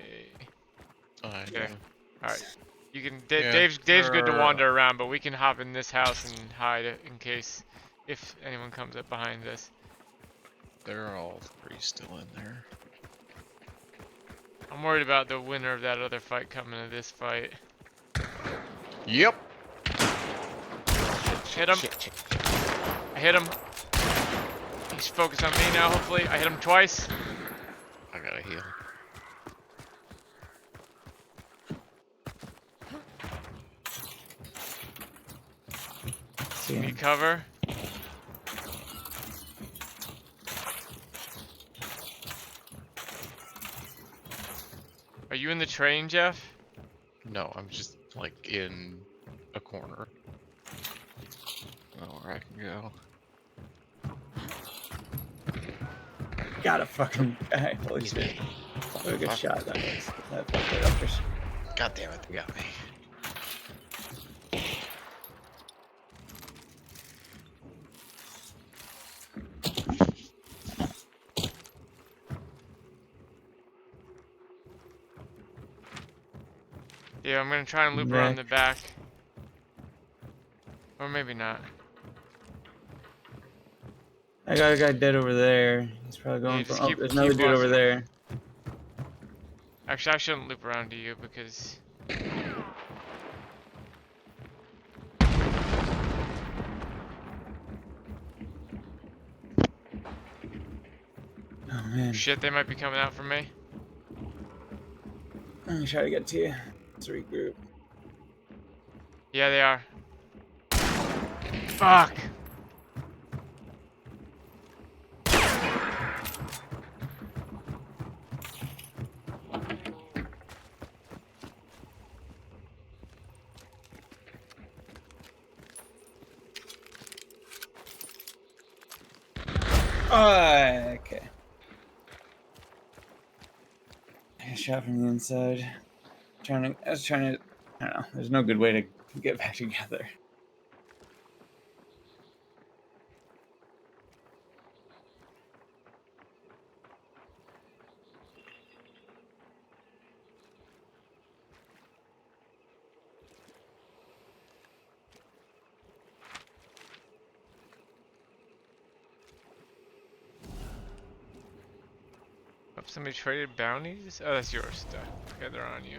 I
Okay.
do.
Alright. You can
Yeah,
Dave's good to
sure.
wander around, but we can hop in this house and hide in case if anyone comes up behind us.
They're all 3 still in there.
I'm worried about the winner of that other fight coming to this fight.
Yep.
Hit him. I hit him. He's focused on me now, hopefully. I hit him twice.
I gotta heal.
see
Need
him.
cover? Are you in the train, Jeff?
No, I'm just like in a corner. Oh, where I can go.
Got a fucking guy. Holy shit. What a good shot that was. That fucked it up.
God damn it, they got me.
Yeah, I'm gonna try and loop around the back. Or maybe not.
I got a guy dead over there. He's probably going for.
just
Oh, there's another dude over there.
Actually, I shouldn't loop around to you because...
Oh man.
Shit, they might be coming out for me.
Let me try to get to you. Let's regroup.
Yeah, they are. Fuck!
Okay. I got shot from the inside. I was trying to. I don't know. There's no good way to get back together.
Oh, somebody traded bounties? Oh, that's yours stuff. Okay, they're on you.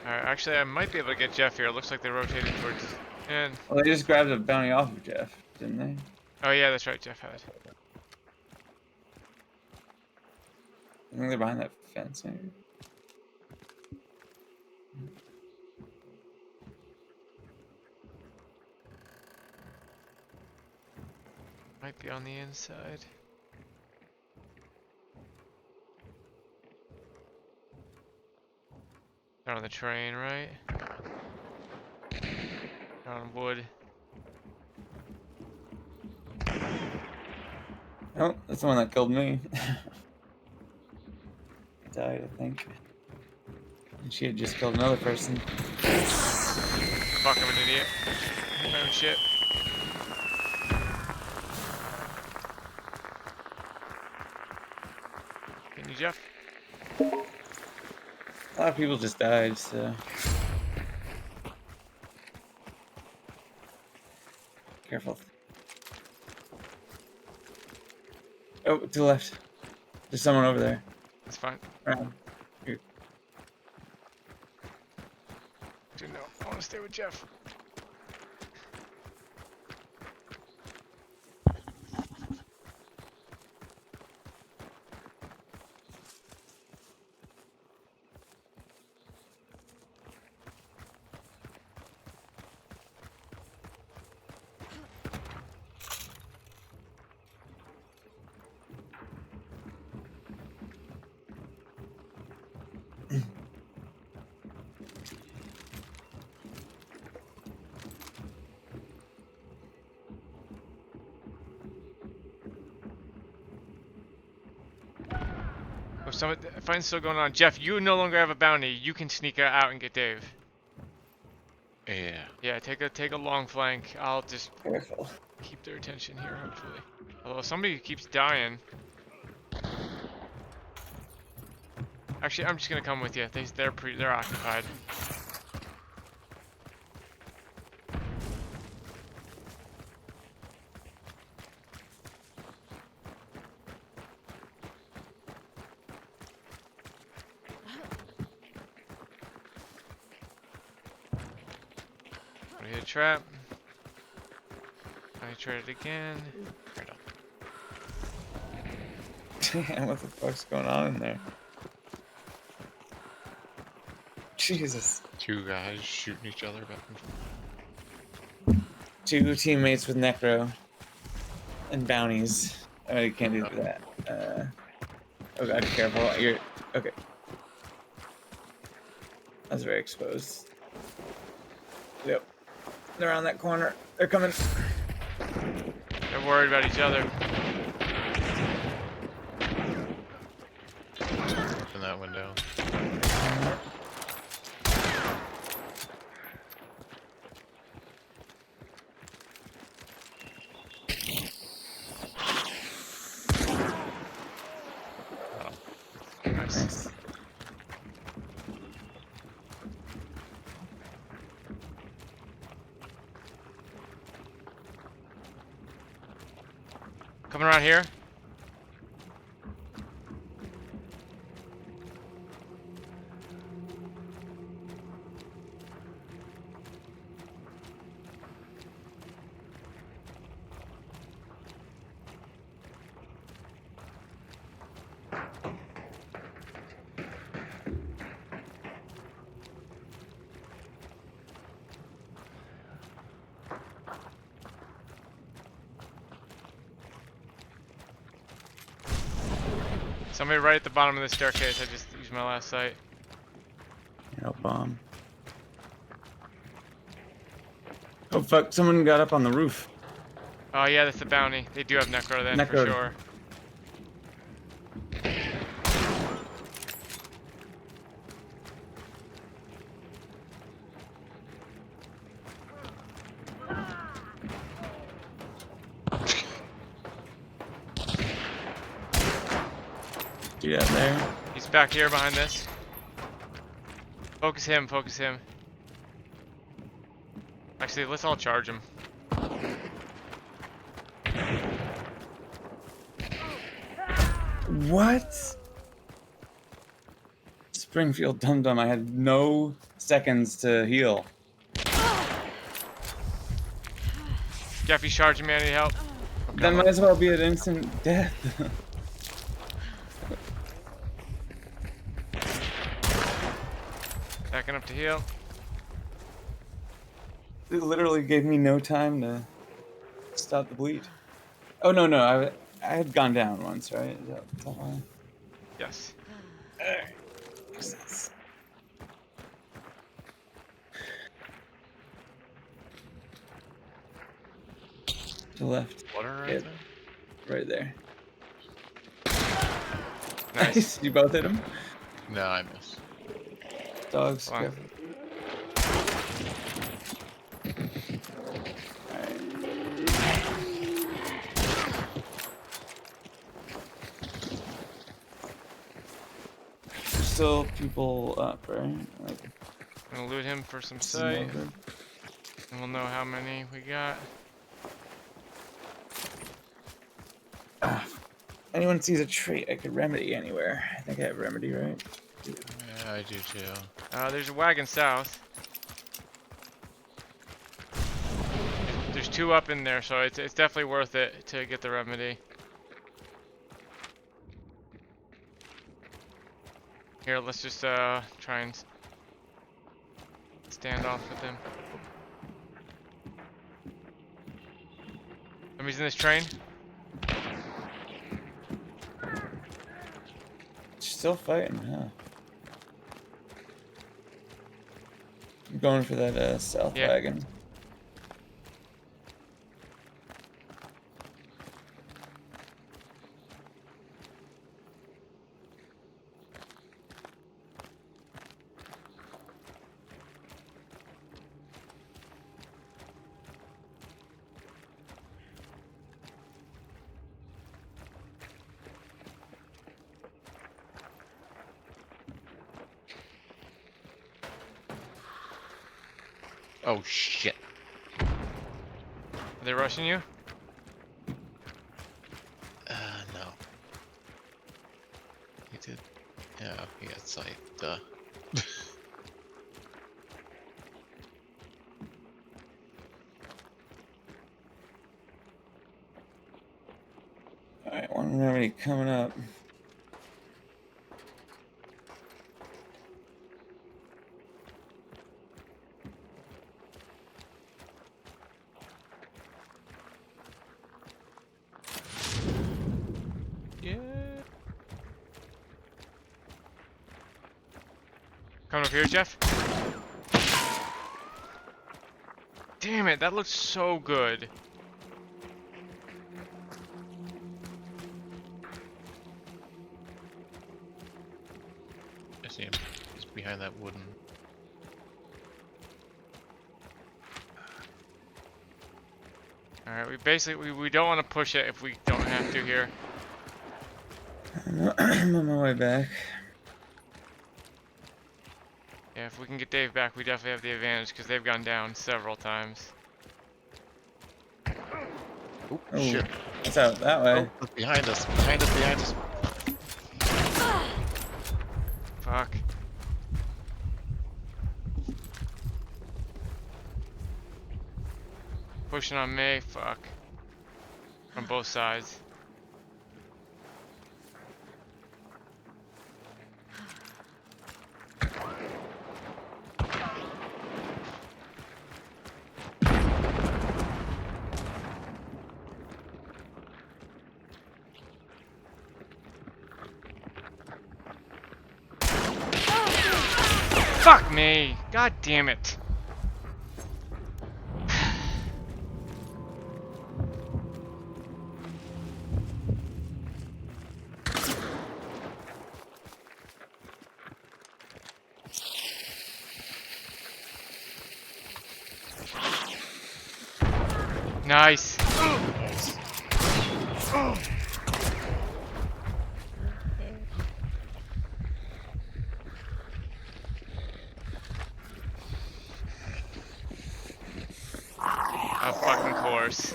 Alright, actually, I might be able to get Jeff here. It looks like they rotated towards... And...
Well, they just grabbed a bounty off of Jeff, didn't they?
Oh yeah, that's right, Jeff had.
I think they're behind that fence, maybe.
Might be on the inside. They're on the train, right? They're on wood.
Oh, that's the one that killed me. Died, I think. And she had just killed another person.
Fuck, I'm an idiot. I hate my own shit. Can you, Jeff?
A lot of people just died, so... Careful. Oh, to the left. There's someone over there.
That's fine.
Around. Here.
Dude, no, I want to stay with Jeff. Fight's still going on. Jeff, you no longer have a bounty. You can sneak out and get Dave.
Yeah.
Yeah, take a long flank. I'll just
Careful.
keep their attention here, hopefully. Although somebody keeps dying. Actually, I'm just gonna come with you. They're occupied. Hit a trap. I tried it again. Right
Damn, what the fuck's going on in there? Jesus.
Two guys shooting each other back and forth.
2 teammates with Necro and bounties. Oh, you can't do that. Oh god, careful. You're okay. That's very exposed. Yep. They're on that corner. They're coming.
They're worried about each other.
In that window.
Nice. Coming around here. Somebody right at the bottom of the staircase. I just used my last sight.
No bomb. Oh fuck! Someone got up on the roof.
Oh yeah, that's the bounty. They do have Necro then for
Necro.
sure.
Dude out there.
He's back here behind this. Focus him, focus him. Actually, let's all charge him.
What? Springfield Dum Dum. I had no seconds to heal.
Jeffy's charging me. I need help.
That might as well be an instant death.
Backing up to heal.
It literally gave me no time to stop the bleed. Oh no, I had gone down once, right? Is that why?
Yes.
Alright. Makes sense. To the left.
Water right
Yeah,
there?
right there.
Nice.
You both hit him?
No, I missed.
Dogs,
Fine.
careful. There's still people up, right? Like,
I'm gonna loot him for some
some
sight.
over.
And we'll know how many we got.
Anyone sees a trait I could remedy anywhere? I think I have remedy, right?
Yeah, I do too.
There's a wagon south. There's 2 up in there, so it's definitely worth it to get the remedy. Here, let's just try and stand off with him. Somebody's in this train.
Still fighting, huh? I'm going for that south
Yeah.
wagon.
Oh shit.
Are they rushing you?
No. He did. Yeah, he got sight. Duh.
Alright, one remedy coming up.
Coming over here, Jeff. Damn it, that looks so good.
I see him. He's behind that wooden.
Alright, we don't want to push it if we don't have to here.
I'm on my way back.
Yeah, if we can get Dave back, we definitely have the advantage because they've gone down several times.
Oh,
Oh,
shit.
it's out that way.
Oh, look behind us. Behind us, behind us.
Fuck. Pushing on me, fuck. From both sides. Fuck me! God damn it! Nice. Of fucking course.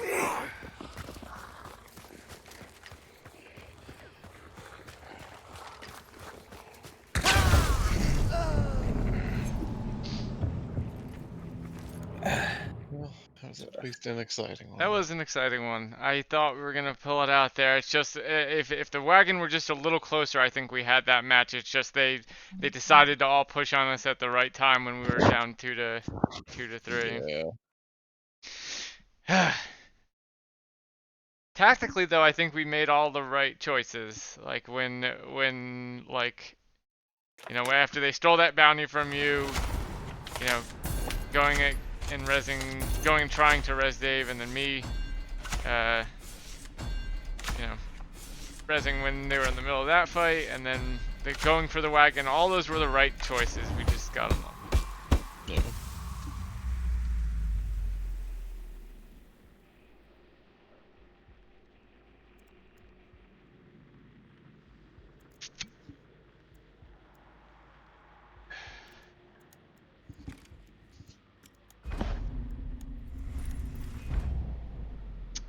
Well, that was at least an exciting one.
That was an exciting one. I thought we were gonna pull it out there. It's just if the wagon were just a little closer, I think we had that match. It's just they decided to all push on us at the right time when we were down 2-3.
Yeah.
Tactically though, I think we made all the right choices. Like when like, you know, after they stole that bounty from you, you know, going and trying to res Dave, and then me, you know, resing when they were in the middle of that fight, and then going for the wagon. All those were the right choices. We just got them wrong.
Yeah.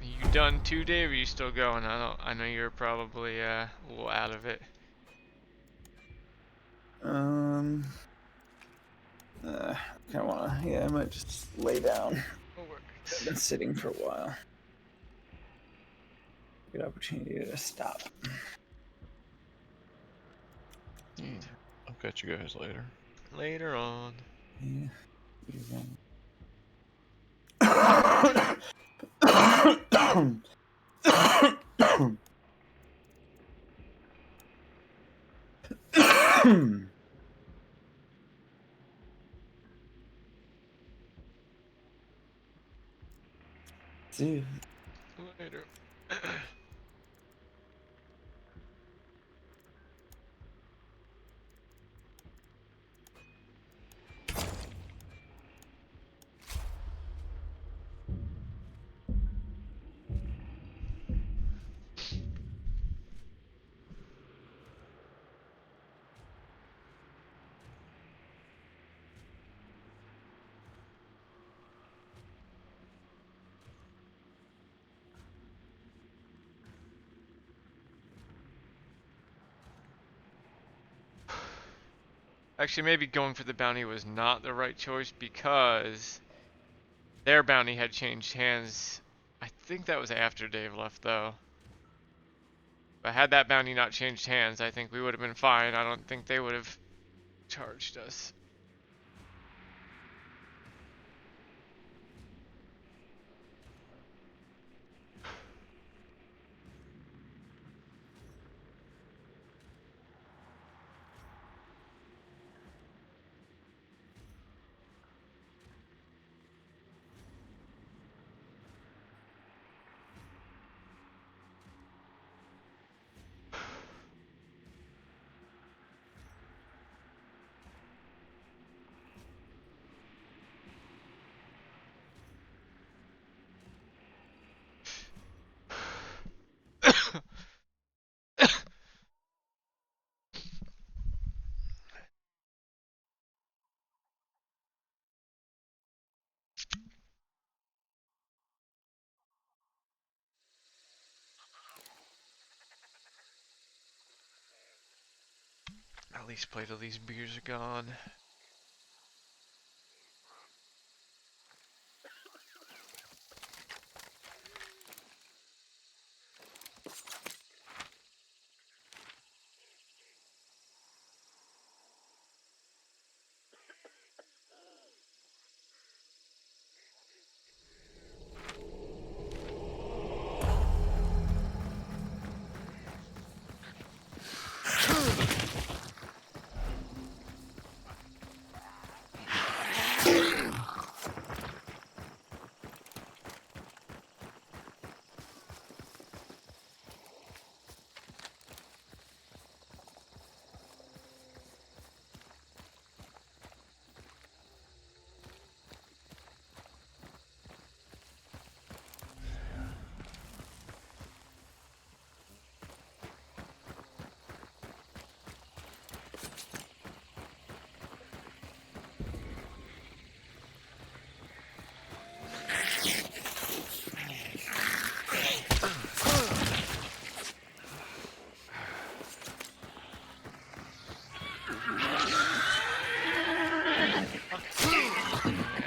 You done too, Dave? Or are you still going? I know you're probably a little out of it.
Kind of wanna. Yeah, I might just lay down. I've been sitting for a while. Good opportunity to stop.
I'll catch you guys later.
Later on.
Yeah. See you.
Later. Actually, maybe going for the bounty was not the right choice because their bounty had changed hands. I think that was after Dave left, though. But had that bounty not changed hands, I think we would have been fine. I don't think they would have charged us. At least play till these beers are gone.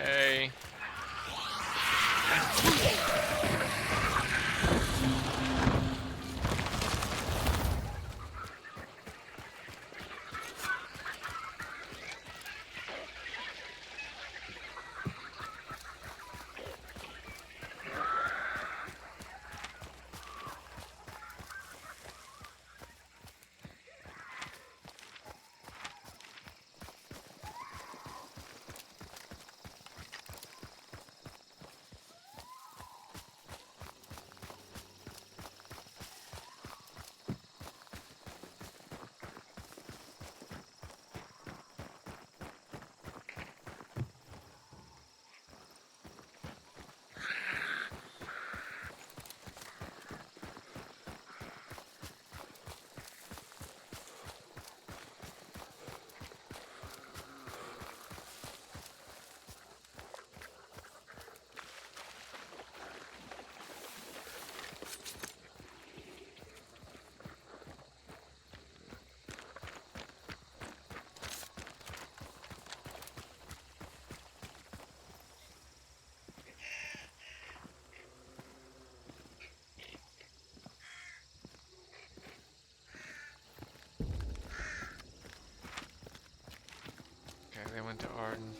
Hey. Okay, they went to Arden.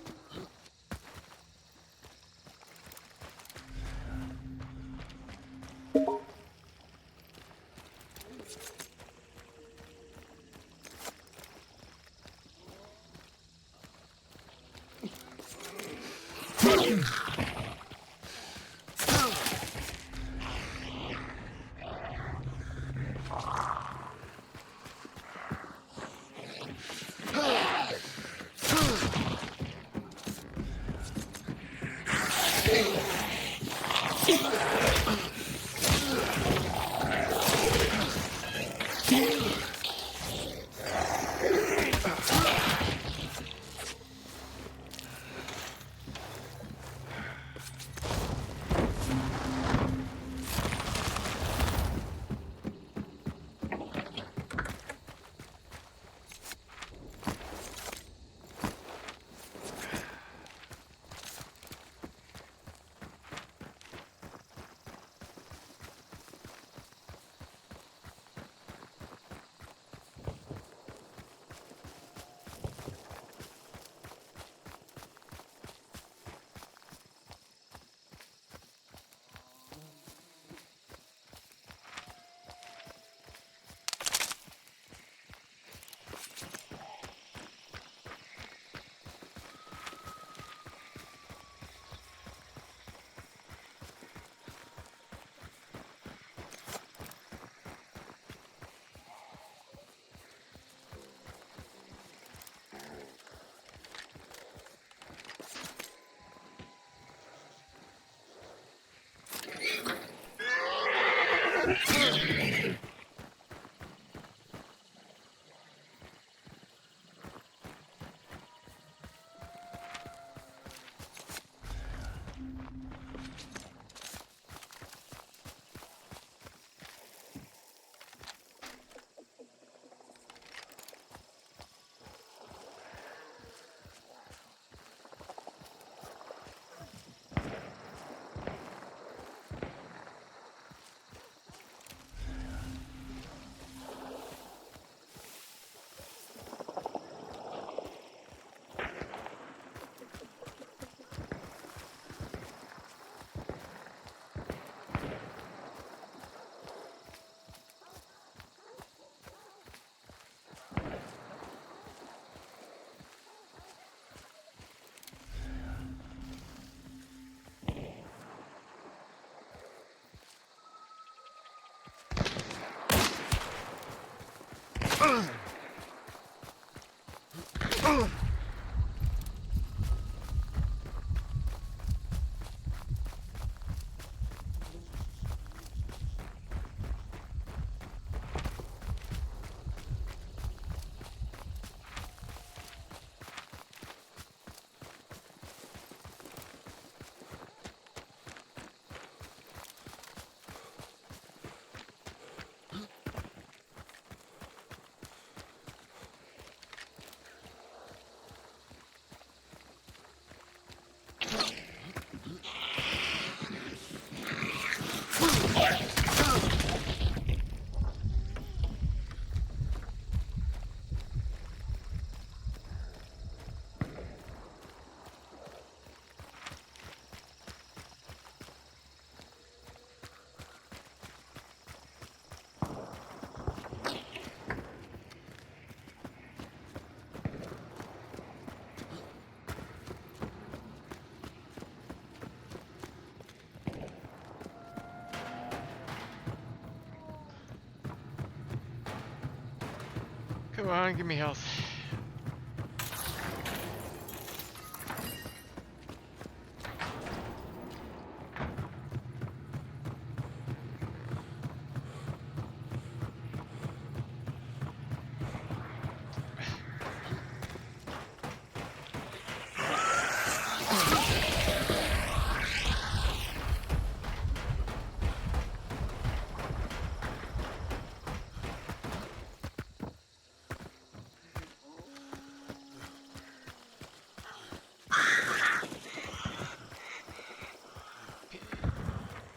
Come on, give me health.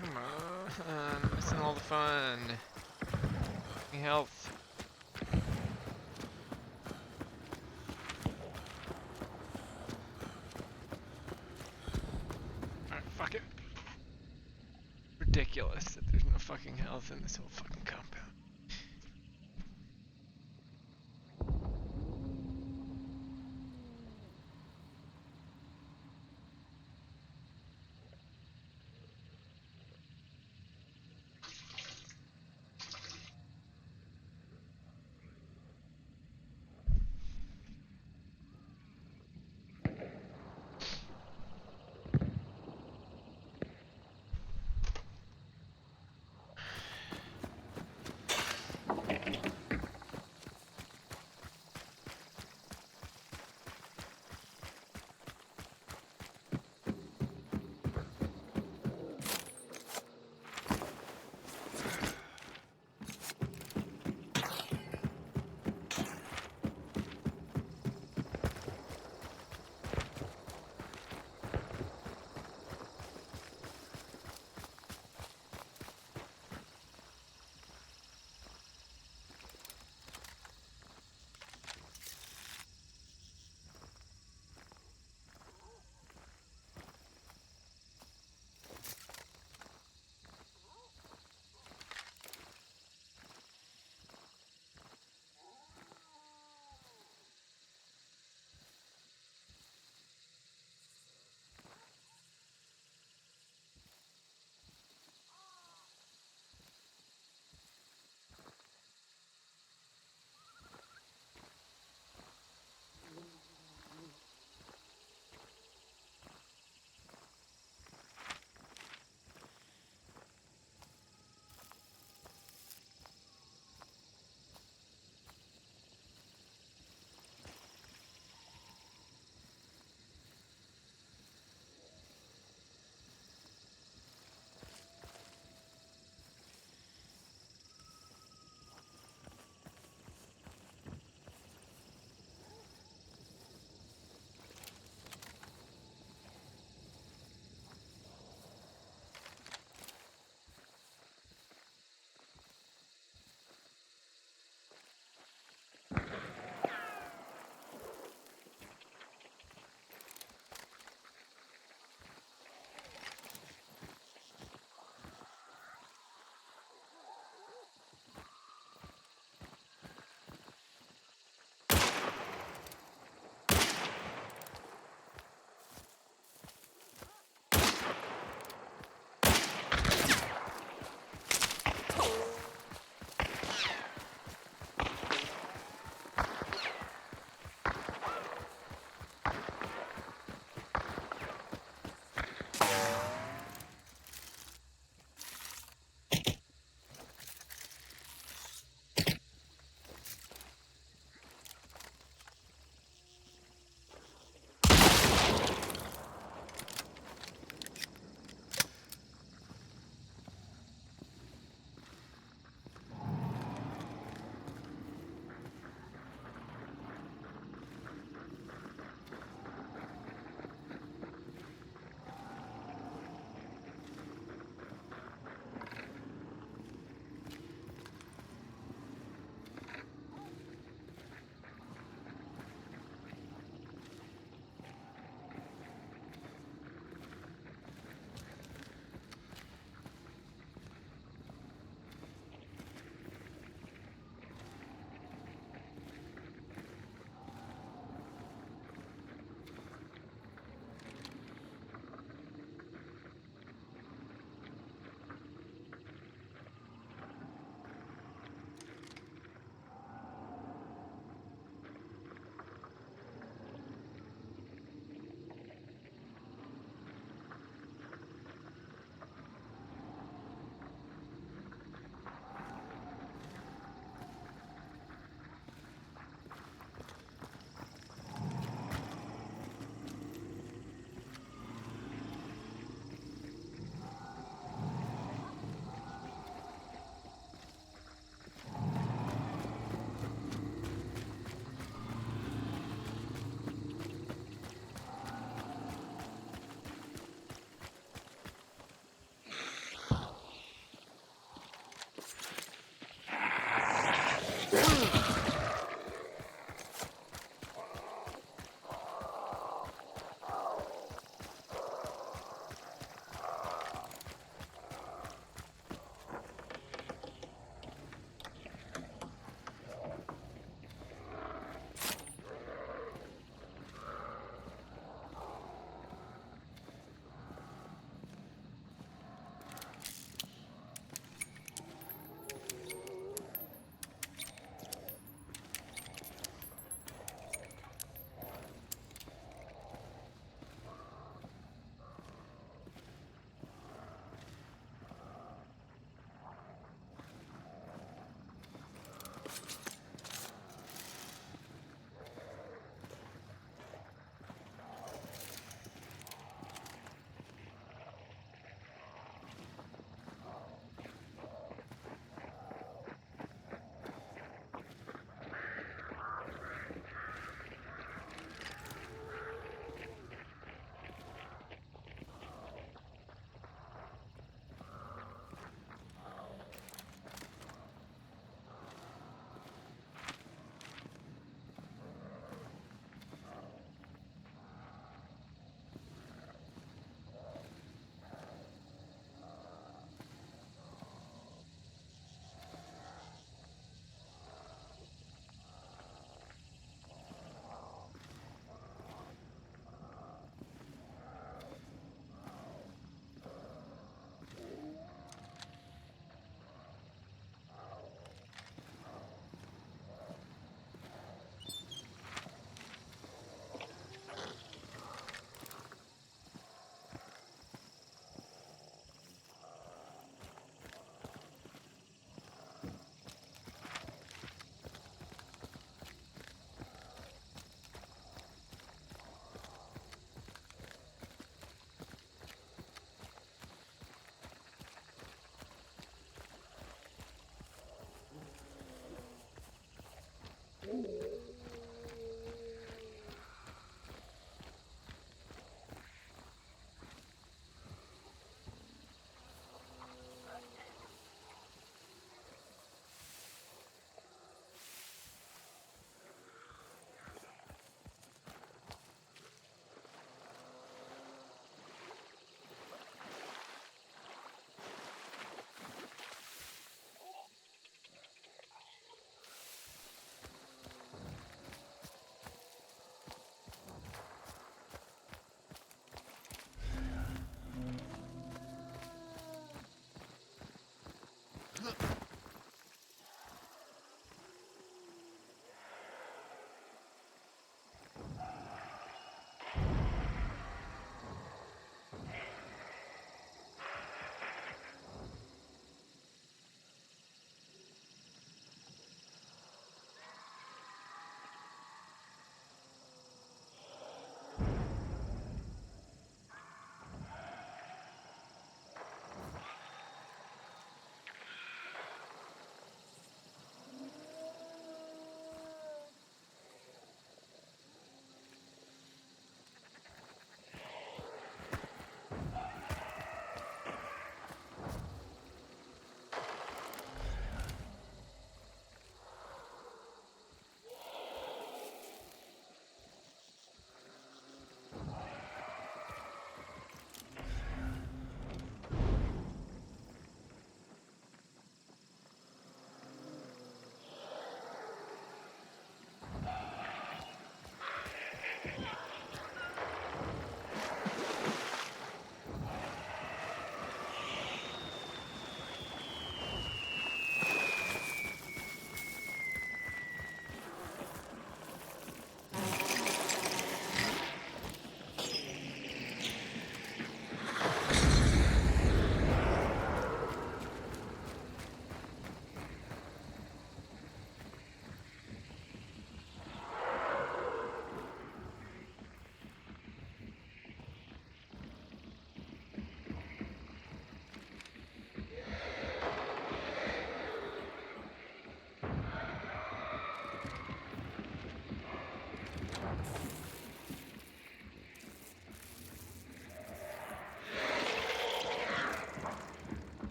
Come on, missing all the fun. Give me health. Alright, fuck it. Ridiculous that there's no fucking health in this whole fucking compound.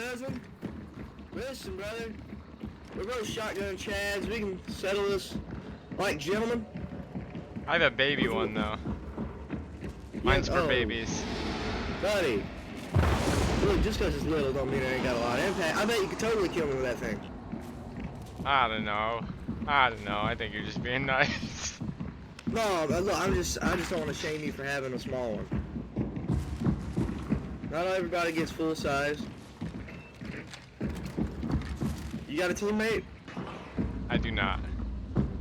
cousin. Listen, brother. We're both shotgun chads. We can settle this like gentlemen.
I have a baby one though. Mine's for
oh.
babies.
Buddy. Look, just because it's little don't mean it ain't got a lot of impact. I bet you could totally kill me with that thing.
I don't know. I think you're just being nice.
No, look, I just don't want to shame you for having a small one. Not everybody gets full size. You got a teammate?
I do not.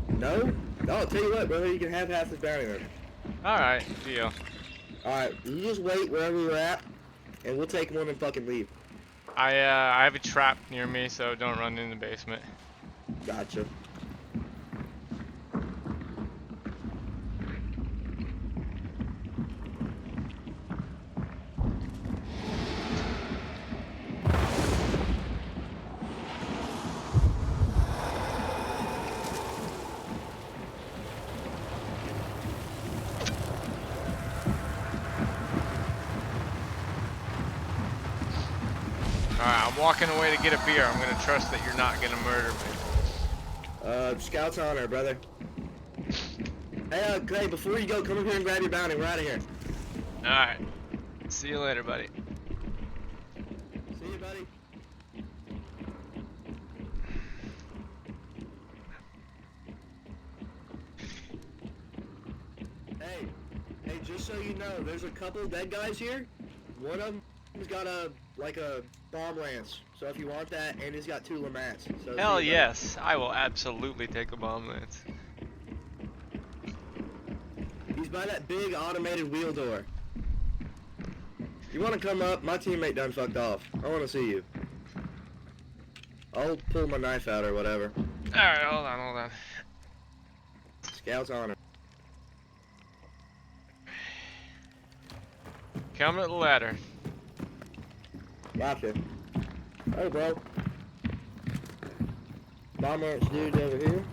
No? No, I'll tell you what, brother, you can have half this bounty then.
Alright, deal.
Alright, you just wait wherever you're at, and we'll take one and fucking leave.
I have a trap near me, so don't run in the basement.
Gotcha.
Alright, I'm walking away to get a beer. I'm gonna trust that you're not gonna murder me.
Scout's honor, brother. Hey, Clay, before you go, come up here and grab your bounty. We're out of here.
Alright. See you later, buddy.
See you, buddy. Hey, just so you know, there's a couple dead guys here. One of them's got a bomb lance. So if you want that, and he's got 2 Lamats. So
Hell yes, I will absolutely take a bomb lance.
He's by that big automated wheel door. You want to come up? My teammate done fucked off. I want to see you. I'll pull my knife out or whatever.
Alright, hold on.
Scout's honor.
Come at the ladder.
Gotcha. Hey, bro. Bomb lance dude's over here.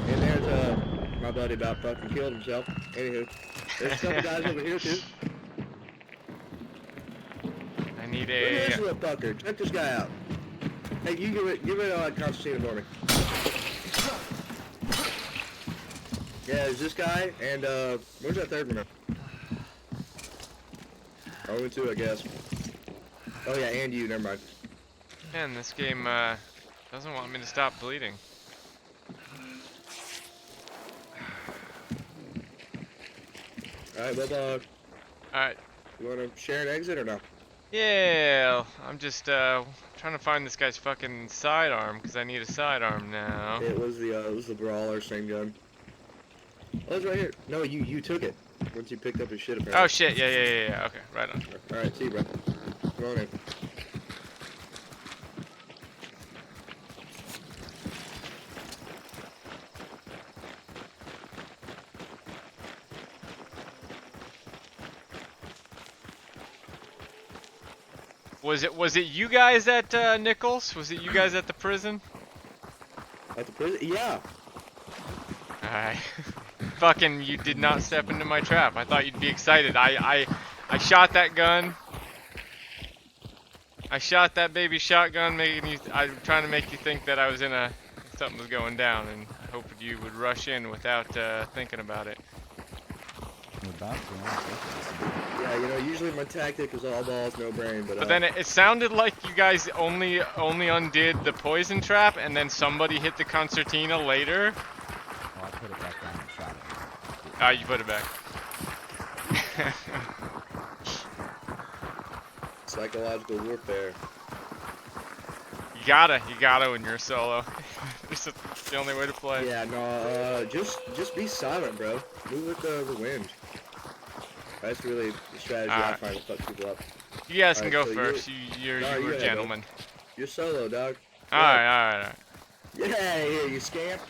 And there's my buddy about fucking killed himself. Anywho, there's a couple guys over here too.
I need
Look at this
a...
little fucker. Check this guy out. Hey, you get rid of Constantine for me. Yeah, there's this guy, and where's that third one? Only 2, I guess. Oh yeah, and you, never mind.
Man, this game doesn't want me to stop bleeding.
Alright, Bulldog.
Alright.
You wanna share an exit or no?
Yeah, I'm just trying to find this guy's fucking sidearm because I need a sidearm now.
It was the brawler, same gun. Oh, it's right here. No, you took it once you picked up his shit apparently.
Oh shit, yeah. Okay, right on.
Alright, see you, bro. Come on in.
Was it you guys at Nichols? Was it you guys at the prison?
At the prison? Yeah.
Alright. Fucking, you did not step into my trap. I thought you'd be excited. I shot that gun. I shot that baby shotgun, I'm trying to make you think that I was in something was going down, and I hoped you would rush in without thinking about it.
Yeah, you know, usually my tactic is all balls, no brain, but
then it sounded like you guys only undid the poison trap, and then somebody hit the concertina later.
Oh, I put it back down and shot it.
Ah, you put it back.
Psychological warfare.
You gotta when you're solo. It's the only way to play.
Yeah, no, just be silent, bro. Move with the wind. That's really the strategy I find to fuck people up.
You guys can go
so
first. You're a gentleman.
You're solo, dog.
Alright.
Yeah, here, you scamp.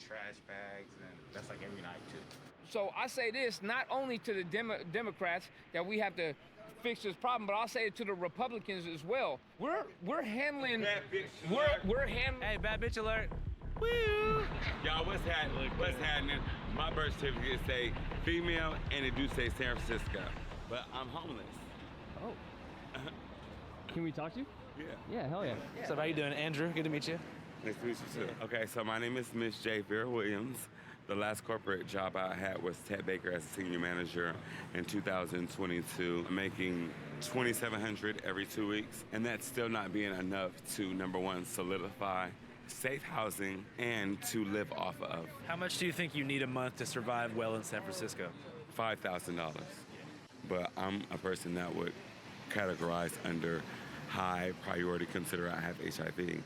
trash bags, and that's like every night too.
So I say this not only to the Democrats that we have to fix this problem, but I'll say it to the Republicans as well. We're handling. We're handling.
Hey, bad bitch alert. Woo!
Y'all, what's happening? What's happening? My birth certificate say female, and it do say San Francisco, but I'm homeless.
Oh. Can we talk to you?
Yeah.
Yeah, hell yeah. So how you doing, Andrew? Good to meet you.
Nice to meet you too. Okay, so my name is Miss J. Vera Williams. The last corporate job I had was Ted Baker as a senior manager in 2022, making $2,700 every 2 weeks, and that's still not being enough to, number one, solidify safe housing and to live off of.
How much do you think you need a month to survive well in San Francisco?
$5,000. But I'm a person that would categorize under high priority, consider I have HIV.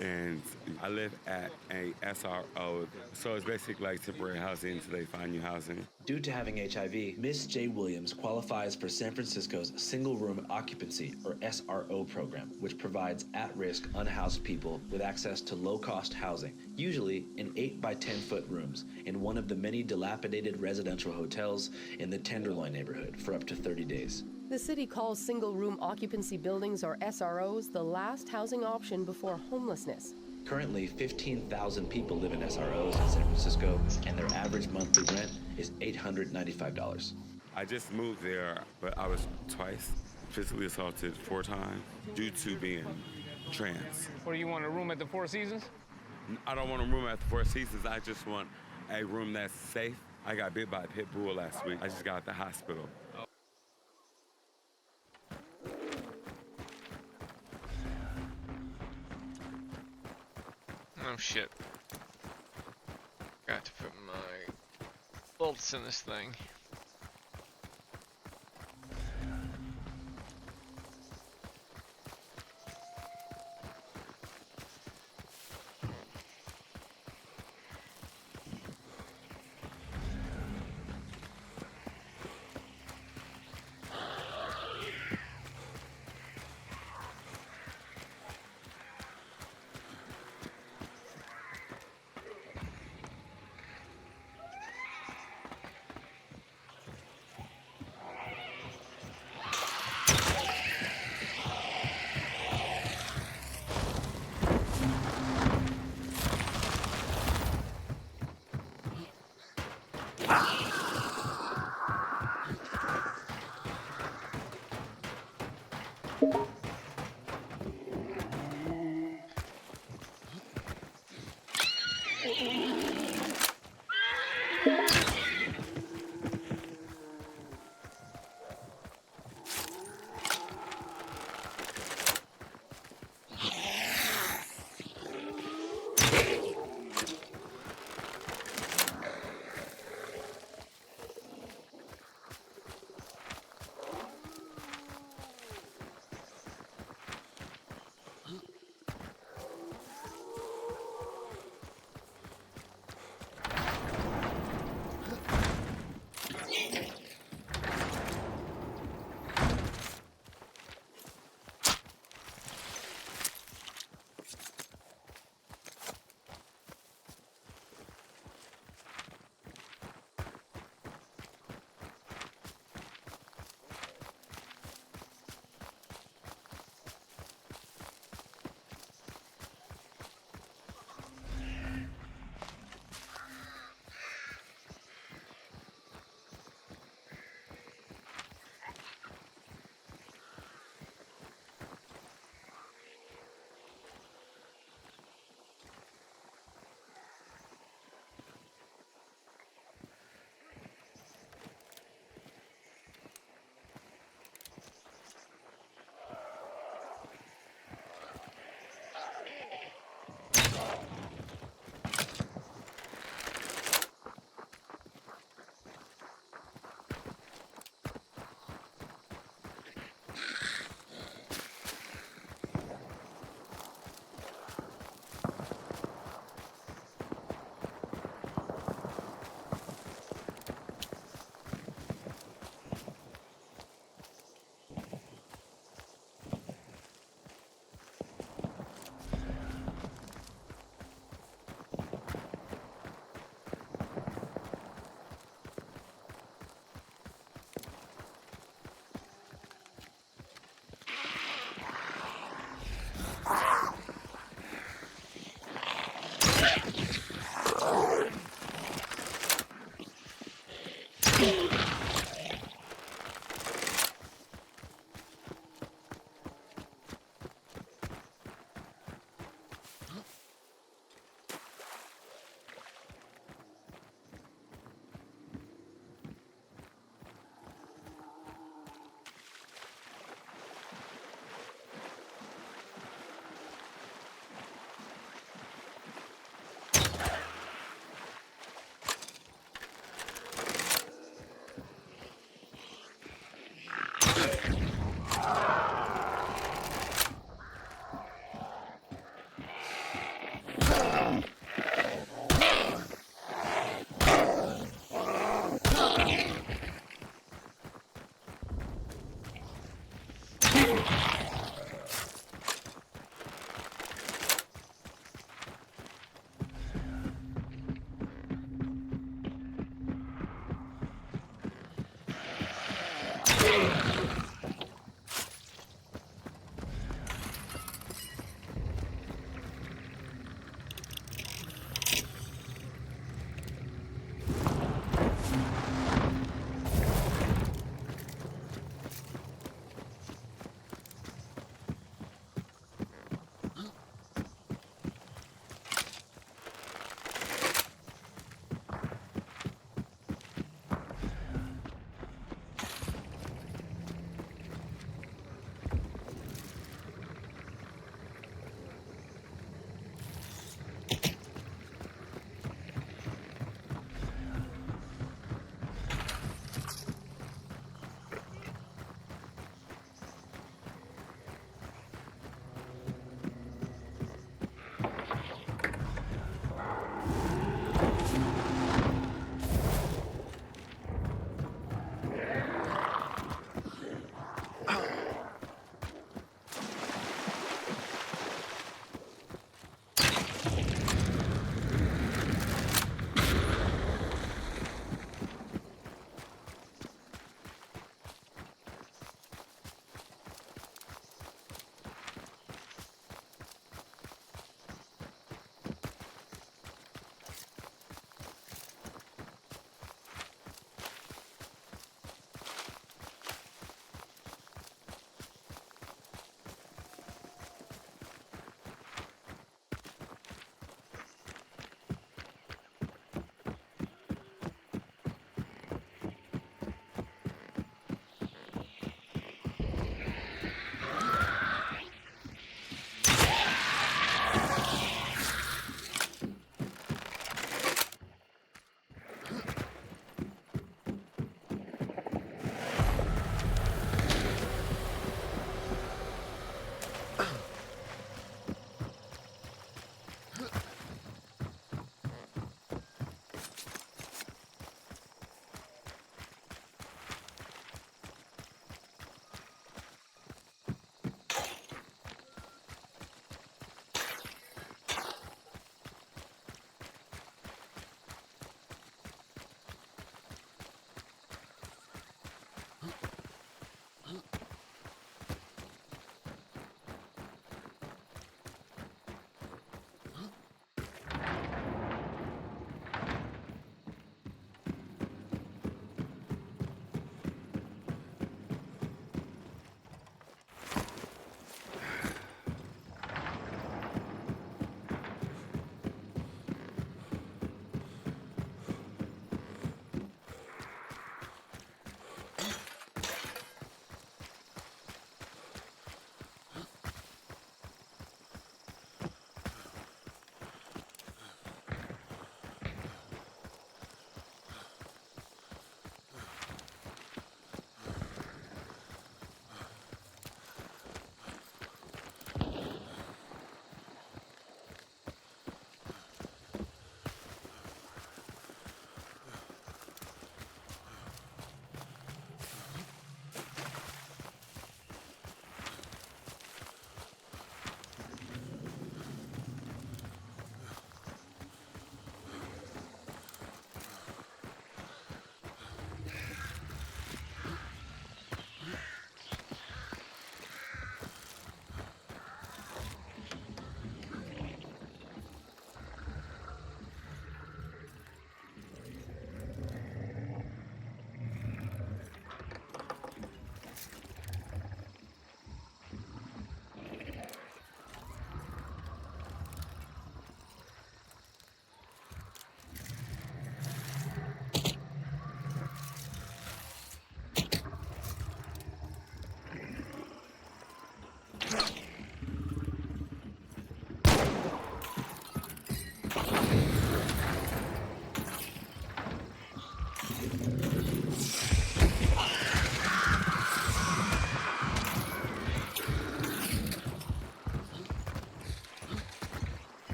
And I live at a SRO, so it's basically like temporary housing until they find new housing.
Due to having HIV, Miss J. Williams qualifies for San Francisco's Single Room Occupancy, or SRO program, which provides at-risk, unhoused people with access to low-cost housing, usually in 8 by 10-foot rooms, in one of the many dilapidated residential hotels in the Tenderloin neighborhood for up to 30 days.
The city calls single-room occupancy buildings, or SROs, the last housing option before homelessness.
Currently, 15,000 people live in SROs in San Francisco, and their average monthly rent is $895.
I just moved there, but I was twice physically assaulted 4 times due to being trans.
What do you want, a room at the Four Seasons?
I don't want a room at the Four Seasons. I just want a room that's safe. I got bit by a pit bull last week. I just got out the hospital.
Oh shit. Got to put my bolts in this thing.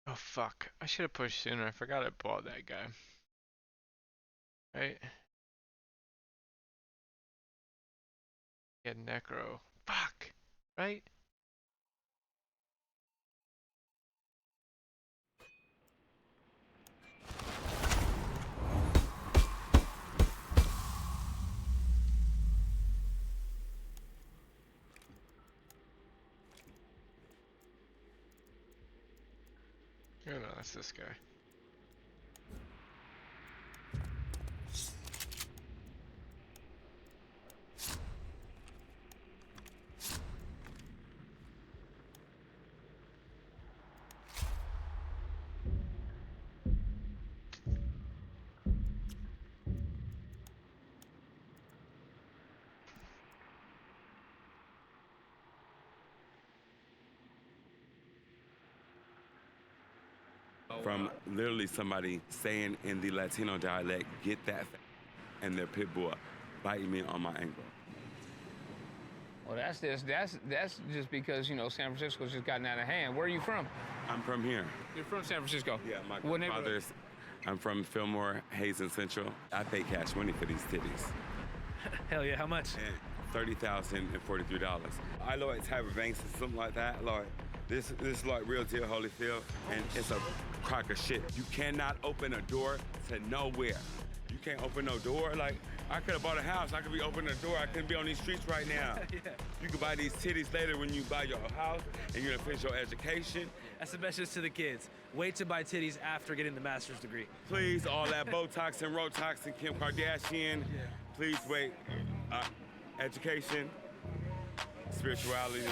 Oh fuck. I should have pushed sooner. I forgot I bought that guy. Right? He had Necro. Fuck! Right? Oh no, that's this guy.
From literally somebody saying in the Latino dialect, get that, and their pit bull biting me on my ankle.
Well, that's just because, you know, San Francisco's just gotten out of hand. Where are you from?
I'm from here.
You're from San Francisco?
Yeah, my
What neighborhood?
father's. I'm from Fillmore, Hazen Central. I pay cash money for these titties.
Hell yeah, how much?
$30,043. I like Tyra Banks or something like that. Like this like real deal Holyfield, and it's a crock of shit. You cannot open a door to nowhere. You can't open no door. Like I could have bought a house. I could be opening a door. I couldn't be on these streets right now.
Yeah.
You can buy these titties later when you buy your house and you're gonna finish your education.
That's the message to the kids. Wait to buy titties after getting the master's degree.
Please, all that Botox and Rotox and Kim Kardashian.
Yeah.
Please wait. Education, spirituality,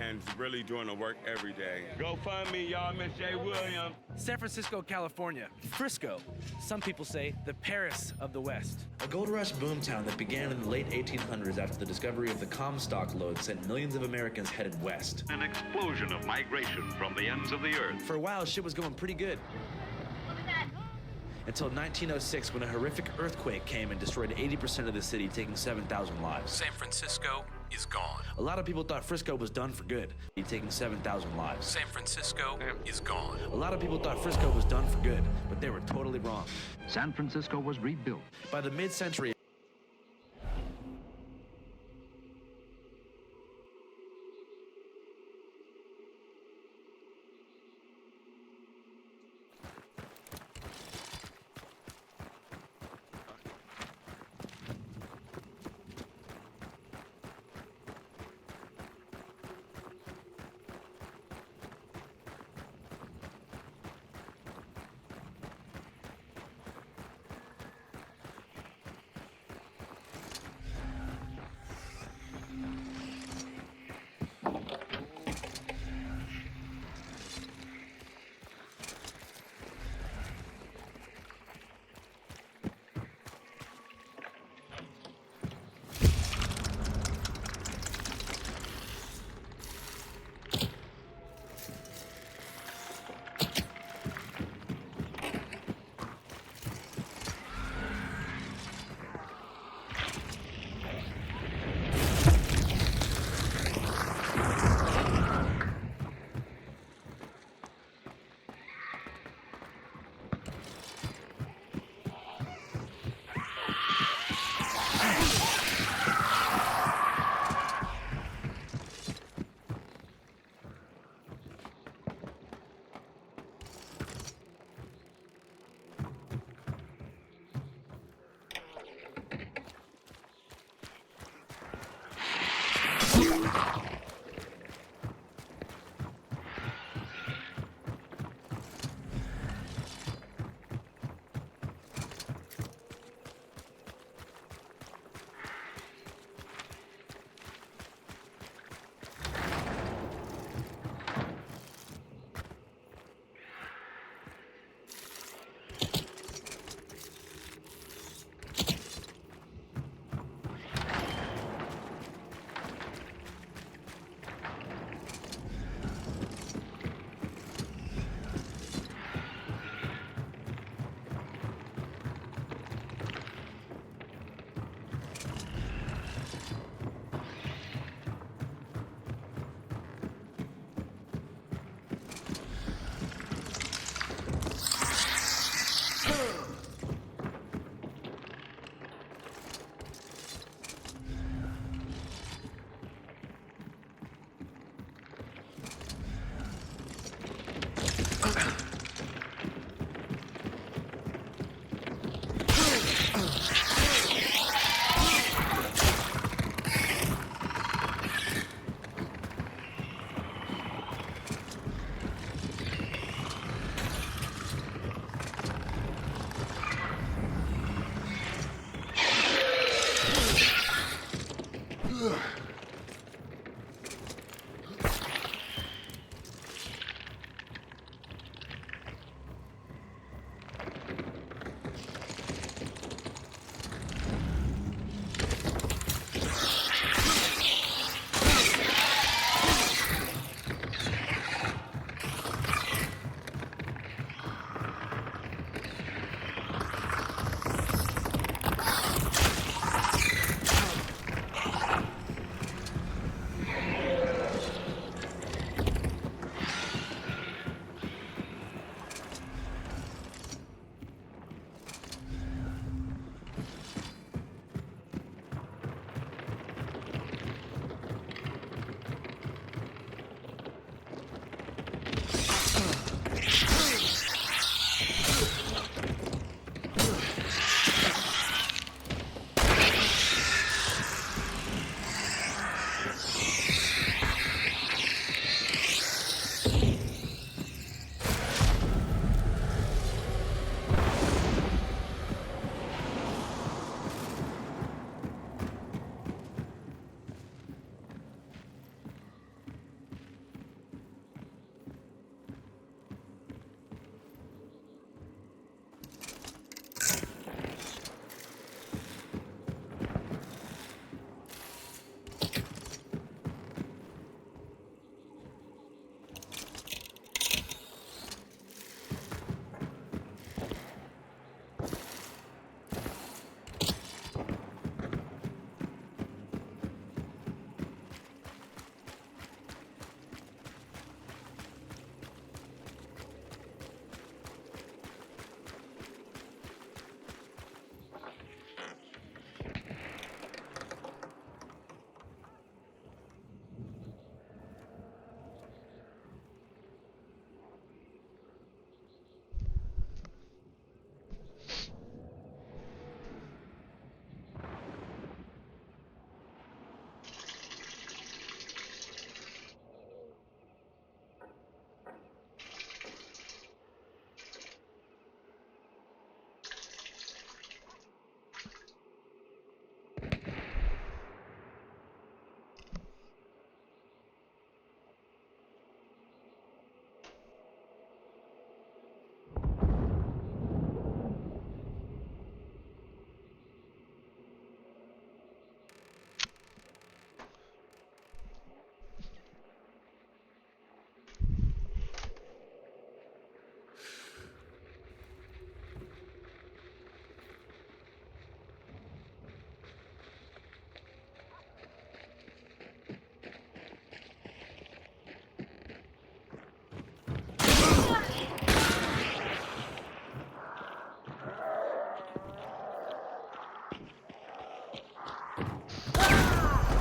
and really doing the work every day. Go fund me, y'all, Miss J. Williams.
San Francisco, California. Frisco. Some people say the Paris of the West.
A gold rush boomtown that began in the late 1800s after the discovery of the Comstock lode sent millions of Americans headed west.
An explosion of migration from the ends of the earth.
For a while, shit was going pretty good. Until 1906, when a horrific earthquake came and destroyed 80% of the city, taking 7,000 lives.
San Francisco is gone.
A lot of people thought Frisco was done for good, taking 7,000 lives.
San Francisco is gone.
A lot of people thought Frisco was done for good, but they were totally wrong.
San Francisco was rebuilt.
By the mid-century,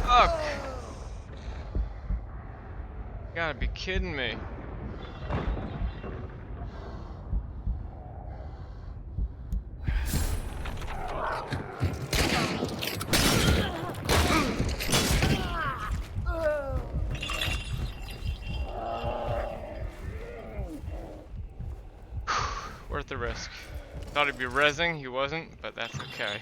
Fuck! You gotta be kidding me. risk. Thought he'd be rezzing, he wasn't, but that's okay.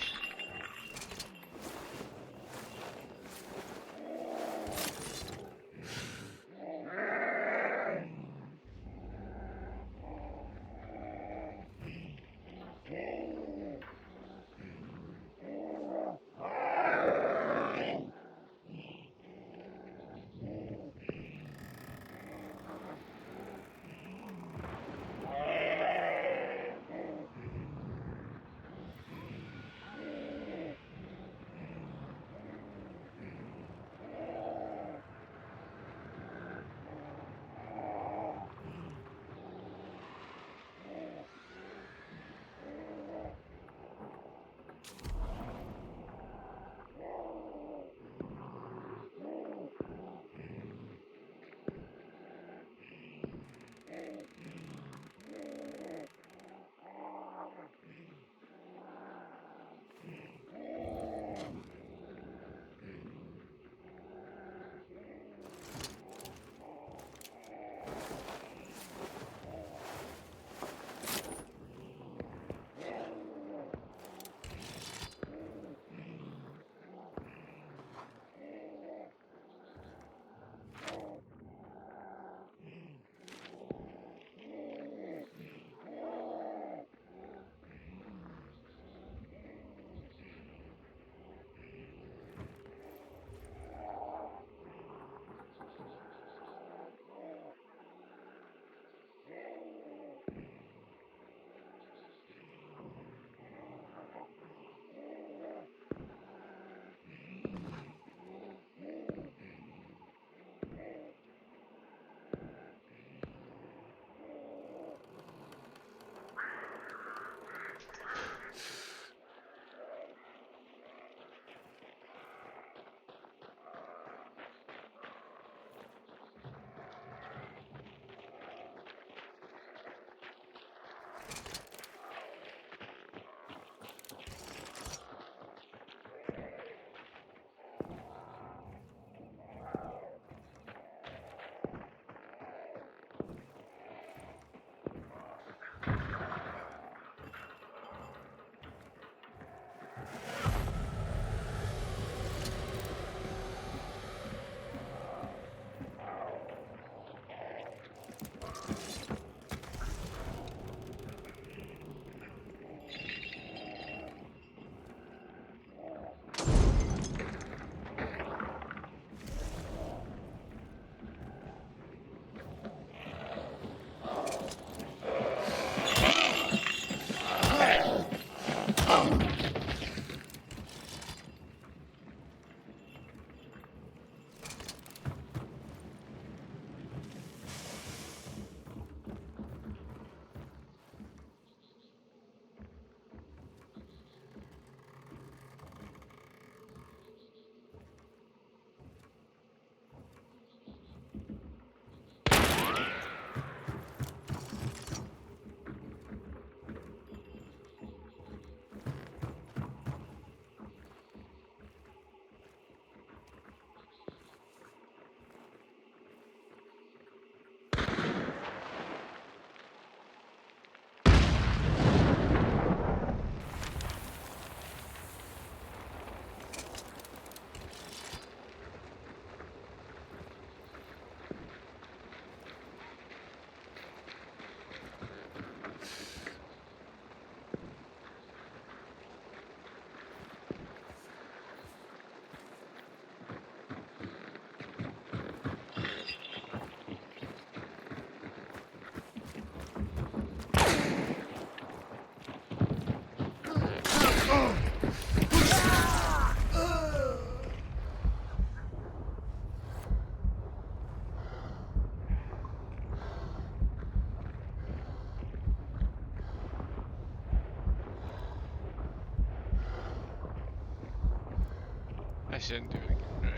I shouldn't do it again, right?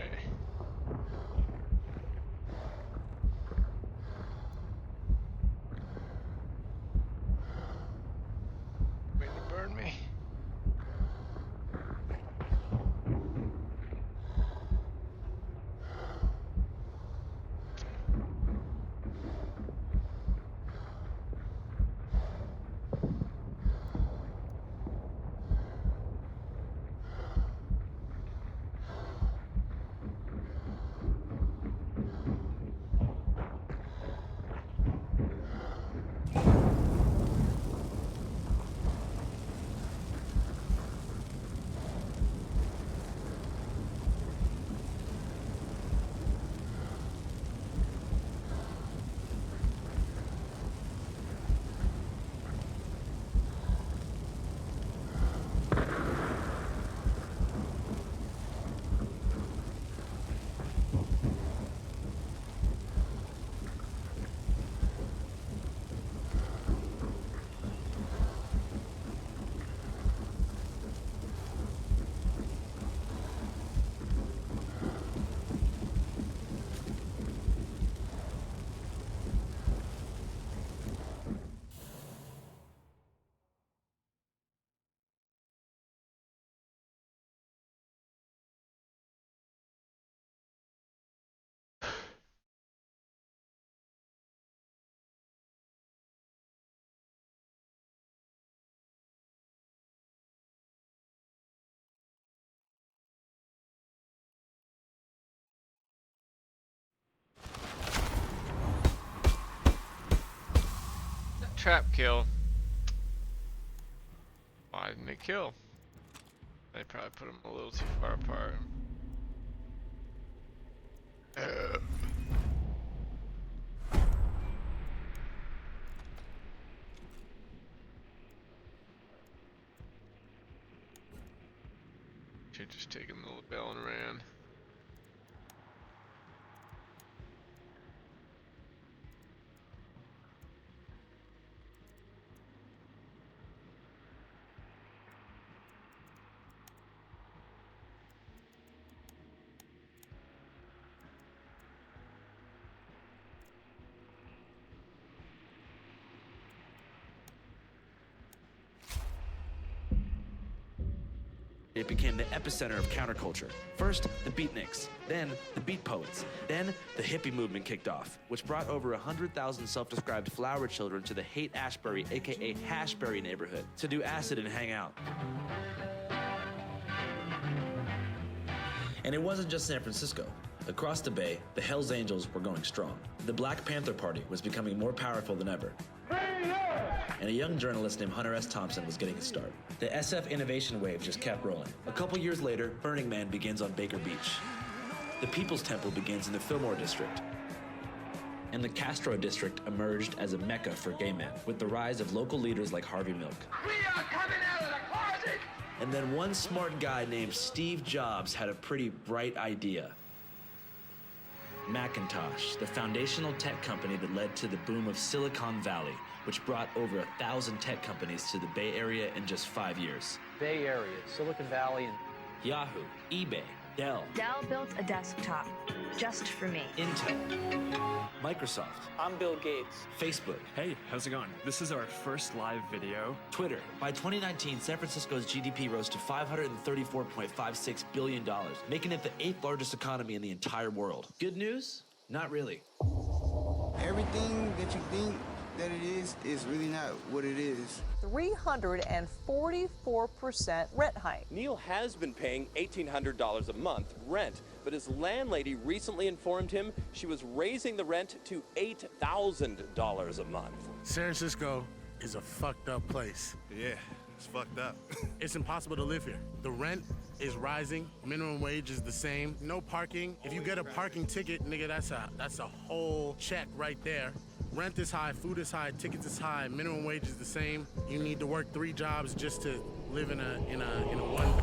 Wait to burn me. trap kill. Why didn't they kill? They probably put them a little too far apart. Should just taken the bell and ran.
It became the epicenter of counterculture. First, the beatniks, then the beat poets, then the hippie movement kicked off, which brought over 100,000 self-described flower children to the Haight-Ashbury, aka Hashbury neighborhood, to do acid and hang out.
And it wasn't just San Francisco. Across the Bay, the Hells Angels were going strong. The Black Panther Party was becoming more powerful than ever. And a young journalist named Hunter S. Thompson was getting his start. The SF innovation wave just kept rolling.
A couple years later, Burning Man begins on Baker Beach.
The People's Temple begins in the Fillmore District. And the Castro District emerged as a mecca for gay men, with the rise of local leaders like Harvey Milk.
We are coming out of the closet!
And then one smart guy named Steve Jobs had a pretty bright idea. Macintosh, the foundational tech company that led to the boom of Silicon Valley, which brought over 1,000 tech companies to the Bay Area in just 5 years.
Bay Area, Silicon Valley, and
Yahoo, eBay, Dell.
Dell built a desktop just for me.
Intel, Microsoft.
I'm Bill Gates.
Facebook.
Hey, how's it going? This is our first live video.
Twitter. By 2019, San Francisco's GDP rose to $534.56 billion, making it the 8th largest economy in the entire world. Good news? Not really.
Everything that you think that it is really not what it is.
344% rent hike.
Neil has been paying $1,800 a month rent, but his landlady recently informed him she was raising the rent to $8,000 a month.
San Francisco is a fucked up place.
Yeah, it's fucked up.
It's impossible to live here. The rent is rising, minimum wage is the same, no parking. If you get a parking ticket, nigga, that's a whole check right there. Rent is high, food is high, tickets is high, minimum wage is the same. You need to work 3 jobs just to live in a one.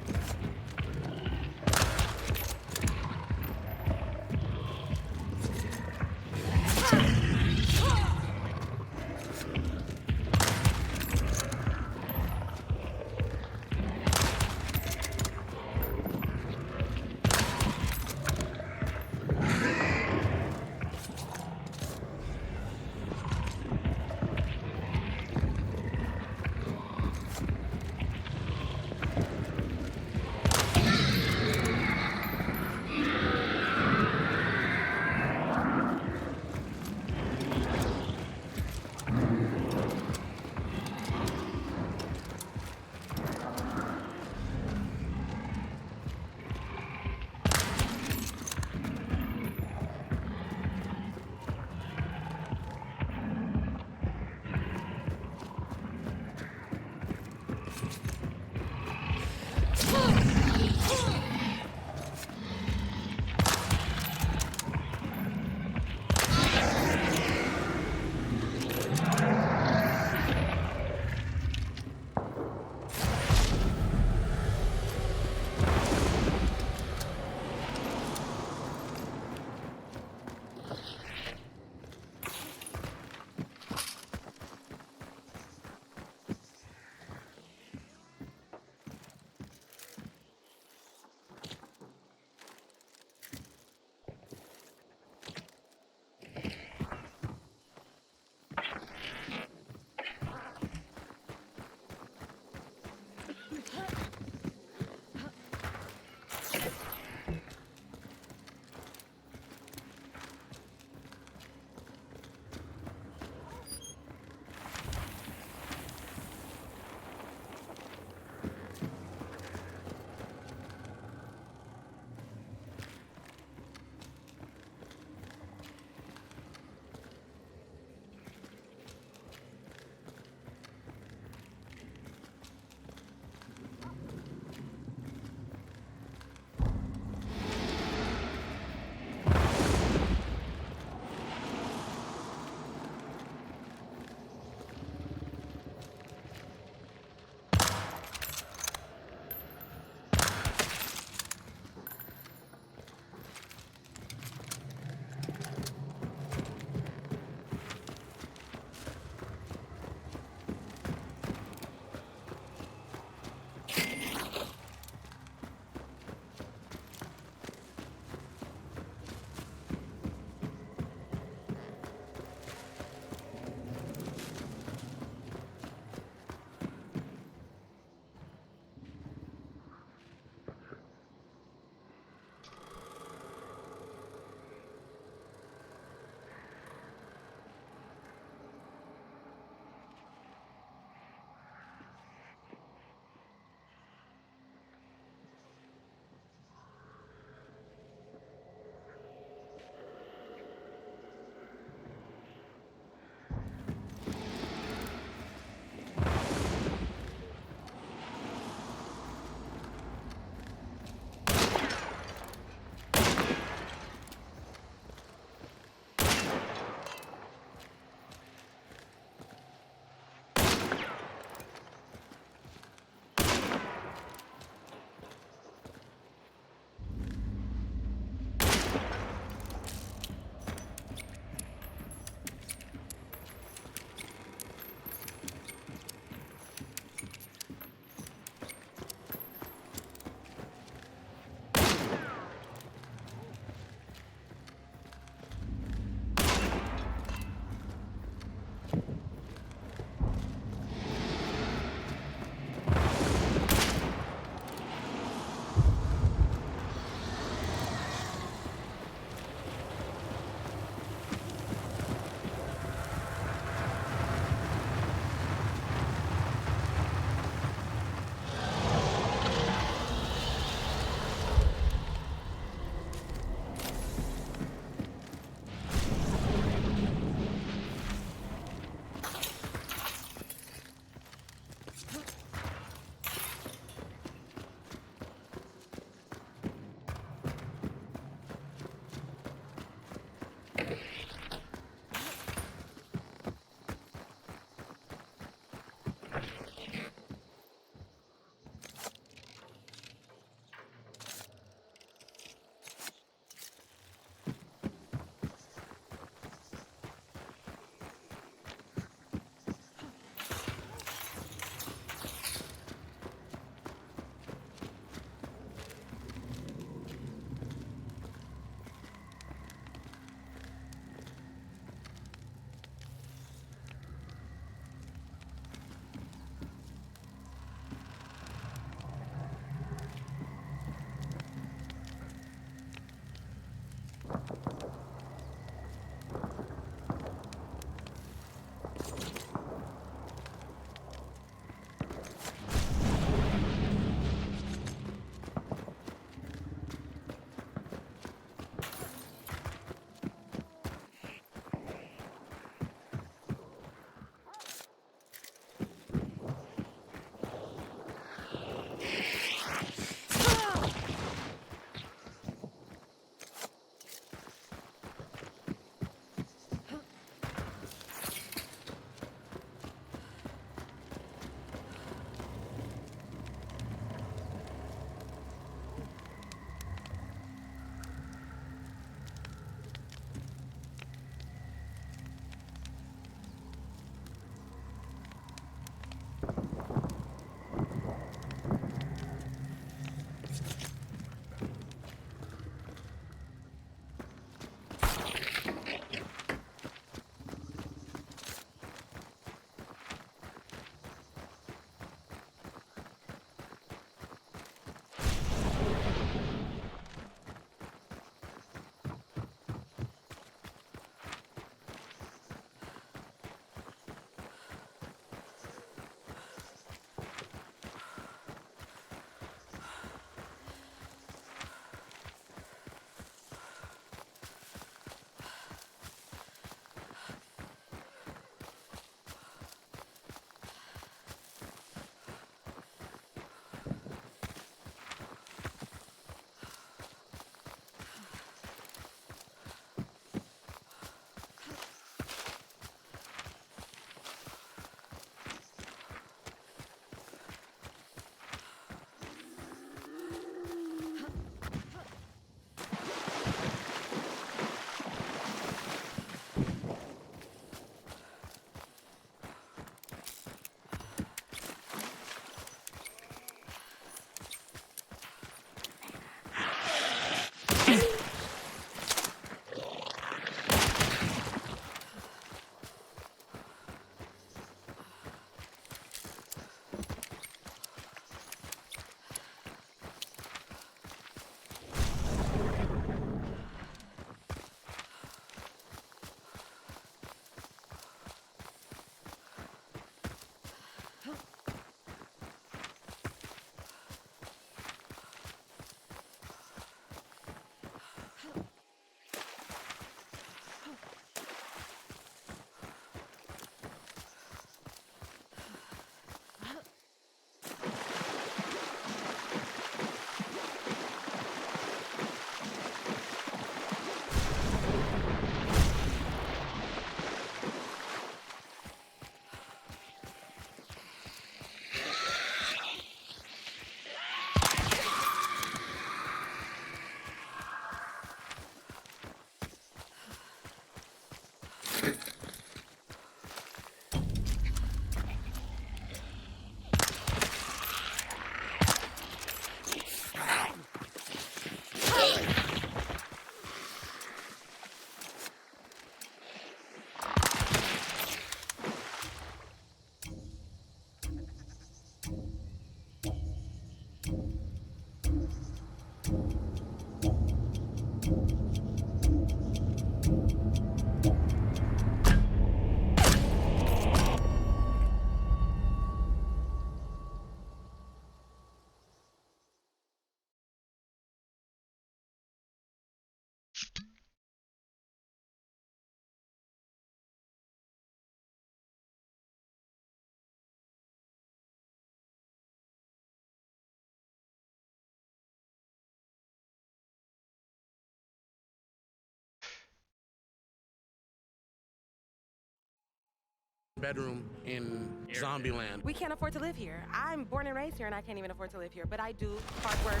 bedroom in Zombieland.
We can't afford to live here. I'm born and raised here, and I can't even afford to live here. But I do hard work,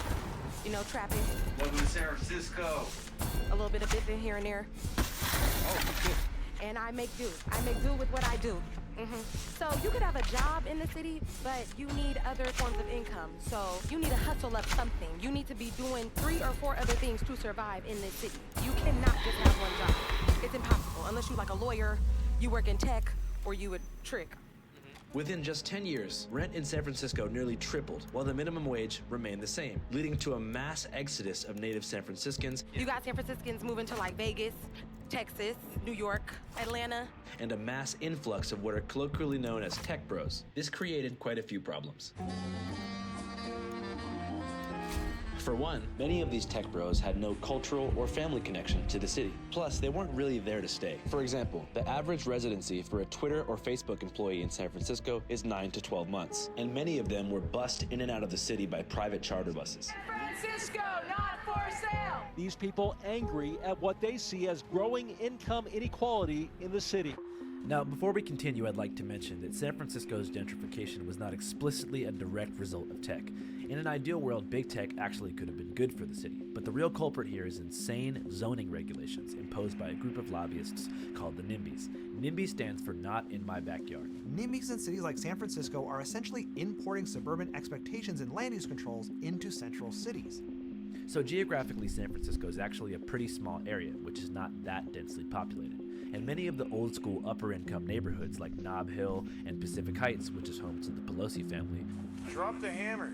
you know, trapping.
Welcome to San Francisco.
A little bit of bipping here and there. And I make do. I make do with what I do. So you could have a job in the city, but you need other forms of income. So you need to hustle up something. You need to be doing 3 or 4 other things to survive in this city. You cannot just have one job. It's impossible unless you're like a lawyer, you work in tech, or you would trick.
Within just 10 years, rent in San Francisco nearly tripled, while the minimum wage remained the same, leading to a mass exodus of native San Franciscans.
You got San Franciscans moving to like Vegas, Texas, New York, Atlanta.
And a mass influx of what are colloquially known as tech bros. This created quite a few problems. For one, many of these tech bros had no cultural or family connection to the city. Plus, they weren't really there to stay. For example, the average residency for a Twitter or Facebook employee in San Francisco is 9 to 12 months, and many of them were bussed in and out of the city by private charter buses.
San Francisco, not for sale!
These people angry at what they see as growing income inequality in the city.
Now, before we continue, I'd like to mention that San Francisco's gentrification was not explicitly a direct result of tech. In an ideal world, big tech actually could have been good for the city, but the real culprit here is insane zoning regulations imposed by a group of lobbyists called the NIMBYs. NIMBY stands for Not in My Backyard.
NIMBYs in cities like San Francisco are essentially importing suburban expectations and land use controls into central cities.
So geographically, San Francisco is actually a pretty small area, which is not that densely populated. And many of the old school upper income neighborhoods like Nob Hill and Pacific Heights, which is home to the Pelosi family,
Drop the hammer.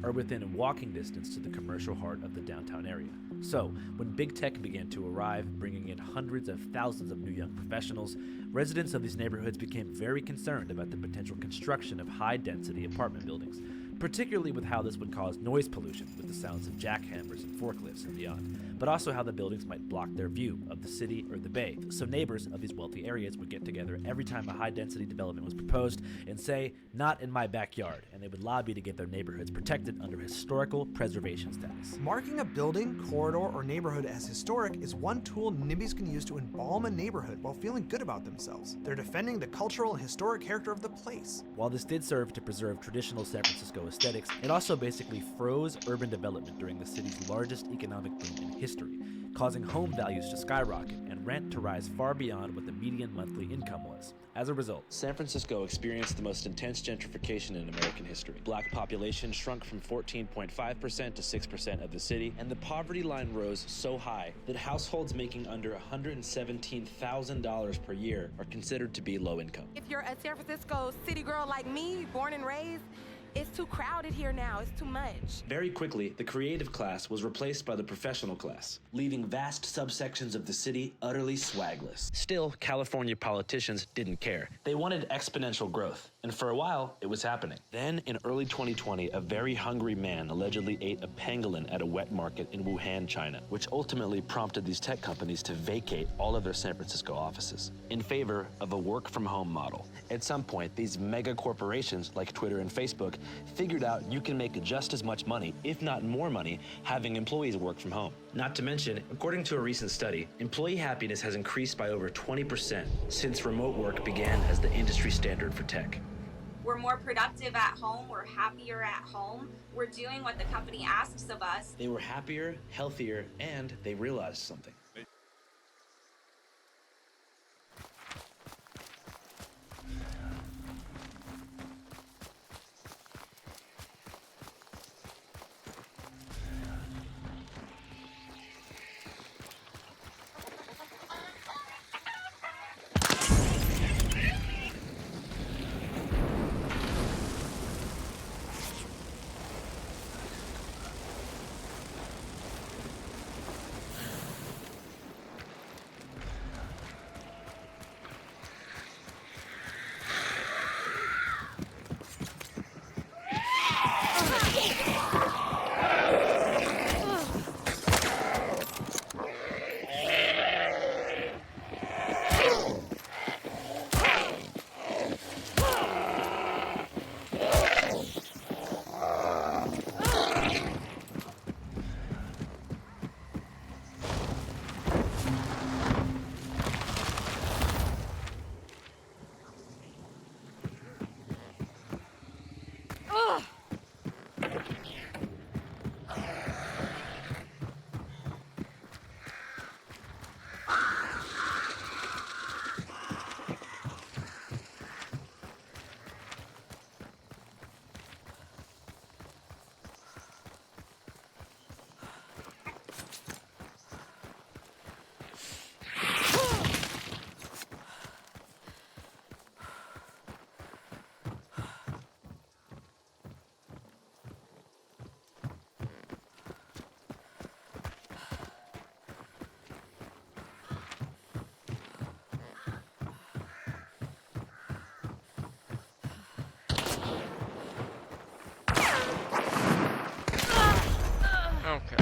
are within walking distance to the commercial heart of the downtown area. So, when big tech began to arrive, bringing in hundreds of thousands of new young professionals, residents of these neighborhoods became very concerned about the potential construction of high-density apartment buildings, particularly with how this would cause noise pollution with the sounds of jackhammers and forklifts and beyond, but also how the buildings might block their view of the city or the bay. So neighbors of these wealthy areas would get together every time a high-density development was proposed and say, "Not in my backyard," and they would lobby to get their neighborhoods protected under historical preservation status.
Marking a building, corridor, or neighborhood as historic is one tool NIMBYs can use to embalm a neighborhood while feeling good about themselves. They're defending the cultural and historic character of the place.
While this did serve to preserve traditional San Francisco aesthetics, it also basically froze urban development during the city's largest economic boom in history, causing home values to skyrocket and rent to rise far beyond what the median monthly income was. As a result,
San Francisco experienced the most intense gentrification in American history. Black population shrunk from 14.5% to 6% of the city, and the poverty line rose so high that households making under $117,000 per year are considered to be low income.
If you're a San Francisco city girl like me, born and raised, it's too crowded here now. It's too much.
Very quickly, the creative class was replaced by the professional class, leaving vast subsections of the city utterly swagless. Still, California politicians didn't care. They wanted exponential growth, and for a while, it was happening. Then, in early 2020, a very hungry man allegedly ate a pangolin at a wet market in Wuhan, China, which ultimately prompted these tech companies to vacate all of their San Francisco offices in favor of a work-from-home model. At some point, these mega corporations like Twitter and Facebook figured out you can make just as much money, if not more money, having employees work from home. Not to mention, according to a recent study, employee happiness has increased by over 20% since remote work began as the industry standard for tech.
We're more productive at home, we're happier at home, we're doing what the company asks of us.
They were happier, healthier, and they realized something.
Okay.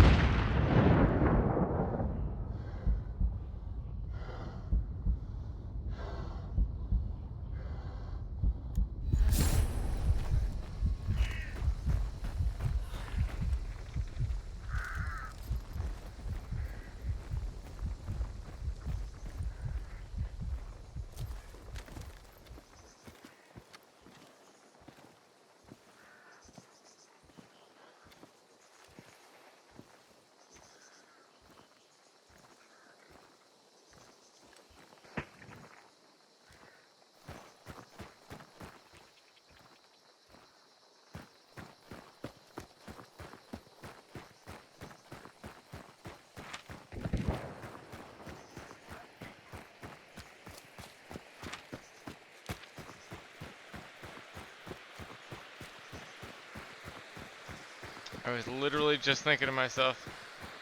I was literally just thinking to myself,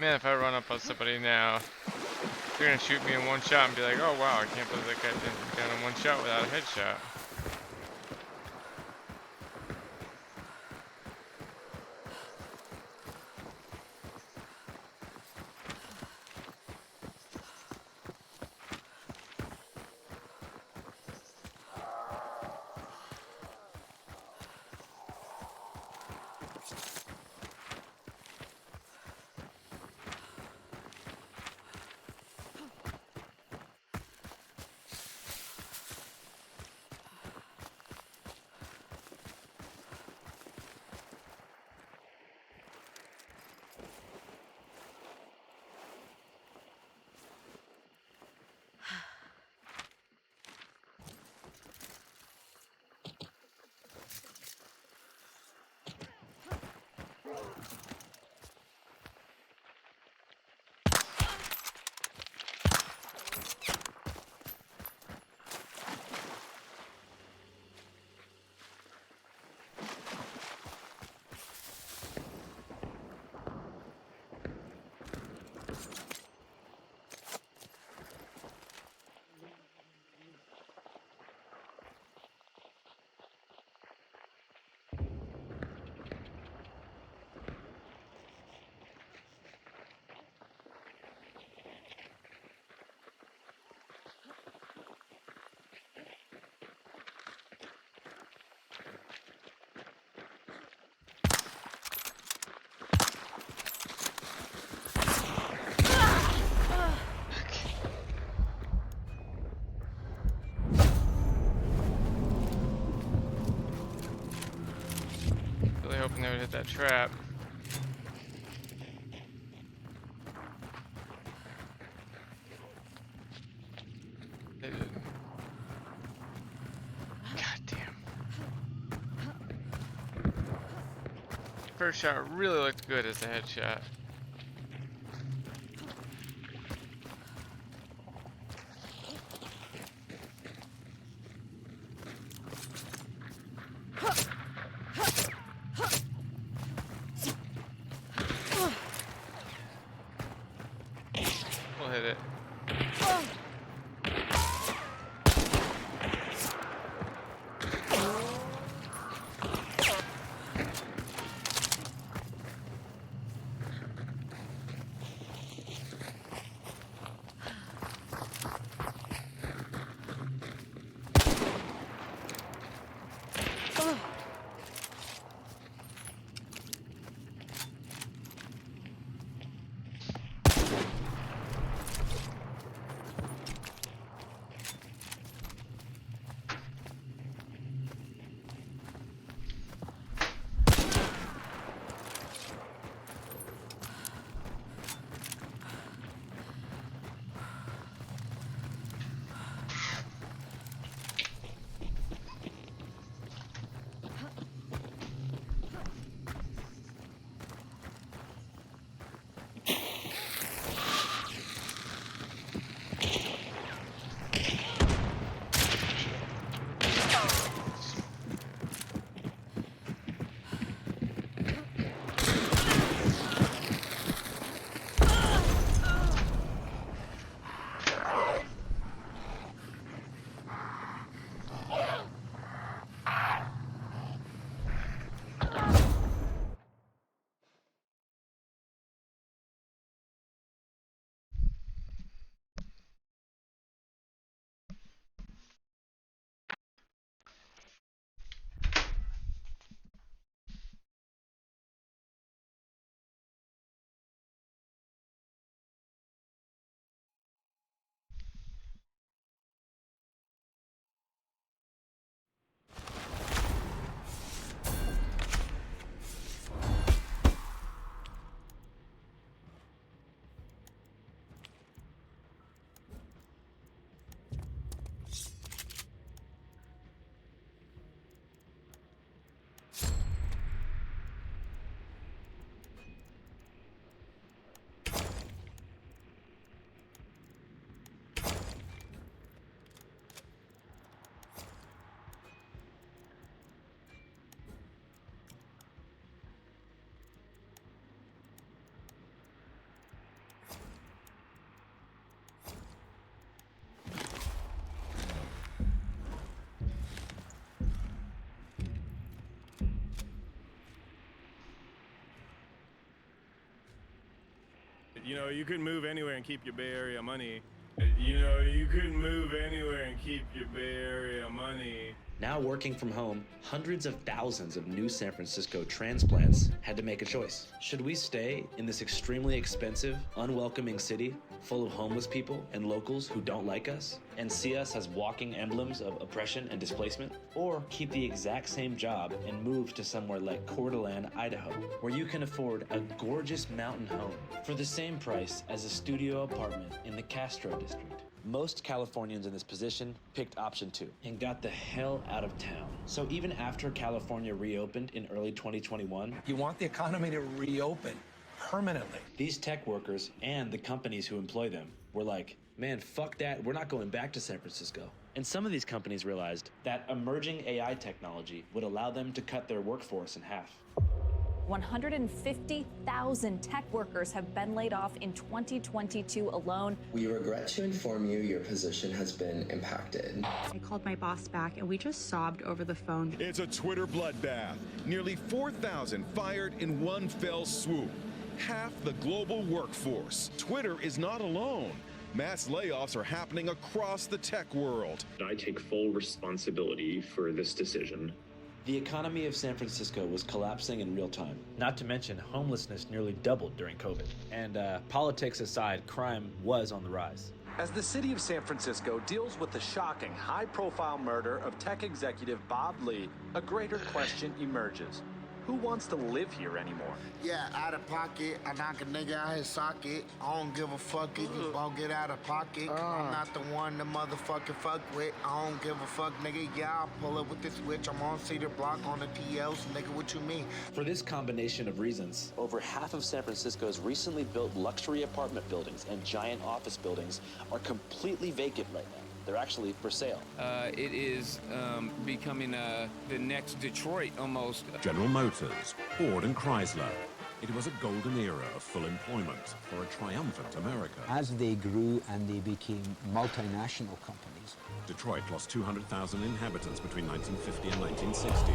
man, if I run up on somebody now, they're gonna shoot me in one shot and be like, oh wow, I can't believe that guy didn't get in one shot without a headshot. Hoping they would hit that trap. They didn't. God damn. First shot really looked good as a headshot. We'll hit it.
You know, you could move anywhere and keep your Bay Area money. You know, you could move anywhere and keep your Bay Area money.
Now working from home, hundreds of thousands of new San Francisco transplants had to make a choice. Should we stay in this extremely expensive, unwelcoming city full of homeless people and locals who don't like us and see us as walking emblems of oppression and displacement? Or keep the exact same job and move to somewhere like Coeur d'Alene, Idaho, where you can afford a gorgeous mountain home for the same price as a studio apartment in the Castro district? Most Californians in this position picked option 2 and got the hell out of town. So even after California reopened in early 2021,
you want the economy to reopen permanently.
These tech workers and the companies who employ them were like, man, fuck that, we're not going back to San Francisco. And some of these companies realized that emerging AI technology would allow them to cut their workforce in half.
150,000 tech workers have been laid off in 2022 alone.
We regret to inform you your position has been impacted.
I called my boss back and we just sobbed over the phone.
It's a Twitter bloodbath. Nearly 4,000 fired in one fell swoop. Half the global workforce. Twitter is not alone. Mass layoffs are happening across the tech world.
I take full responsibility for this decision.
The economy of San Francisco was collapsing in real time. Not to mention, homelessness nearly doubled during COVID. And politics aside, crime was on the rise.
As the city of San Francisco deals with the shocking, high-profile murder of tech executive Bob Lee, a greater question emerges. Who wants to live here anymore?
Yeah, out of pocket. I knock a nigga out his socket. I don't give a fuck if you won't get out of pocket. I'm not the one to motherfucking fuck with. I don't give a fuck, nigga. Yeah, I'll pull up with the switch. I'm on Cedar Block on the TL, so nigga, what you mean?
For this combination of reasons, over half of San Francisco's recently built luxury apartment buildings and giant office buildings are completely vacant right now. They're actually for sale.
It is becoming the next Detroit almost.
General Motors, Ford and Chrysler. It was a golden era of full employment for a triumphant America.
As they grew and they became multinational companies.
Detroit lost 200,000 inhabitants between 1950 and 1960.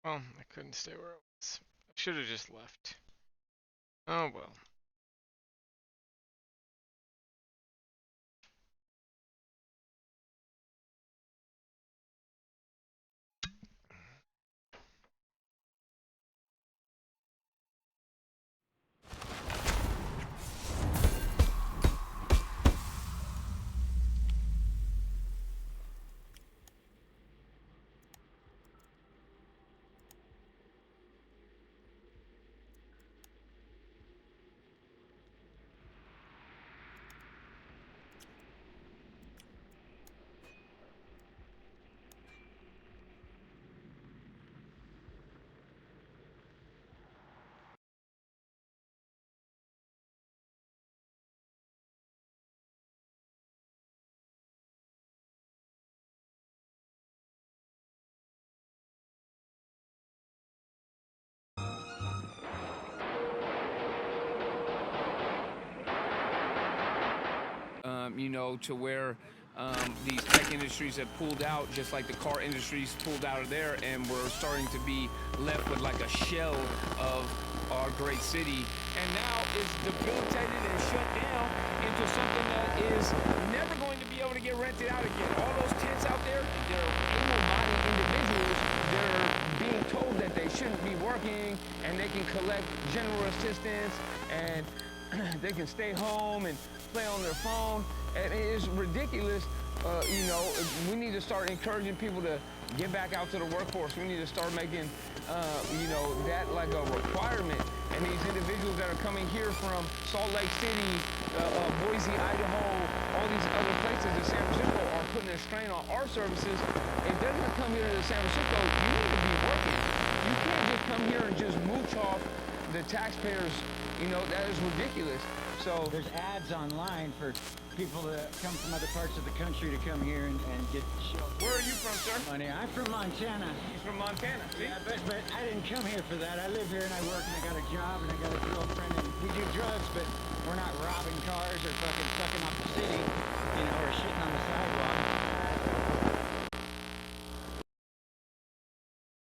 Well, I couldn't stay where I was. I should have just left. Oh well.
You know, to where these tech industries have pulled out, just like the car industries pulled out of there, and we're starting to be left with like a shell of our great city. And now it's debilitated and shut down into something that is never going to be able to get rented out again. All those tents out there, they're able-bodied individuals. They're being told that they shouldn't be working, and they can collect general assistance, and they can stay home and play on their phone. And it is ridiculous. You know, we need to start encouraging people to get back out to the workforce. We need to start making, you know, that like a requirement. And these individuals that are coming here from Salt Lake City, Boise, Idaho, all these other places in San Francisco are putting a strain on our services. If they're going to come here to San Francisco, you need to be working. You can't just come here and just mooch off the taxpayers. You know, that is ridiculous. So
there's ads online for people that come from other parts of the country to come here and get shelter.
Where are you from, sir?
Money. I'm from Montana.
He's from Montana. See?
Yeah, but I didn't come here for that. I live here and I work and I got a job and I got a girlfriend and we do drugs, but we're not robbing cars or fucking sucking off the city, you know, or shitting on the sidewalk.